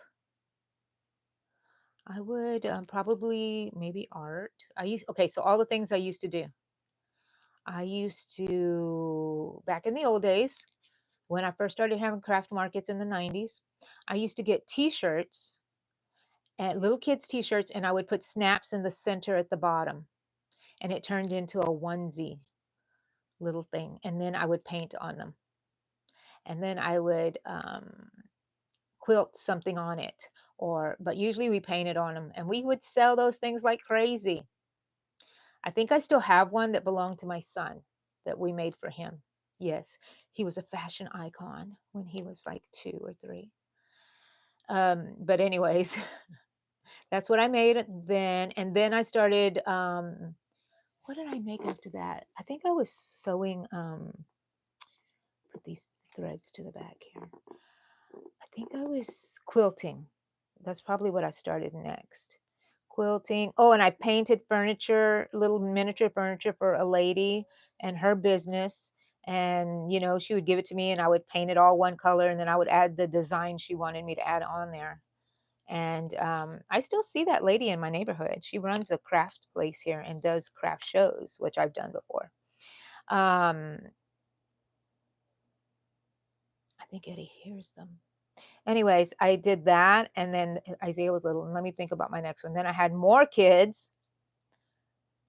I would probably maybe art. Okay, so all the things I used to do. I used to, back in the old days, when I first started having craft markets in the 90s, I used to get t-shirts and little kids t-shirts, and I would put snaps in the center at the bottom, and it turned into a onesie little thing. And then I would paint on them, and then I would quilt something on it, but usually we painted on them, and we would sell those things like crazy. I think I still have one that belonged to my son that we made for him. Yes, he was a fashion icon when he was like 2 or 3. But anyways, that's what I made then. And then I started, what did I make after that? I think I was sewing, put these threads to the back here. I think I was quilting. That's probably what I started next. Quilting. Oh, and I painted furniture, little miniature furniture for a lady and her business. And, she would give it to me and I would paint it all one color, and then I would add the design she wanted me to add on there. And I still see that lady in my neighborhood. She runs a craft place here and does craft shows, which I've done before. I think Eddie hears them. Anyways, I did that, and then Isaiah was little. And let me think about my next one. Then I had more kids.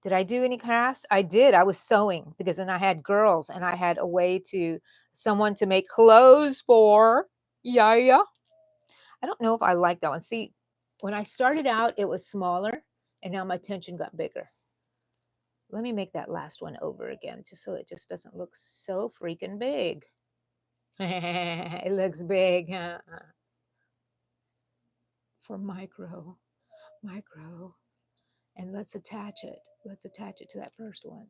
Did I do any crafts? I did. I was sewing, because then I had girls, and I had a way someone to make clothes for. Yeah. I don't know if I like that one. See, when I started out, it was smaller, and now my tension got bigger. Let me make that last one over again, just so it just doesn't look so freaking big. It looks big, huh? For micro. And let's attach it. Let's attach it to that first one.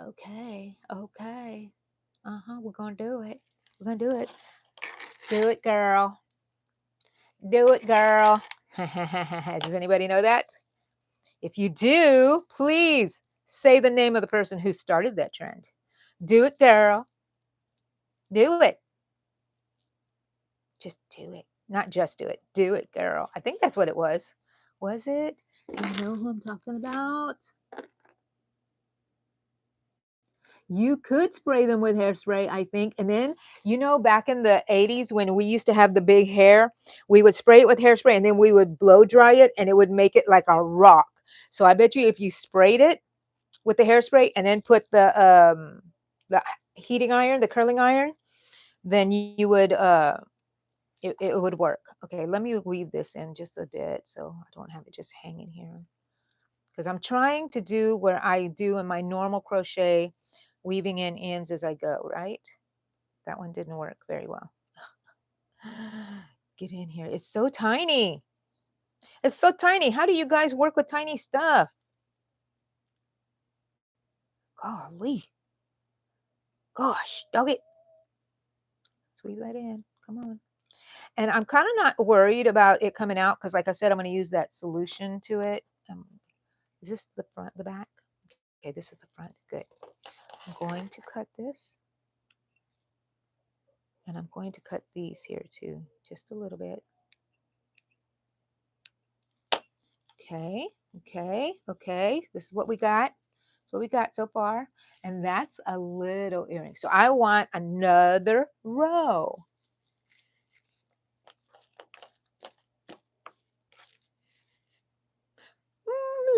Okay. We're going to do it. We're going to do it. Do it, girl. Do it, girl. Does anybody know that? If you do, please say the name of the person who started that trend. Do it, girl. Do it. Just do it. Not just do it. Do it, girl. I think that's what it was. Was it? Do you know who I'm talking about? You could spray them with hairspray, I think. And then, back in the 80s when we used to have the big hair, we would spray it with hairspray and then we would blow dry it and it would make it like a rock. So I bet you if you sprayed it with the hairspray and then put the heating iron, the curling iron, then you would it would work. Okay, let me weave this in just a bit so I don't have it just hanging here. Because I'm trying to do where I do in my normal crochet, weaving in ends as I go, right? That one didn't work very well. Get in here. It's so tiny. It's so tiny. How do you guys work with tiny stuff? Golly. Gosh, dog it. Let's weave that in. Come on. And I'm kind of not worried about it coming out because, like I said, I'm going to use that solution to it. Is this the front, the back? Okay, this is the front. Good. I'm going to cut this. And I'm going to cut these here too, just a little bit. Okay. This is what we got. That's what we got so far. And that's a little earring. So I want another row.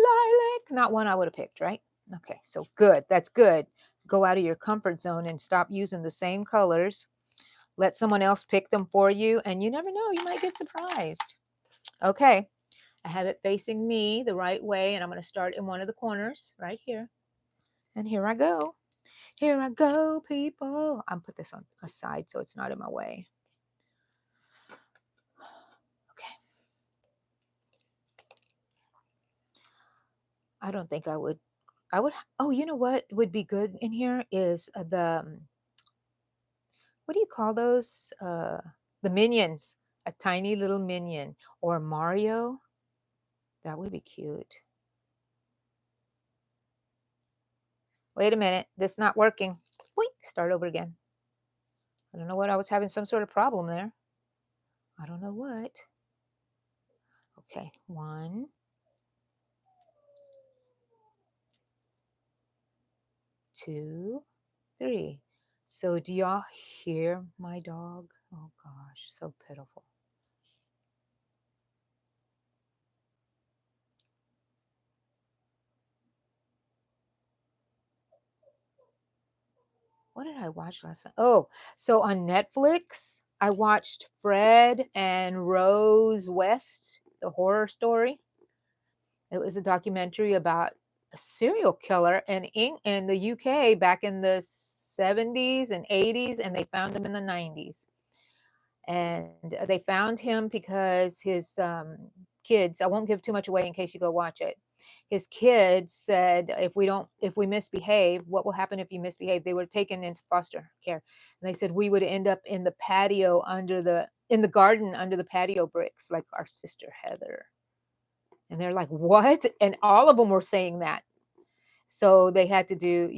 Lilac. Not one I would have picked, right? Okay, so good. That's good. Go out of your comfort zone and stop using the same colors. Let someone else pick them for you, and you never know, you might get surprised. Okay, I have it facing me the right way, and I'm going to start in one of the corners right here. And here I go. Here I go, people. I'm put this on aside so it's not in my way. Okay. I don't think I would. Oh, you know what would be good in here is what do you call those? The minions. A tiny little minion or Mario. That would be cute. Wait a minute. This not working. Wait, start over again. I don't know what. I was having some sort of problem there. I don't know what. Okay, 1, 2, 3. So do y'all hear my dog? Oh gosh, so pitiful. what did I watch last night? Oh, so on Netflix, I watched Fred and Rose West, the horror story. It was a documentary about a serial killer in the UK back in the 70s and 80s, and they found him in the 90s. And they found him because his kids, I won't give too much away in case you go watch it. His kids said, if we misbehave, what will happen if you misbehave? They were taken into foster care. And they said we would end up in the patio in the garden under the patio bricks, like our sister Heather. And they're like, what? And all of them were saying that. So they had to do,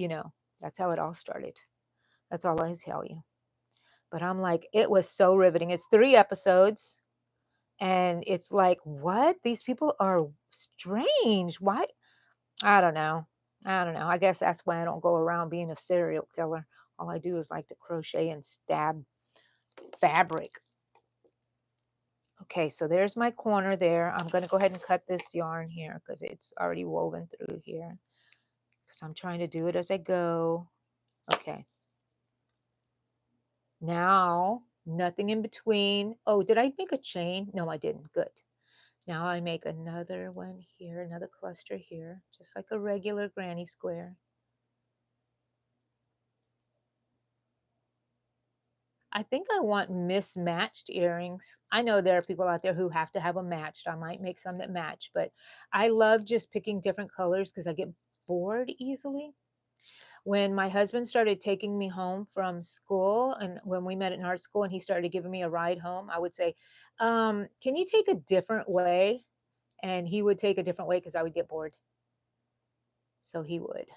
that's how it all started. That's all I tell you. But I'm like, it was so riveting. It's 3 episodes. And it's like, what? These people are strange. Why? I don't know. I don't know. I guess that's why I don't go around being a serial killer. All I do is like to crochet and stab fabric. Okay, so there's my corner there. I'm going to go ahead and cut this yarn here because it's already woven through here. Because I'm trying to do it as I go. Okay. Now, nothing in between. Oh, did I make a chain? No, I didn't. Good. Now I make another one here, another cluster here, just like a regular granny square. I think I want mismatched earrings. I know there are people out there who have to have them matched. I might make some that match, but I love just picking different colors because I get bored easily. When my husband started taking me home from school, and when we met in art school and he started giving me a ride home, I would say, can you take a different way? And he would take a different way because I would get bored. So he would.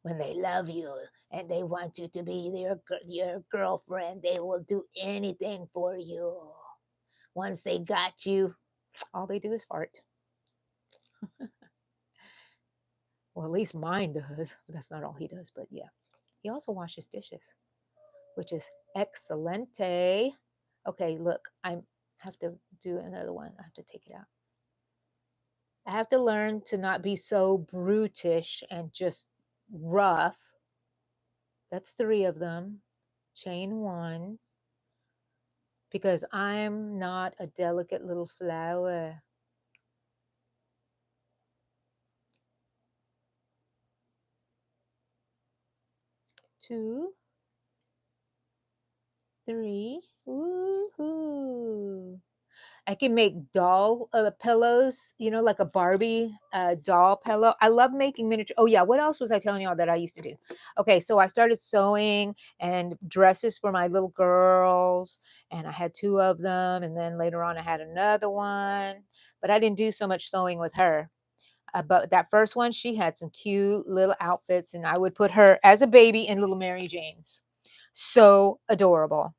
When they love you and they want you to be your girlfriend, they will do anything for you. Once they got you, all they do is fart. Well, at least mine does. That's not all he does, but yeah. He also washes dishes, which is excelente. Okay, look, I have to do another one. I have to take it out. I have to learn to not be so brutish and just rough. That's 3 of them. Chain 1. Because I'm not a delicate little flower. 2, 3. Woohoo! I can make doll pillows, like a Barbie doll pillow. I love making miniature. Oh yeah, what else was I telling y'all that I used to do? Okay, so I started sewing and dresses for my little girls, and I had 2 of them, and then later on I had another one, but I didn't do so much sewing with her. But that first one, she had some cute little outfits, and I would put her as a baby in little Mary Jane's. So adorable.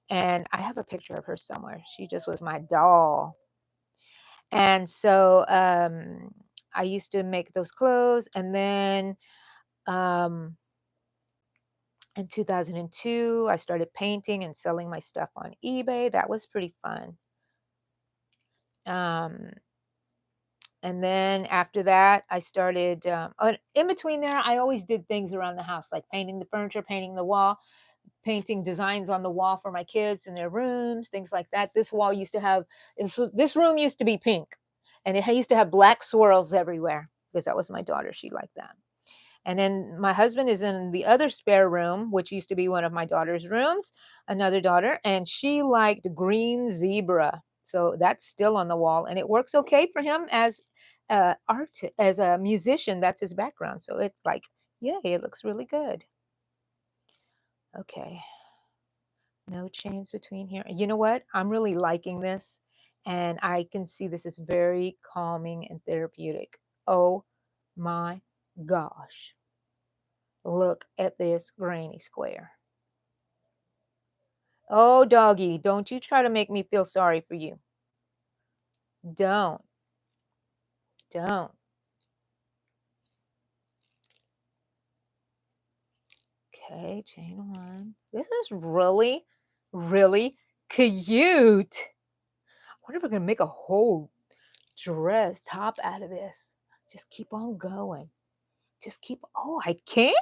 And I have a picture of her somewhere. She just was my doll. And so I used to make those clothes. And then um, in 2002, I started painting and selling my stuff on eBay. That was pretty fun. Um, And then after that, I started, in between there, I always did things around the house, like painting the furniture, painting the wall, painting designs on the wall for my kids in their rooms, things like that. This room used to be pink, and it used to have black swirls everywhere because that was my daughter. She liked that. And then my husband is in the other spare room, which used to be one of my daughter's rooms, another daughter, and she liked green zebra. So that's still on the wall, and it works okay for him as as a musician. That's his background. So it's like, yeah, it looks really good. Okay, no chains between here. You know what? I'm really liking this, and I can see this is very calming and therapeutic. Oh my gosh. Look at this granny square. Oh, doggy, don't you try to make me feel sorry for you. Don't. Don't. Okay, chain 1. This is really, really cute. I wonder if we're going to make a whole dress top out of this. Just keep on going. Just keep, oh, I can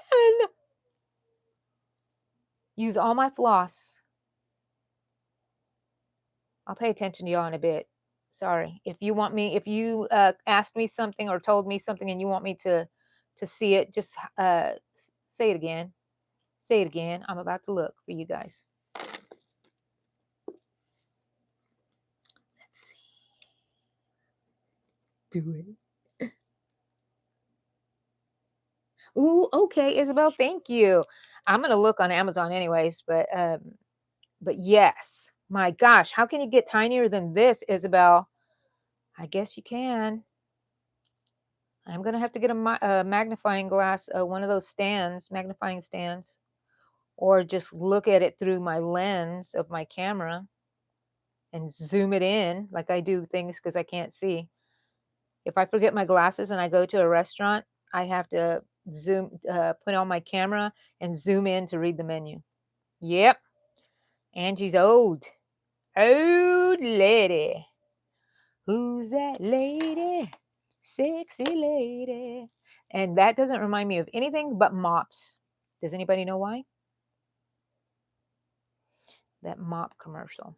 use all my floss. I'll pay attention to y'all in a bit. Sorry. If you asked me something or told me something and you want me to see it, just say it again. Say it again. I'm about to look for you guys. Let's see. Do it. Ooh, okay, Isabel, thank you. I'm gonna look on Amazon anyways, but yes. My gosh, how can you get tinier than this, Isabel? I guess you can. I'm gonna have to get a magnifying glass, one of those stands, magnifying stands, or just look at it through my lens of my camera and zoom it in like I do things because I can't see. If I forget my glasses and I go to a restaurant, I have to put on my camera and zoom in to read the menu. Yep, Angie's old lady. Who's that lady? Sexy lady. And that doesn't remind me of anything but mops. Does anybody know why? That mop commercial.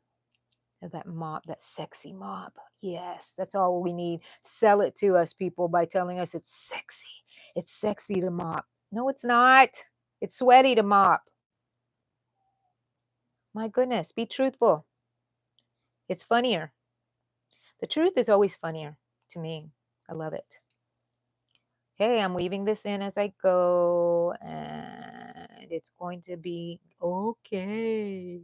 That mop, that sexy mop. Yes, that's all we need. Sell it to us, people, by telling us it's sexy. It's sexy to mop. No, it's not. It's sweaty to mop. My goodness, be truthful. It's funnier. The truth is always funnier to me. I love it. Okay, I'm weaving this in as I go, and it's going to be okay.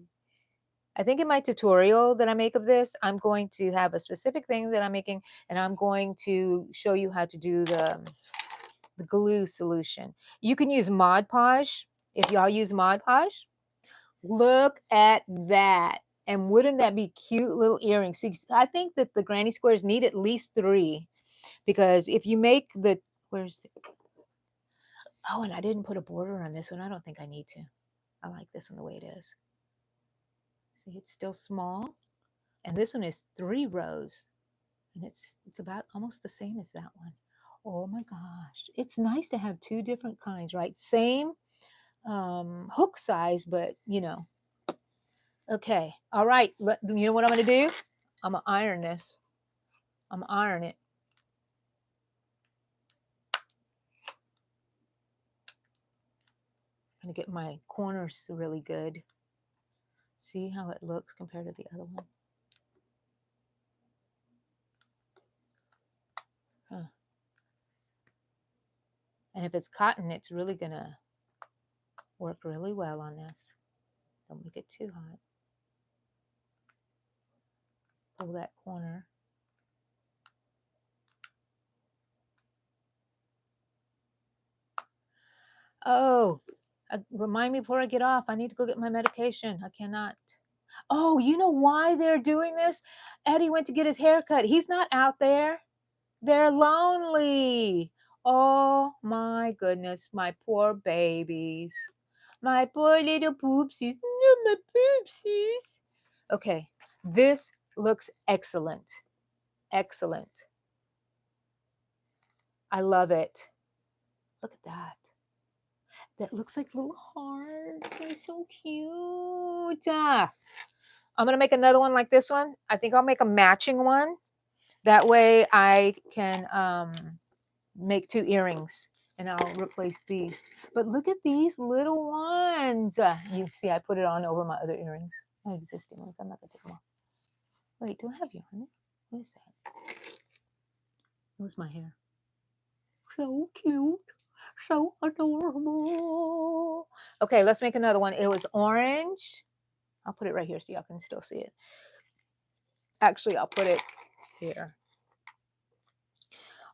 I think in my tutorial that I make of this, I'm going to have a specific thing that I'm making, and I'm going to show you how to do the glue solution. You can use Mod Podge. If y'all use Mod Podge, look at that. And wouldn't that be cute little earrings? See, I think that the granny squares need at least 3, because if you make the, where's, oh, and I didn't put a border on this one. I don't think I need to. I like this one the way it is. See, it's still small. And this one is 3 rows. And it's about almost the same as that one. Oh my gosh. It's nice to have 2 different kinds, right? Same hook size, but you know. Okay. All right. You know what I'm going to do? I'm going to iron this. I'm going to iron it. I'm going to get my corners really good. See how it looks compared to the other one? Huh. And if it's cotton, it's really going to work really well on this. Don't make it too hot. Pull that corner. Oh, remind me before I get off. I need to go get my medication. I cannot. Oh, you know why they're doing this? Eddie went to get his hair cut. He's not out there. They're lonely. Oh my goodness, my poor babies. My poor little poopsies. No, my poopsies. Okay, this looks excellent. Excellent. I love it. Look at that. That looks like little hearts. They're so cute. I'm going to make another one like this one. I think I'll make a matching one. That way I can make 2 earrings and I'll replace these. But look at these little ones. You see, I put it on over my other earrings, my existing ones. I'm not going to take them off. Wait, do I have yarn? What is that? Where's my hair? So cute. So adorable. Okay, let's make another one. It was orange. I'll put it right here so y'all can still see it. Actually, I'll put it here.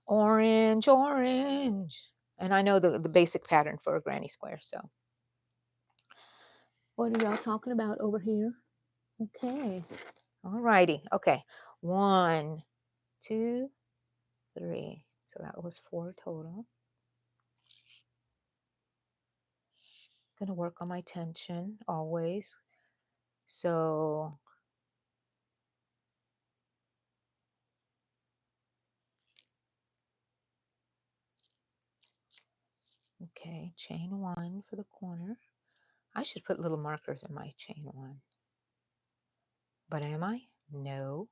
Orange, orange. And I know the basic pattern for a granny square, so. What are y'all talking about over here? Okay. All righty. Okay. 1, 2, 3. So that was 4 total. Gonna work on my tension always. So Okay, chain 1 for the corner. I should put little markers in my chain 1. But am I? No.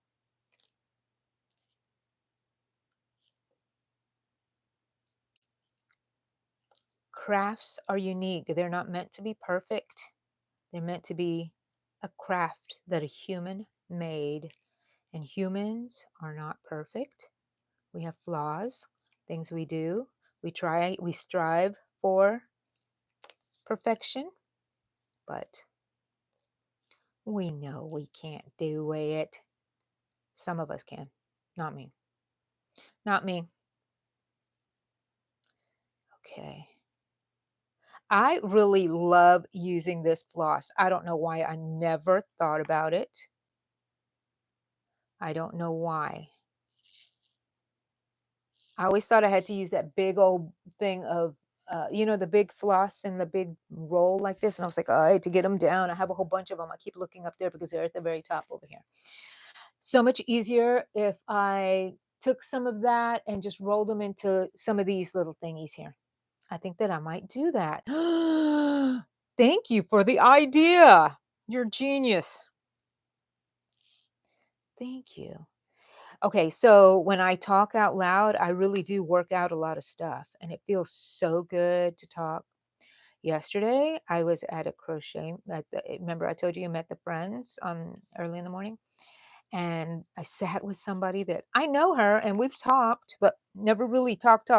Crafts are unique. They're not meant to be perfect. They're meant to be a craft that a human made. And humans are not perfect. We have flaws, things we do. We strive for perfection, but we know we can't do it. Some of us can. Not me. Not me. Okay. I really love using this floss. I don't know why I never thought about it. I don't know why. I always thought I had to use that big old thing of, the big floss and the big roll like this. And I was like, oh, I had to get them down. I have a whole bunch of them. I keep looking up there because they're at the very top over here. So much easier if I took some of that and just rolled them into some of these little thingies here. I think that I might do that. Thank you for the idea. You're genius. Thank you. Okay, so when I talk out loud, I really do work out a lot of stuff, and it feels so good to talk. Yesterday, I was at a crochet. Remember, I told you I met the friends on early in the morning, and I sat with somebody that I know her, and we've talked, but never really talked.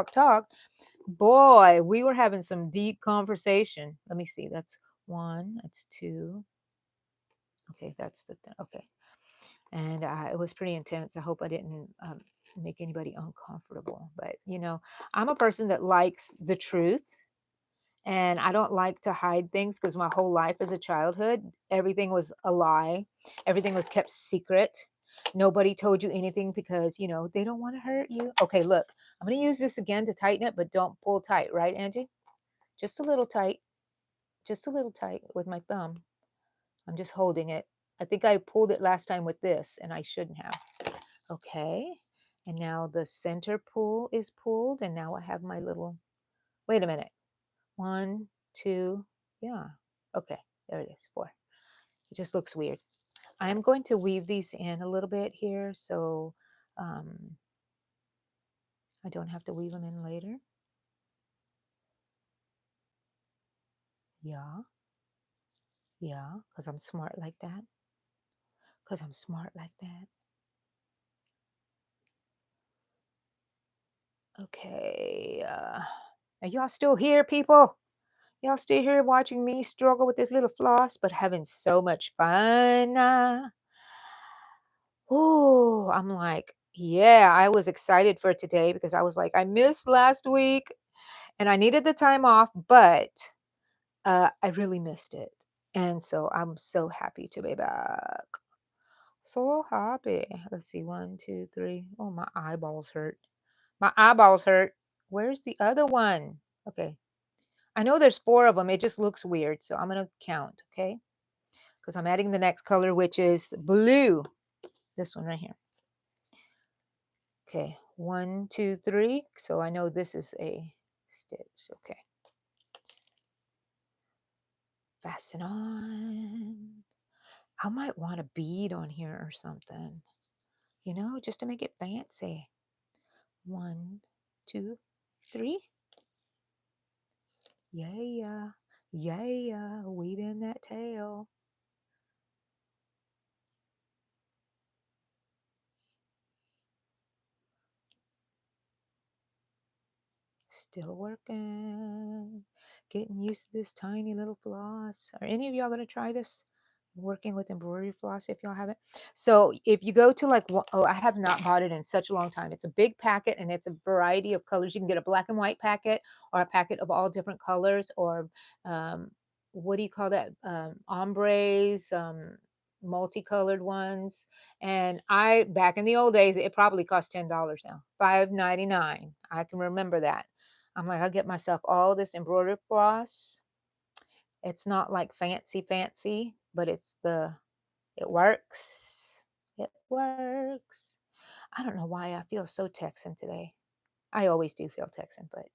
Boy, we were having some deep conversation. Let me see. That's 1. That's 2. Okay, that's okay. And it was pretty intense. I hope I didn't make anybody uncomfortable. But, I'm a person that likes the truth, and I don't like to hide things because my whole life as a childhood, everything was a lie. Everything was kept secret. Nobody told you anything because, they don't want to hurt you. Okay, look, I'm going to use this again to tighten it, but don't pull tight, right, Angie? Just a little tight. Just a little tight with my thumb. I'm just holding it. I think I pulled it last time with this, and I shouldn't have. Okay. And now the center pull is pulled, and now I have my little, wait a minute. 1, 2, yeah. Okay, there it is, 4. It just looks weird. I'm going to weave these in a little bit here so I don't have to weave them in later. Yeah, yeah, because I'm smart like that. Because I'm smart like that. Okay, are y'all still here, people? Y'all still here watching me struggle with this little floss, but having so much fun? Oh, I'm like, yeah, I was excited for today because I was like, I missed last week and I needed the time off, but I really missed it. And so I'm so happy to be back. So happy. Let's see, 1, 2, 3. Oh, my eyeballs hurt. My eyeballs hurt. Where's the other one? Okay. I know there's 4 of them. It just looks weird. So I'm going to count, okay? Because I'm adding the next color, which is blue. This one right here. Okay, 1, 2, 3. So I know this is a stitch. Okay. Fasten on. I might want a bead on here or something, just to make it fancy. 1, 2, 3. Yeah, yeah, weave in that tail. Still working. Getting used to this tiny little floss. Are any of y'all going to try this? Working with embroidery floss if y'all haven't. So if you go to I have not bought it in such a long time. It's a big packet and it's a variety of colors. You can get a black and white packet or a packet of all different colors or what do you call that? Ombres, multicolored ones. And back in the old days, it probably cost $10 now, $5.99. I can remember that. I'm like, I'll get myself all this embroidery floss. It's not like fancy, but it works. It works. I don't know why I feel so Texan today. I always do feel Texan, but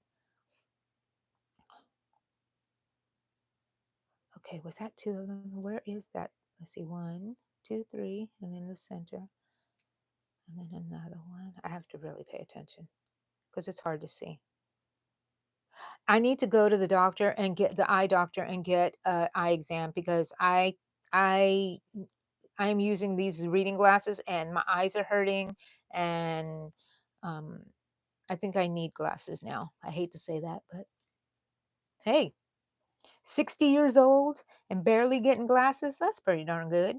Okay, was that 2 of them? Where is that? Let's see, 1, 2, 3, and then the center, and then another one. I have to really pay attention because it's hard to see. I need to go to the doctor and get the eye doctor and get an eye exam because I I'm using these reading glasses and my eyes are hurting, and um, I think I need glasses now. I hate to say that, but hey, 60 years old and barely getting glasses, that's pretty darn good.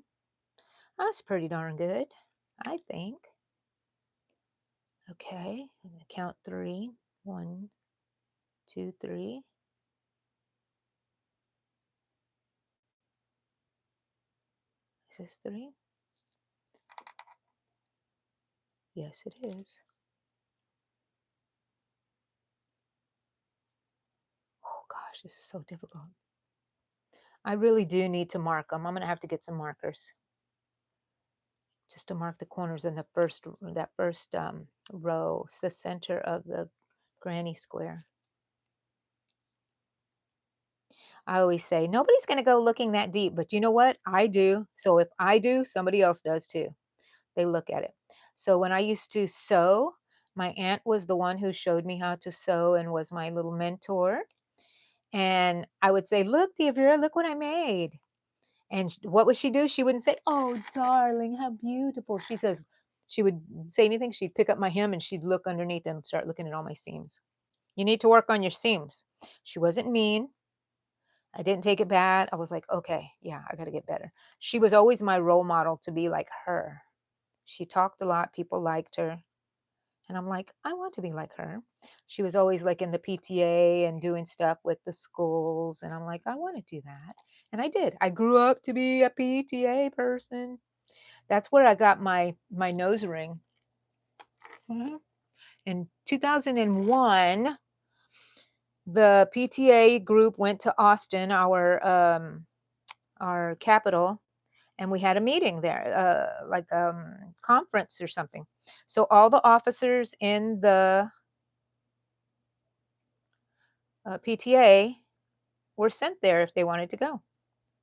That's pretty darn good, I think. Okay, and count 3. 1, 2, 3. Is this 3? Yes, it is. Oh gosh, this is so difficult. I really do need to mark them. I'm going to have to get some markers just to mark the corners in that first row. It's the center of the granny square. I always say, nobody's going to go looking that deep, but you know what? I do. So if I do, somebody else does too. They look at it. So when I used to sew, my aunt was the one who showed me how to sew and was my little mentor. And I would say, look, Deavira, look what I made. And what would she do? She wouldn't say, oh, darling, how beautiful. She would say anything. She'd pick up my hem and she'd look underneath and start looking at all my seams. You need to work on your seams. She wasn't mean. I didn't take it bad. I was like, okay, yeah, I got to get better. She was always my role model to be like her. She talked a lot. People liked her. And I'm like, I want to be like her. She was always like in the PTA and doing stuff with the schools. And I'm like, I want to do that. And I did. I grew up to be a PTA person. That's where I got my nose ring. Mhm. In 2001, the PTA group went to Austin, our capital, and we had a meeting there, like conference or something. So all the officers in the PTA were sent there if they wanted to go.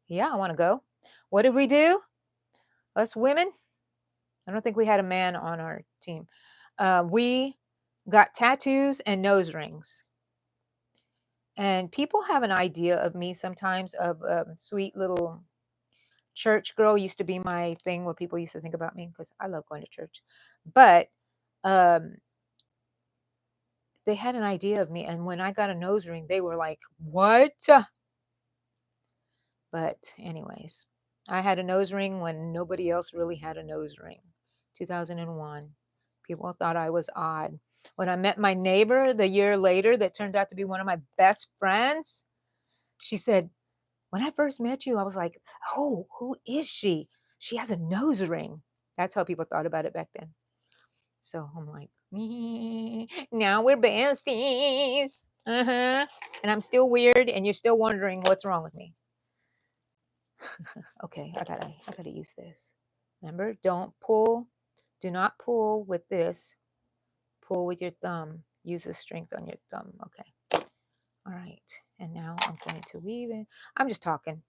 Yeah, I want to go. What did we do? Us women? I don't think we had a man on our team. We got tattoos and nose rings. And people have an idea of me sometimes of sweet little church girl used to be my thing where people used to think about me because I love going to church. But um, they had an idea of me. And when I got a nose ring, they were like, what? But anyways, I had a nose ring when nobody else really had a nose ring. 2001. People thought I was odd. When I met my neighbor the year later that turned out to be one of my best friends, she said, when I first met you, I was like, oh, who is she? She has a nose ring. That's how people thought about it back then. So I'm like, now we're besties. Uh-huh. And I'm still weird, and you're still wondering what's wrong with me. Okay, I gotta use this. Remember, don't pull. Do not pull with this. Pull with your thumb. Use the strength on your thumb. Okay. All right. And now I'm going to weave it. I'm just talking.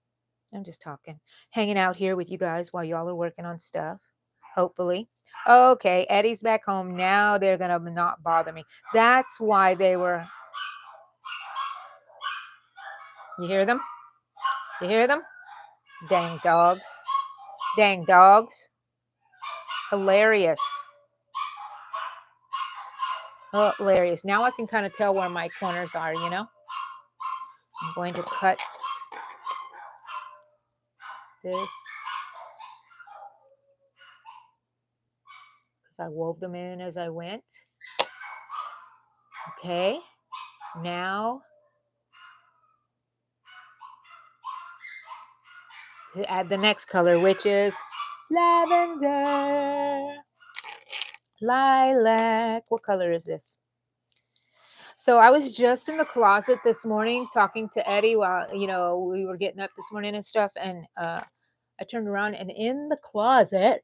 I'm just talking. Hanging out here with you guys while y'all are working on stuff. Hopefully. Okay, Eddie's back home. Now they're gonna not bother me. That's why they were. You hear them? You hear them? Dang dogs. Dang dogs. Hilarious. Oh, hilarious. Now I can kind of tell where my corners are, you know? I'm going to cut this because I wove them in as I went. Okay. Now to add the next color, which is lavender. Lilac. What color is this? So I was just in the closet this morning talking to Eddie while, we were getting up this morning and stuff. And I turned around and in the closet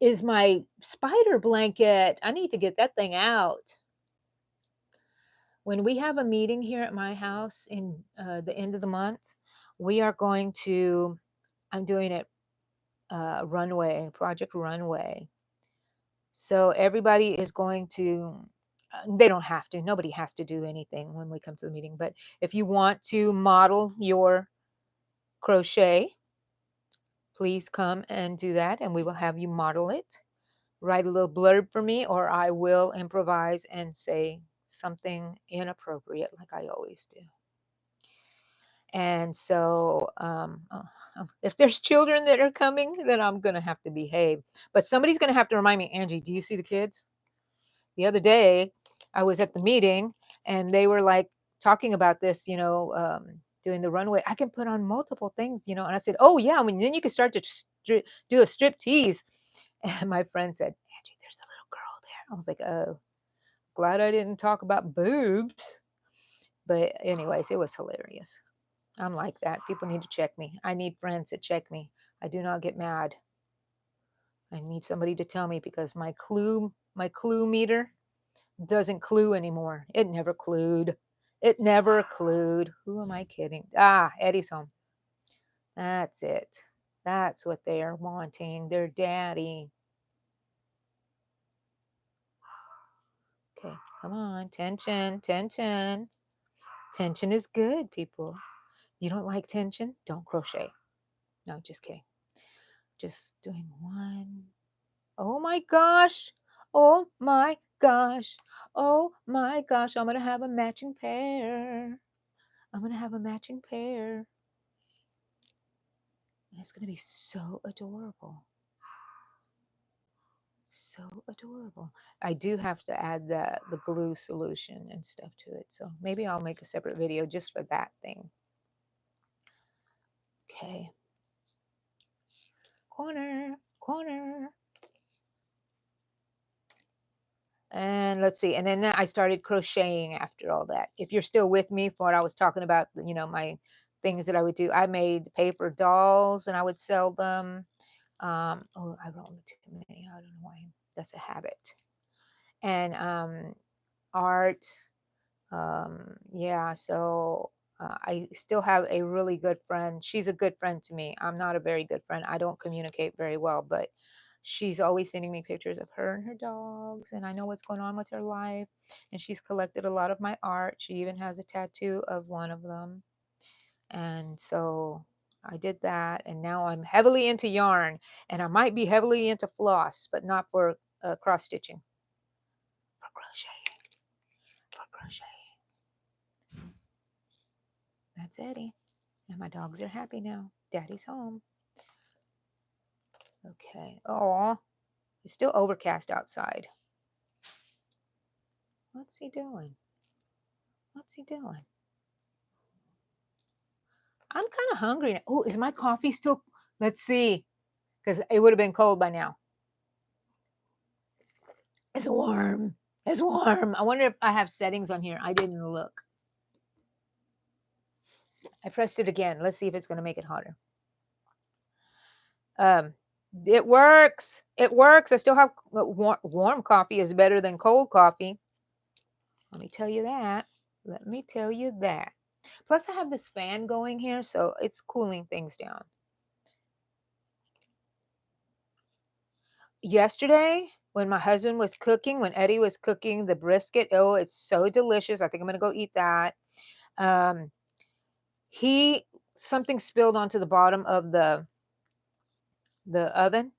is my spider blanket. I need to get that thing out. When we have a meeting here at my house in the end of the month, we are going to, I'm doing it Runway, Project Runway. So everybody is going to, they don't have to, nobody has to do anything when we come to the meeting. But if you want to model your crochet, please come and do that, and we will have you model it. Write a little blurb for me, or I will improvise and say something inappropriate like I always do. And so if there's children that are coming, then I'm going to have to behave. But somebody's going to have to remind me, Angie, do you see the kids? The other day, I was at the meeting, and they were like talking about this, doing the runway. I can put on multiple things, and I said, oh, yeah, I mean, then you can start to do a strip tease. And my friend said, Angie, there's a little girl there. I was like, oh, glad I didn't talk about boobs. But anyways, it was hilarious. I'm like that. People need to check me. I need friends that check me. I do not get mad. I need somebody to tell me, because my clue meter doesn't clue anymore. It never clued. It never clued. Who am I kidding? Ah, Eddie's home. That's it. That's what they're wanting. Their daddy. Okay, come on. Tension, tension. Tension is good, people. You don't like tension? Don't crochet. No, just kidding. Just doing one. Oh my gosh. Oh my gosh. Oh my gosh. I'm going to have a matching pair. I'm going to have a matching pair. And it's going to be so adorable. So adorable. I do have to add the glue solution and stuff to it. So maybe I'll make a separate video just for that thing. Okay. Corner, corner. And let's see. And then I started crocheting after all that. If you're still with me for what I was talking about, my things that I would do. I made paper dolls and I would sell them. Oh, I wrote too many. I don't know why. That's a habit. And art. Yeah, so I still have a really good friend. She's a good friend to me. I'm not a very good friend. I don't communicate very well, but she's always sending me pictures of her and her dogs, and I know what's going on with her life. And she's collected a lot of my art. She even has a tattoo of one of them. And so I did that, and now I'm heavily into yarn, and I might be heavily into floss, but not for cross stitching. For crocheting. For crocheting. That's Eddie. And my dogs are happy now. Daddy's home. Okay. Oh, it's still overcast outside. What's he doing? What's he doing? I'm kind of hungry. Oh, is my coffee still? Let's see. Because it would have been cold by now. It's warm. It's warm. I wonder if I have settings on here. I didn't look. I pressed it again. Let's see if it's going to make it hotter. It works. It works. I still have warm coffee is better than cold coffee. Let me tell you that. Let me tell you that. Plus, I have this fan going here, so it's cooling things down. Yesterday, when my husband was cooking, when Eddie was cooking the brisket, oh, it's so delicious. I think I'm going to go eat that. Something spilled onto the bottom of the oven,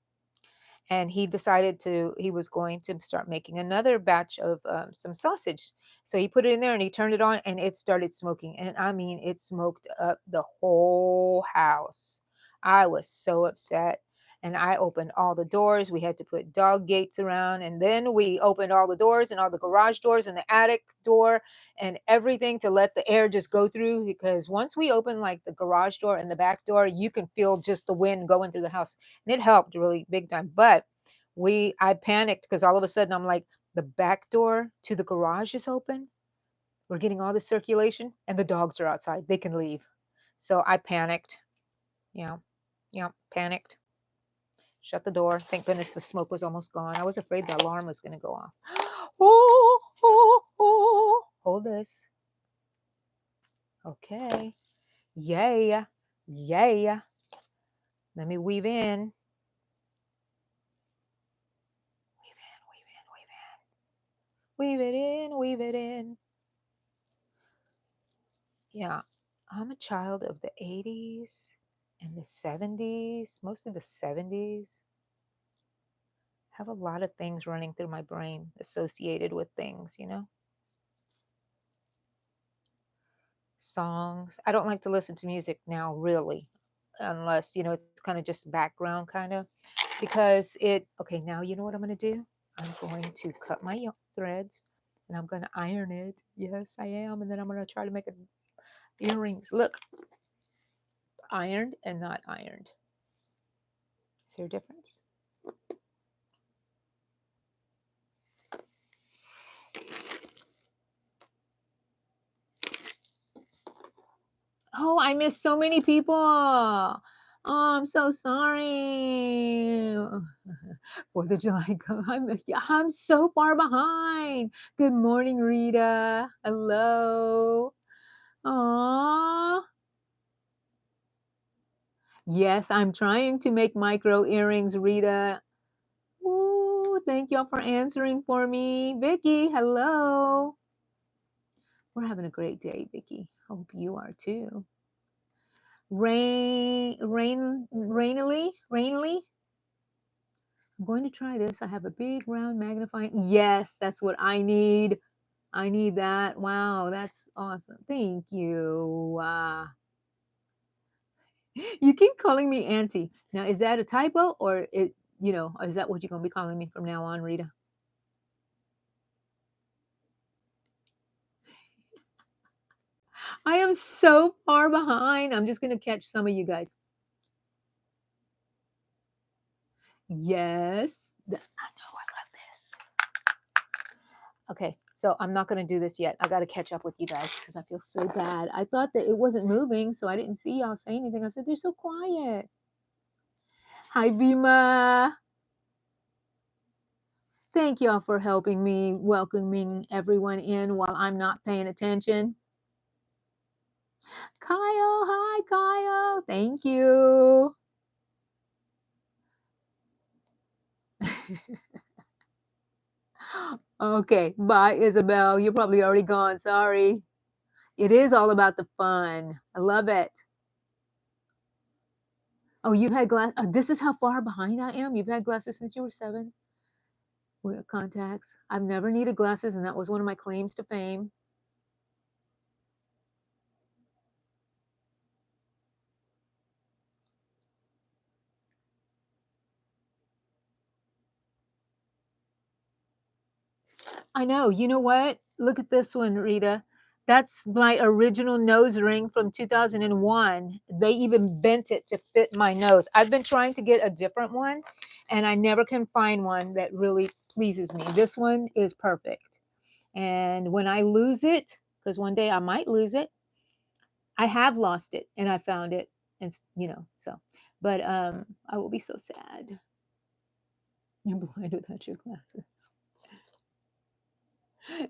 and he decided he was going to start making another batch of some sausage. So he put it in there and he turned it on, and it started smoking. And I mean, it smoked up the whole house. I was so upset. And I opened all the doors. We had to put dog gates around. And then we opened all the doors and all the garage doors and the attic door and everything to let the air just go through. Because once we open like the garage door and the back door, you can feel just the wind going through the house. And it helped really big time. But I panicked because all of a sudden I'm like, the back door to the garage is open. We're getting all the circulation and the dogs are outside. They can leave. So I panicked. Yeah. Panicked. Shut the door. Thank goodness the smoke was almost gone. I was afraid the alarm was going to go off. Oh, oh, oh. hold this. Okay. Yay. Yay. Let me weave in. Weave in, weave in, weave in. Weave it in, weave it in. Yeah, I'm a child of the 80s and the 70s, mostly the 70s. Have a lot of things running through my brain associated with things, you know? Songs. I don't like to listen to music now, really, unless, you know, it's kind of just background kind of, because okay, now you know what I'm going to do? I'm going to cut my threads and I'm going to iron it. Yes, I am. And then I'm going to try to make earrings. Look, ironed and not ironed. Is there a difference? Oh, I missed so many people. Oh, I'm so sorry. 4th of July. I'm so far behind. Good morning, Rita. Hello. Aw. Yes, I'm trying to make micro earrings, Rita. Ooh, thank y'all for answering for me. Vicky, hello. We're having a great day, Vicky. Hope you are too. Rainily. I'm going to try this. I have a big round magnifying. Yes, that's what I need. I need that. Wow, that's awesome. Thank you. You keep calling me auntie. Now, is that a typo or or is that what you're going to be calling me from now on, Rita? I am so far behind. I'm just going to catch some of you guys. Yes. I know I love this. Okay, so I'm not going to do this yet. I got to catch up with you guys because I feel so bad. I thought that it wasn't moving, so I didn't see y'all say anything. I said, they're so quiet. Hi, Vima. Thank y'all for helping me, welcoming everyone in while I'm not paying attention. Kyle, hi, Kyle. Thank you. Okay, bye, Isabel. You're probably already gone. Sorry. It is all about the fun. I love it. Oh, you've had glass. This is how far behind I am. You've had glasses since you were 7. Wear contacts. I've never needed glasses, and that was one of my claims to fame. I know. You know what? Look at this one, Rita. That's my original nose ring from 2001. They even bent it to fit my nose. I've been trying to get a different one, and I never can find one that really pleases me. This one is perfect. And when I lose it, because one day I might lose it, I have lost it and I found it, and so. But I will be so sad. You're blind without your glasses.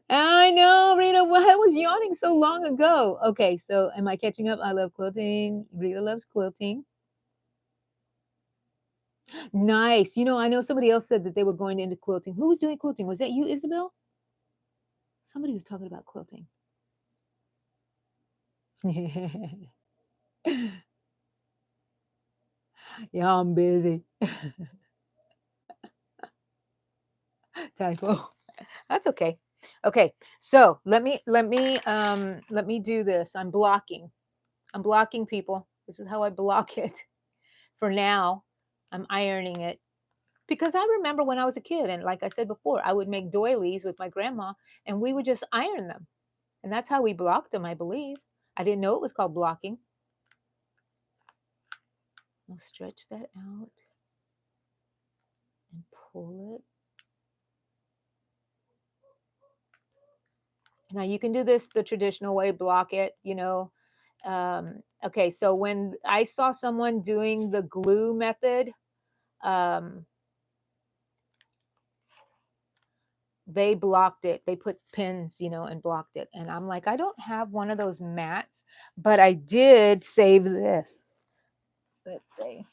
I know, Rita. Well, I was yawning so long ago. Okay, so am I catching up? I love quilting. Rita loves quilting. Nice. I know somebody else said that they were going into quilting. Who was doing quilting? Was that you, Isabel? Somebody was talking about quilting. Yeah, I'm busy. Typo. That's okay. Okay, so let me do this. I'm blocking. People. This is how I block it. For now, I'm ironing it because I remember when I was a kid, and like I said before, I would make doilies with my grandma, and we would just iron them, and that's how we blocked them. I believe. I didn't know it was called blocking. I'll stretch that out and pull it. Now you can do this the traditional way, block it, okay, so when I saw someone doing the glue method, um, they blocked it. They put pins, and blocked it. And I'm like, I don't have one of those mats, but I did save this. Let's see.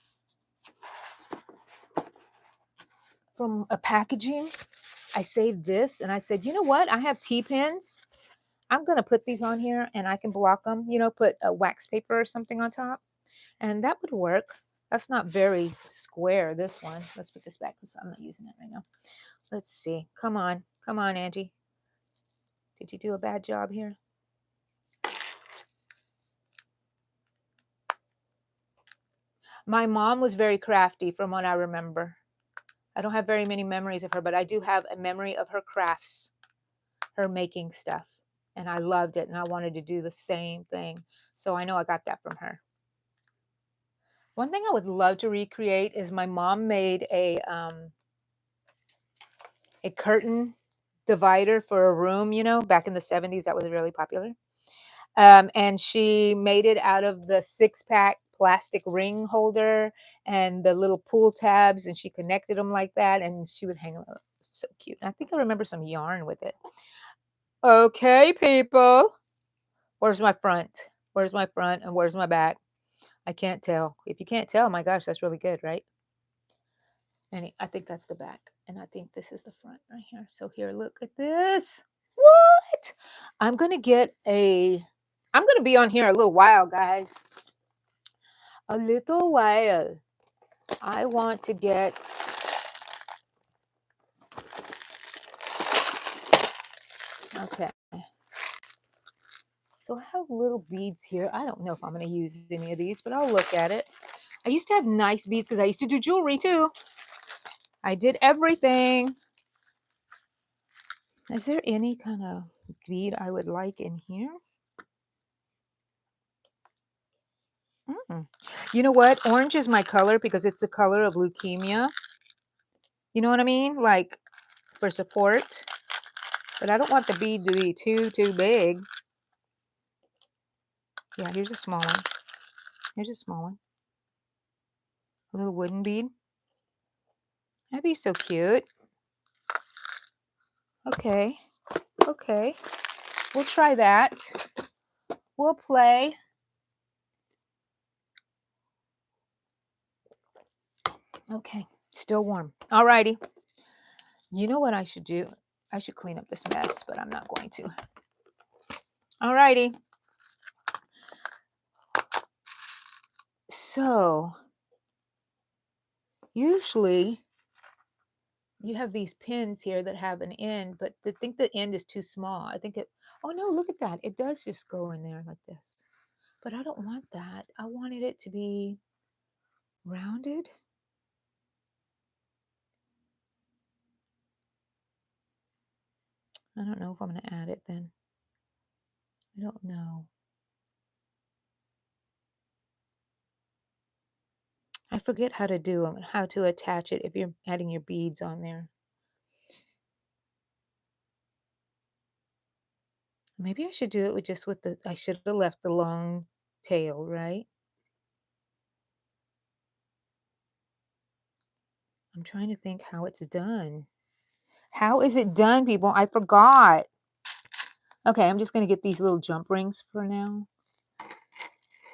From a packaging, I saved this and I said, you know what? I have T-pins. I'm going to put these on here and I can block them, put a wax paper or something on top. And that would work. That's not very square, this one. Let's put this back because I'm not using it right now. Let's see. Come on. Come on, Angie. Did you do a bad job here? My mom was very crafty from what I remember. I don't have very many memories of her, but I do have a memory of her crafts, her making stuff. And I loved it and I wanted to do the same thing. So I know I got that from her. One thing I would love to recreate is my mom made a curtain divider for a room, back in the 70s. That was really popular. And she made it out of the 6-pack plastic ring holder and the little pull tabs, and she connected them like that, and she would hang them up. So cute. I think I remember some yarn with it. Okay, people. Where's my front? Where's my front and where's my back? I can't tell. If you can't tell, my gosh, that's really good, right? And I think that's the back. And I think this is the front right here. So here, look at this. What? I'm going to be on here a little while, guys. A little while. I want to get okay. So I have little beads here. I don't know if I'm going to use any of these, but I'll look at it. I used to have nice beads because I used to do jewelry too. I did everything. Is there any kind of bead I would like in here? You know what? Orange is my color because it's the color of leukemia. You know what I mean? Like for support. But I don't want the bead to be too big. Yeah, here's a small one. Here's a small one. A little wooden bead. That'd be so cute. Okay. Okay. We'll try that. We'll play. Okay. Still warm. Alrighty. You know what I should do? I should clean up this mess, but I'm not going to. Alrighty. So, usually you have these pins here that have an end, but I think the end is too small. I think oh no, look at that. It does just go in there like this. But I don't want that. I wanted it to be rounded. I don't know if I'm going to add it then. I don't know. I forget how to do them, how to attach it if you're adding your beads on there. Maybe I should do it with I should have left the long tail, right? I'm trying to think how it's done. How is it done, people? I forgot. Okay, I'm just going to get these little jump rings for now.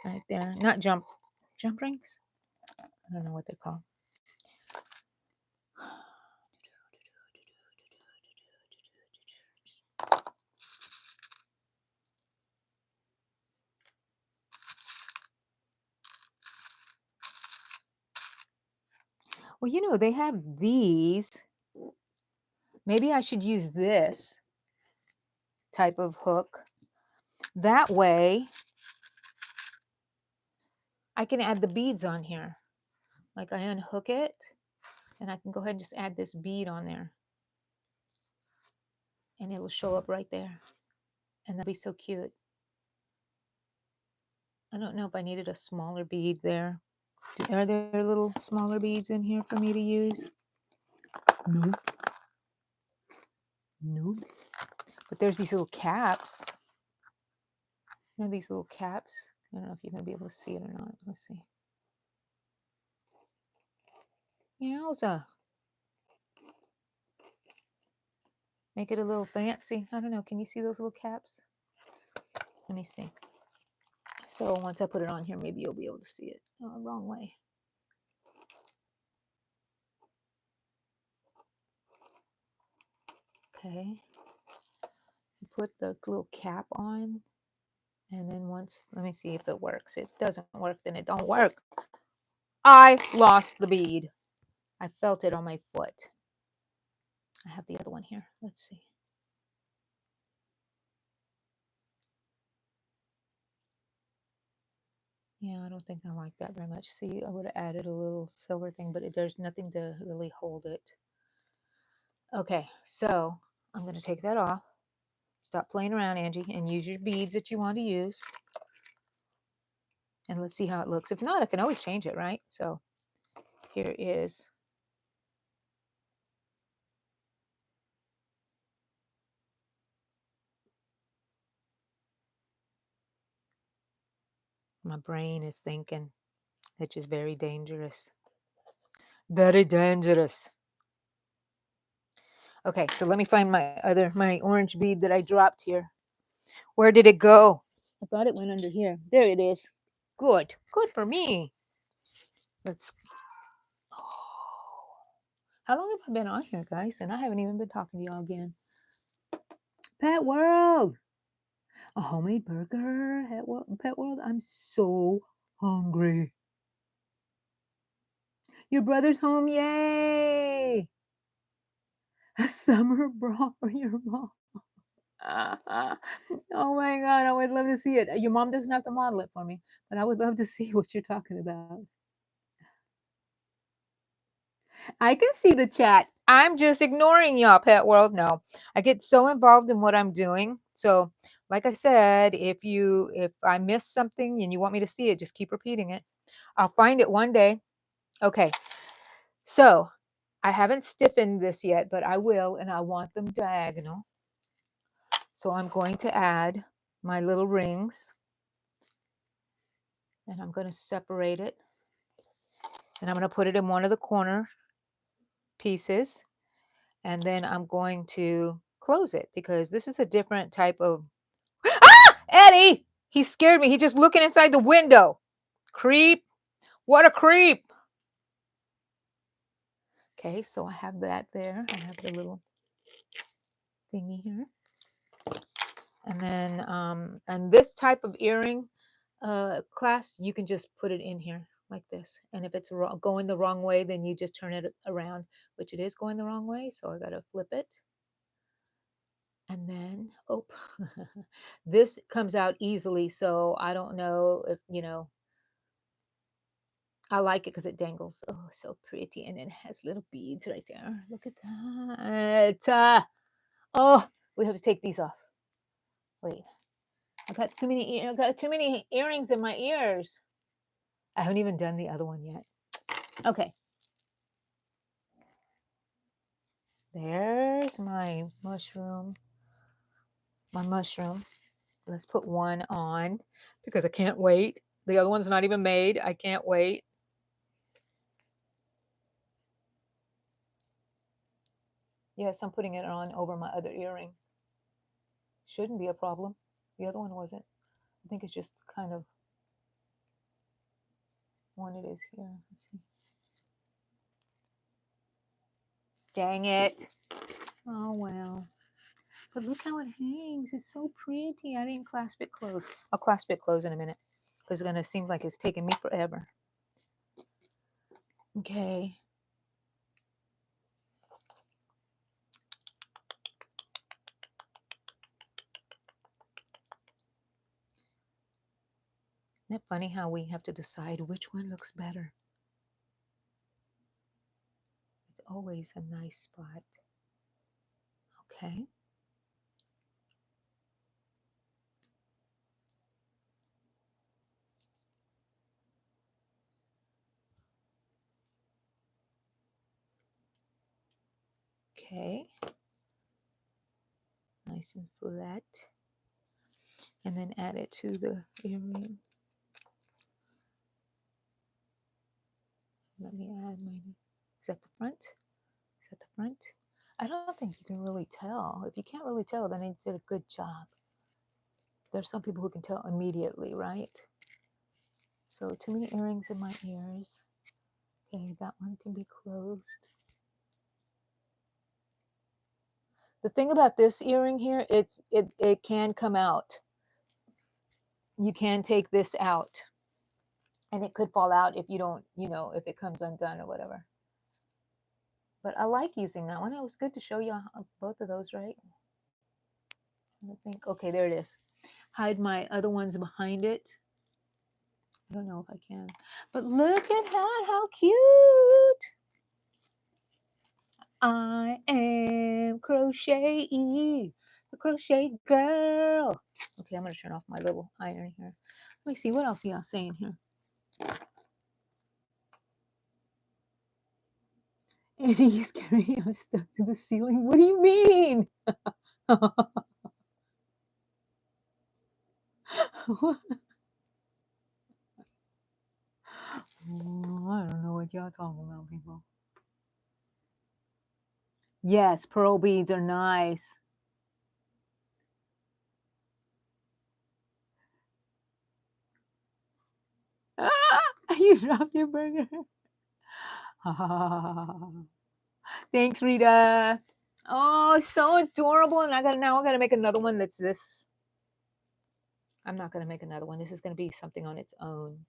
Right there. Not jump rings? I don't know what they're called. Well, they have these. Maybe I should use this type of hook. That way, I can add the beads on here. Like I unhook it, and I can go ahead and just add this bead on there. And it will show up right there. And that'd be so cute. I don't know if I needed a smaller bead there. Are there little smaller beads in here for me to use? No. Nope. But there's these little caps. These little caps. I don't know if you're going to be able to see it or not. Let's see. Yowza. Make it a little fancy. I don't know. Can you see those little caps? Let me see. So once I put it on here, maybe you'll be able to see it. Oh, wrong way. Okay. Put the little cap on. And then once, let me see if it works. If it doesn't work, then it don't work. I lost the bead. I felt it on my foot. I have the other one here. Let's see. Yeah, I don't think I like that very much. See, I would have added a little silver thing, but there's nothing to really hold it. Okay, so I'm going to take that off. Stop playing around, Angie, and use your beads that you want to use. And let's see how it looks. If not, I can always change it, right? So here is my brain is thinking, which is very dangerous. Very dangerous. Okay, so let me find my orange bead that I dropped here. Where did it go? I thought it went under here. There it is. Good. Good for me. Let's. Oh. How long have I been on here, guys? And I haven't even been talking to y'all again. Pet World. A homemade burger. Pet World. I'm so hungry. Your brother's home. Yay. A summer bra for your mom. Oh my God, I would love to see it. Your mom doesn't have to model it for me, but I would love to see what you're talking about. I can see the chat. I'm just ignoring y'all, Pet World. No, I get so involved in what I'm doing. So, like I said, if I miss something and you want me to see it, just keep repeating it. I'll find it one day. Okay, so I haven't stiffened this yet, but I will, and I want them diagonal. So I'm going to add my little rings, and I'm going to separate it, and I'm going to put it in one of the corner pieces, and then I'm going to close it because this is a different type of... Ah! Eddie! He scared me. He's just looking inside the window. Creep. What a creep. Okay, so I have that there. I have the little thingy here. And then, and this type of earring clasp, you can just put it in here like this. And if it's going the wrong way, then you just turn it around, which it is going the wrong way. So I got to flip it. And then, oh, this comes out easily. So I don't know if, I like it because it dangles. Oh, so pretty. And it has little beads right there. Look at that. Oh, we have to take these off. Wait. I got too many earrings in my ears. I haven't even done the other one yet. Okay. There's my mushroom. Let's put one on because I can't wait. The other one's not even made. I can't wait. Yes, I'm putting it on over my other earring. Shouldn't be a problem. The other one wasn't. I think it's just kind of one it is here. Let's see. Dang it. Oh, well. But look how it hangs. It's so pretty. I didn't clasp it close. I'll clasp it close in a minute because it's going to seem like it's taking me forever. Okay. Isn't it funny how we have to decide which one looks better? It's always a nice spot. Okay. Okay. Nice and flat. And then add it to the earring. Let me add mine. Is that the front? Is that the front? I don't think you can really tell. If you can't really tell, then they did a good job. There's some people who can tell immediately, right? So too many earrings in my ears. Okay, that one can be closed. The thing about this earring here, it can come out. You can take this out, and it could fall out if you don't, if it comes undone or whatever. But I like using that one. It was good to show you both of those, right? I think, okay, there it is. Hide my other ones behind it. I don't know if I can, but look at that, how cute. I am crochet, the crochet girl. Okay, I'm gonna turn off my little iron here. Let me see, what else are y'all saying here? Andy, you scared me. I'm stuck to the ceiling. What do you mean? Oh, I don't know what y'all talking about, people. Yes, pearl beads are nice. Ah, you dropped your burger. Thanks, Rita. Oh, so adorable. And I gotta make another one that's this. I'm not gonna make another one. This is gonna be something on its own.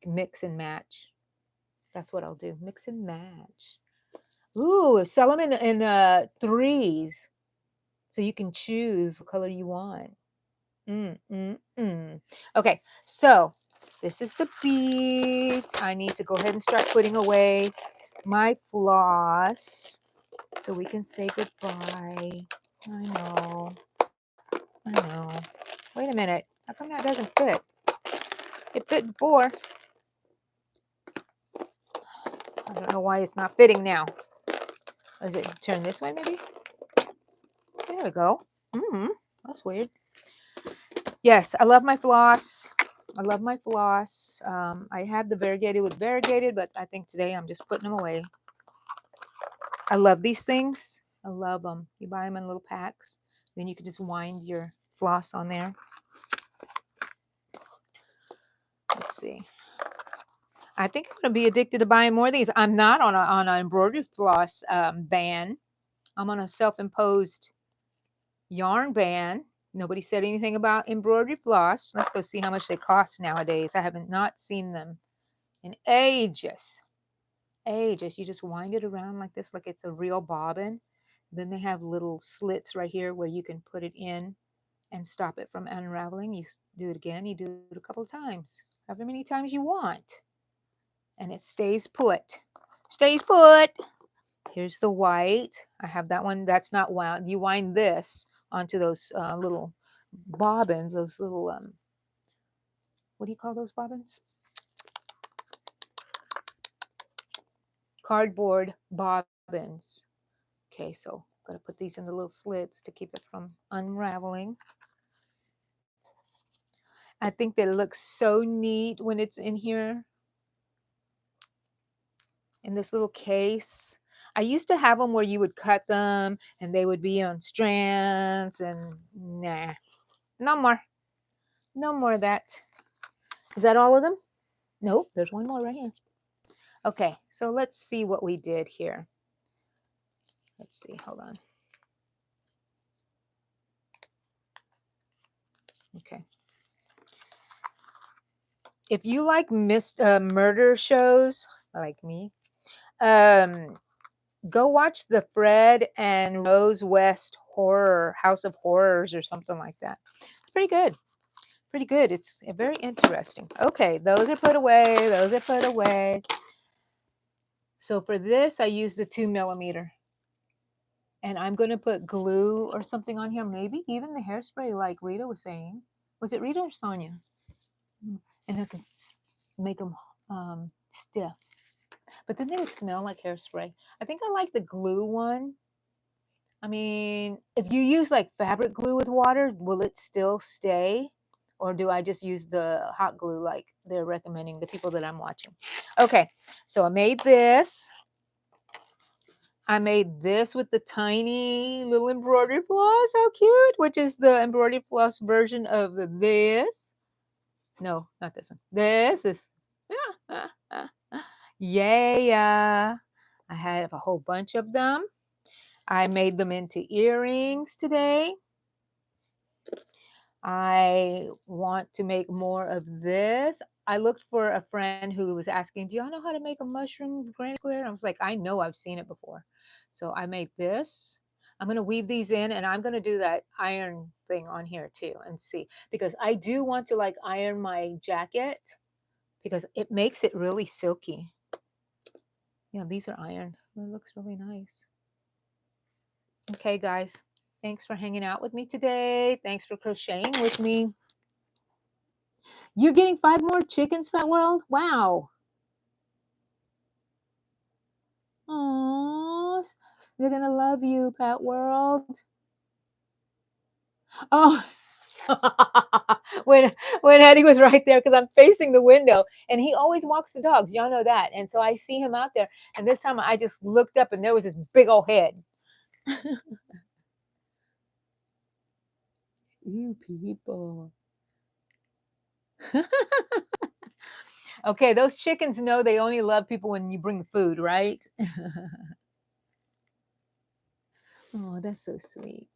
Mix and match. That's what I'll do. Mix and match. Ooh, sell them in threes, so you can choose what color you want. Okay, so this is the beads. I need to go ahead and start putting away my floss so we can say goodbye. I know. I know. Wait a minute. How come that doesn't fit? It fit before. I don't know why it's not fitting now. Is it turn this way maybe? There we go. That's weird. Yes, I love my floss. I love my floss. I have the variegated with variegated, but I think today I'm just putting them away. I love these things. I love them. You buy them in little packs. Then you can just wind your floss on there. Let's see. I think I'm going to be addicted to buying more of these. I'm not on an embroidery floss ban. I'm on a self-imposed yarn ban. Nobody said anything about embroidery floss. Let's go see how much they cost nowadays. I haven't not seen them in ages. Ages. You just wind it around like this, like it's a real bobbin. Then they have little slits right here where you can put it in and stop it from unraveling. You do it again. You do it a couple of times, however many times you want. And it stays put. Stays put. Here's the white. I have that one. That's not wound. You wind this onto those little bobbins, those little, what do you call those bobbins? Cardboard bobbins. Okay, so I'm going to put these in the little slits to keep it from unraveling. I think that it looks so neat when it's in here, in this little case. I used to have them where you would cut them and they would be on strands, and nah, no more. No more of that. Is that all of them? Nope, there's one more right here. Okay, so let's see what we did here. Let's see, hold on. Okay. If you like murder shows, like me, go watch the Fred and Rose West Horror House of Horrors or something like that. It's pretty good. Pretty good. It's very interesting. Okay, those are put away. Those are put away. So for this, I use the 2mm. And I'm going to put glue or something on here. Maybe even the hairspray like Rita was saying. Was it Rita or Sonia? And I can make them stiff. But then they would smell like hairspray. I think I like the glue one. I mean, if you use like fabric glue with water, will it still stay? Or do I just use the hot glue like they're recommending, the people that I'm watching? Okay, so I made this. I made this with the tiny little embroidery floss. How cute! Which is the embroidery floss version of this. No, not this one. This is. Yeah. I have a whole bunch of them. I made them into earrings today. I want to make more of this. I looked for a friend who was asking, do y'all know how to make a mushroom granny square? I was like, I know, I've seen it before. So I made this. I'm going to weave these in, and I'm going to do that iron thing on here too and see, because I do want to like iron my jacket because it makes it really silky. Yeah, these are ironed. It looks really nice. Okay, guys. Thanks for hanging out with me today. Thanks for crocheting with me. You're getting 5 more chickens, Pet World? Wow. Aww. They're going to love you, Pet World. Oh. when Eddie was right there, because I'm facing the window, and he always walks the dogs. Y'all know that. And so I see him out there. And this time I just looked up, and there was this big old head. You people. Okay, those chickens know they only love people when you bring food, right? Oh, that's so sweet.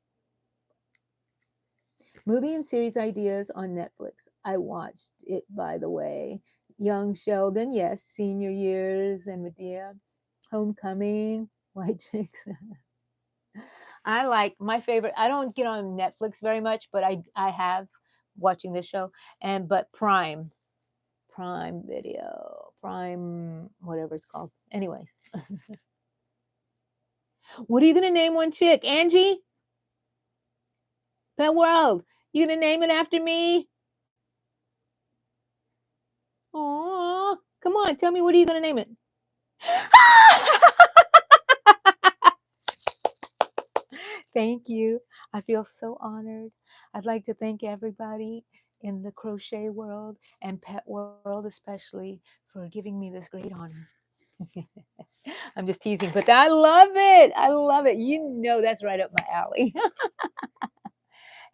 Movie and series ideas on Netflix. I watched it, by the way. Young Sheldon, yes. Senior Years and Medea. Homecoming. White Chicks. I like my favorite. I don't get on Netflix very much, but I have watching this show. But Prime Video, Prime, whatever it's called. Anyways, what are you gonna name one chick, Angie? Pet World, you gonna name it after me? Aw, come on, tell me, what are you gonna name it? Thank you. I feel so honored. I'd like to thank everybody in the crochet world and pet world, especially, for giving me this great honor. I'm just teasing, but I love it. I love it. You know, that's right up my alley.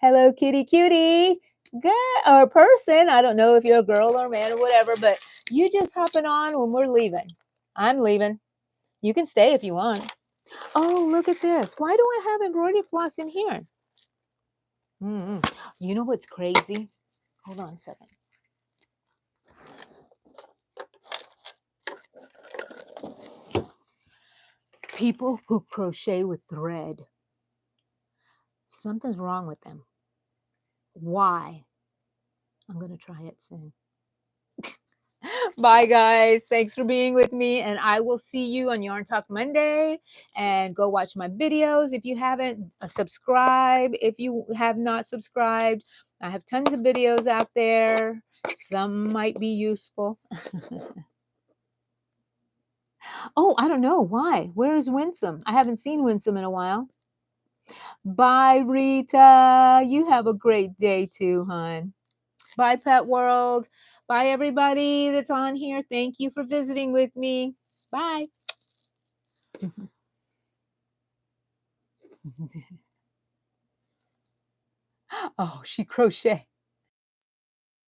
Hello, kitty cutie. Girl or person. I don't know if you're a girl or a man or whatever, but you just hopping on when we're leaving. I'm leaving. You can stay if you want. Oh, look at this. Why do I have embroidery floss in here? You know what's crazy? Hold on a second. People who crochet with thread, something's wrong with them. Why? I'm going to try it soon. Bye, guys. Thanks for being with me. And I will see you on Yarn Talk Monday. And go watch my videos. If you haven't, subscribe. If you have not subscribed, I have tons of videos out there. Some might be useful. Oh, I don't know. Why? Where is Winsome? I haven't seen Winsome in a while. Bye, Rita. You have a great day too, hon. Bye, Pet World. Bye, everybody that's on here. Thank you for visiting with me. Bye. Oh, she crocheted.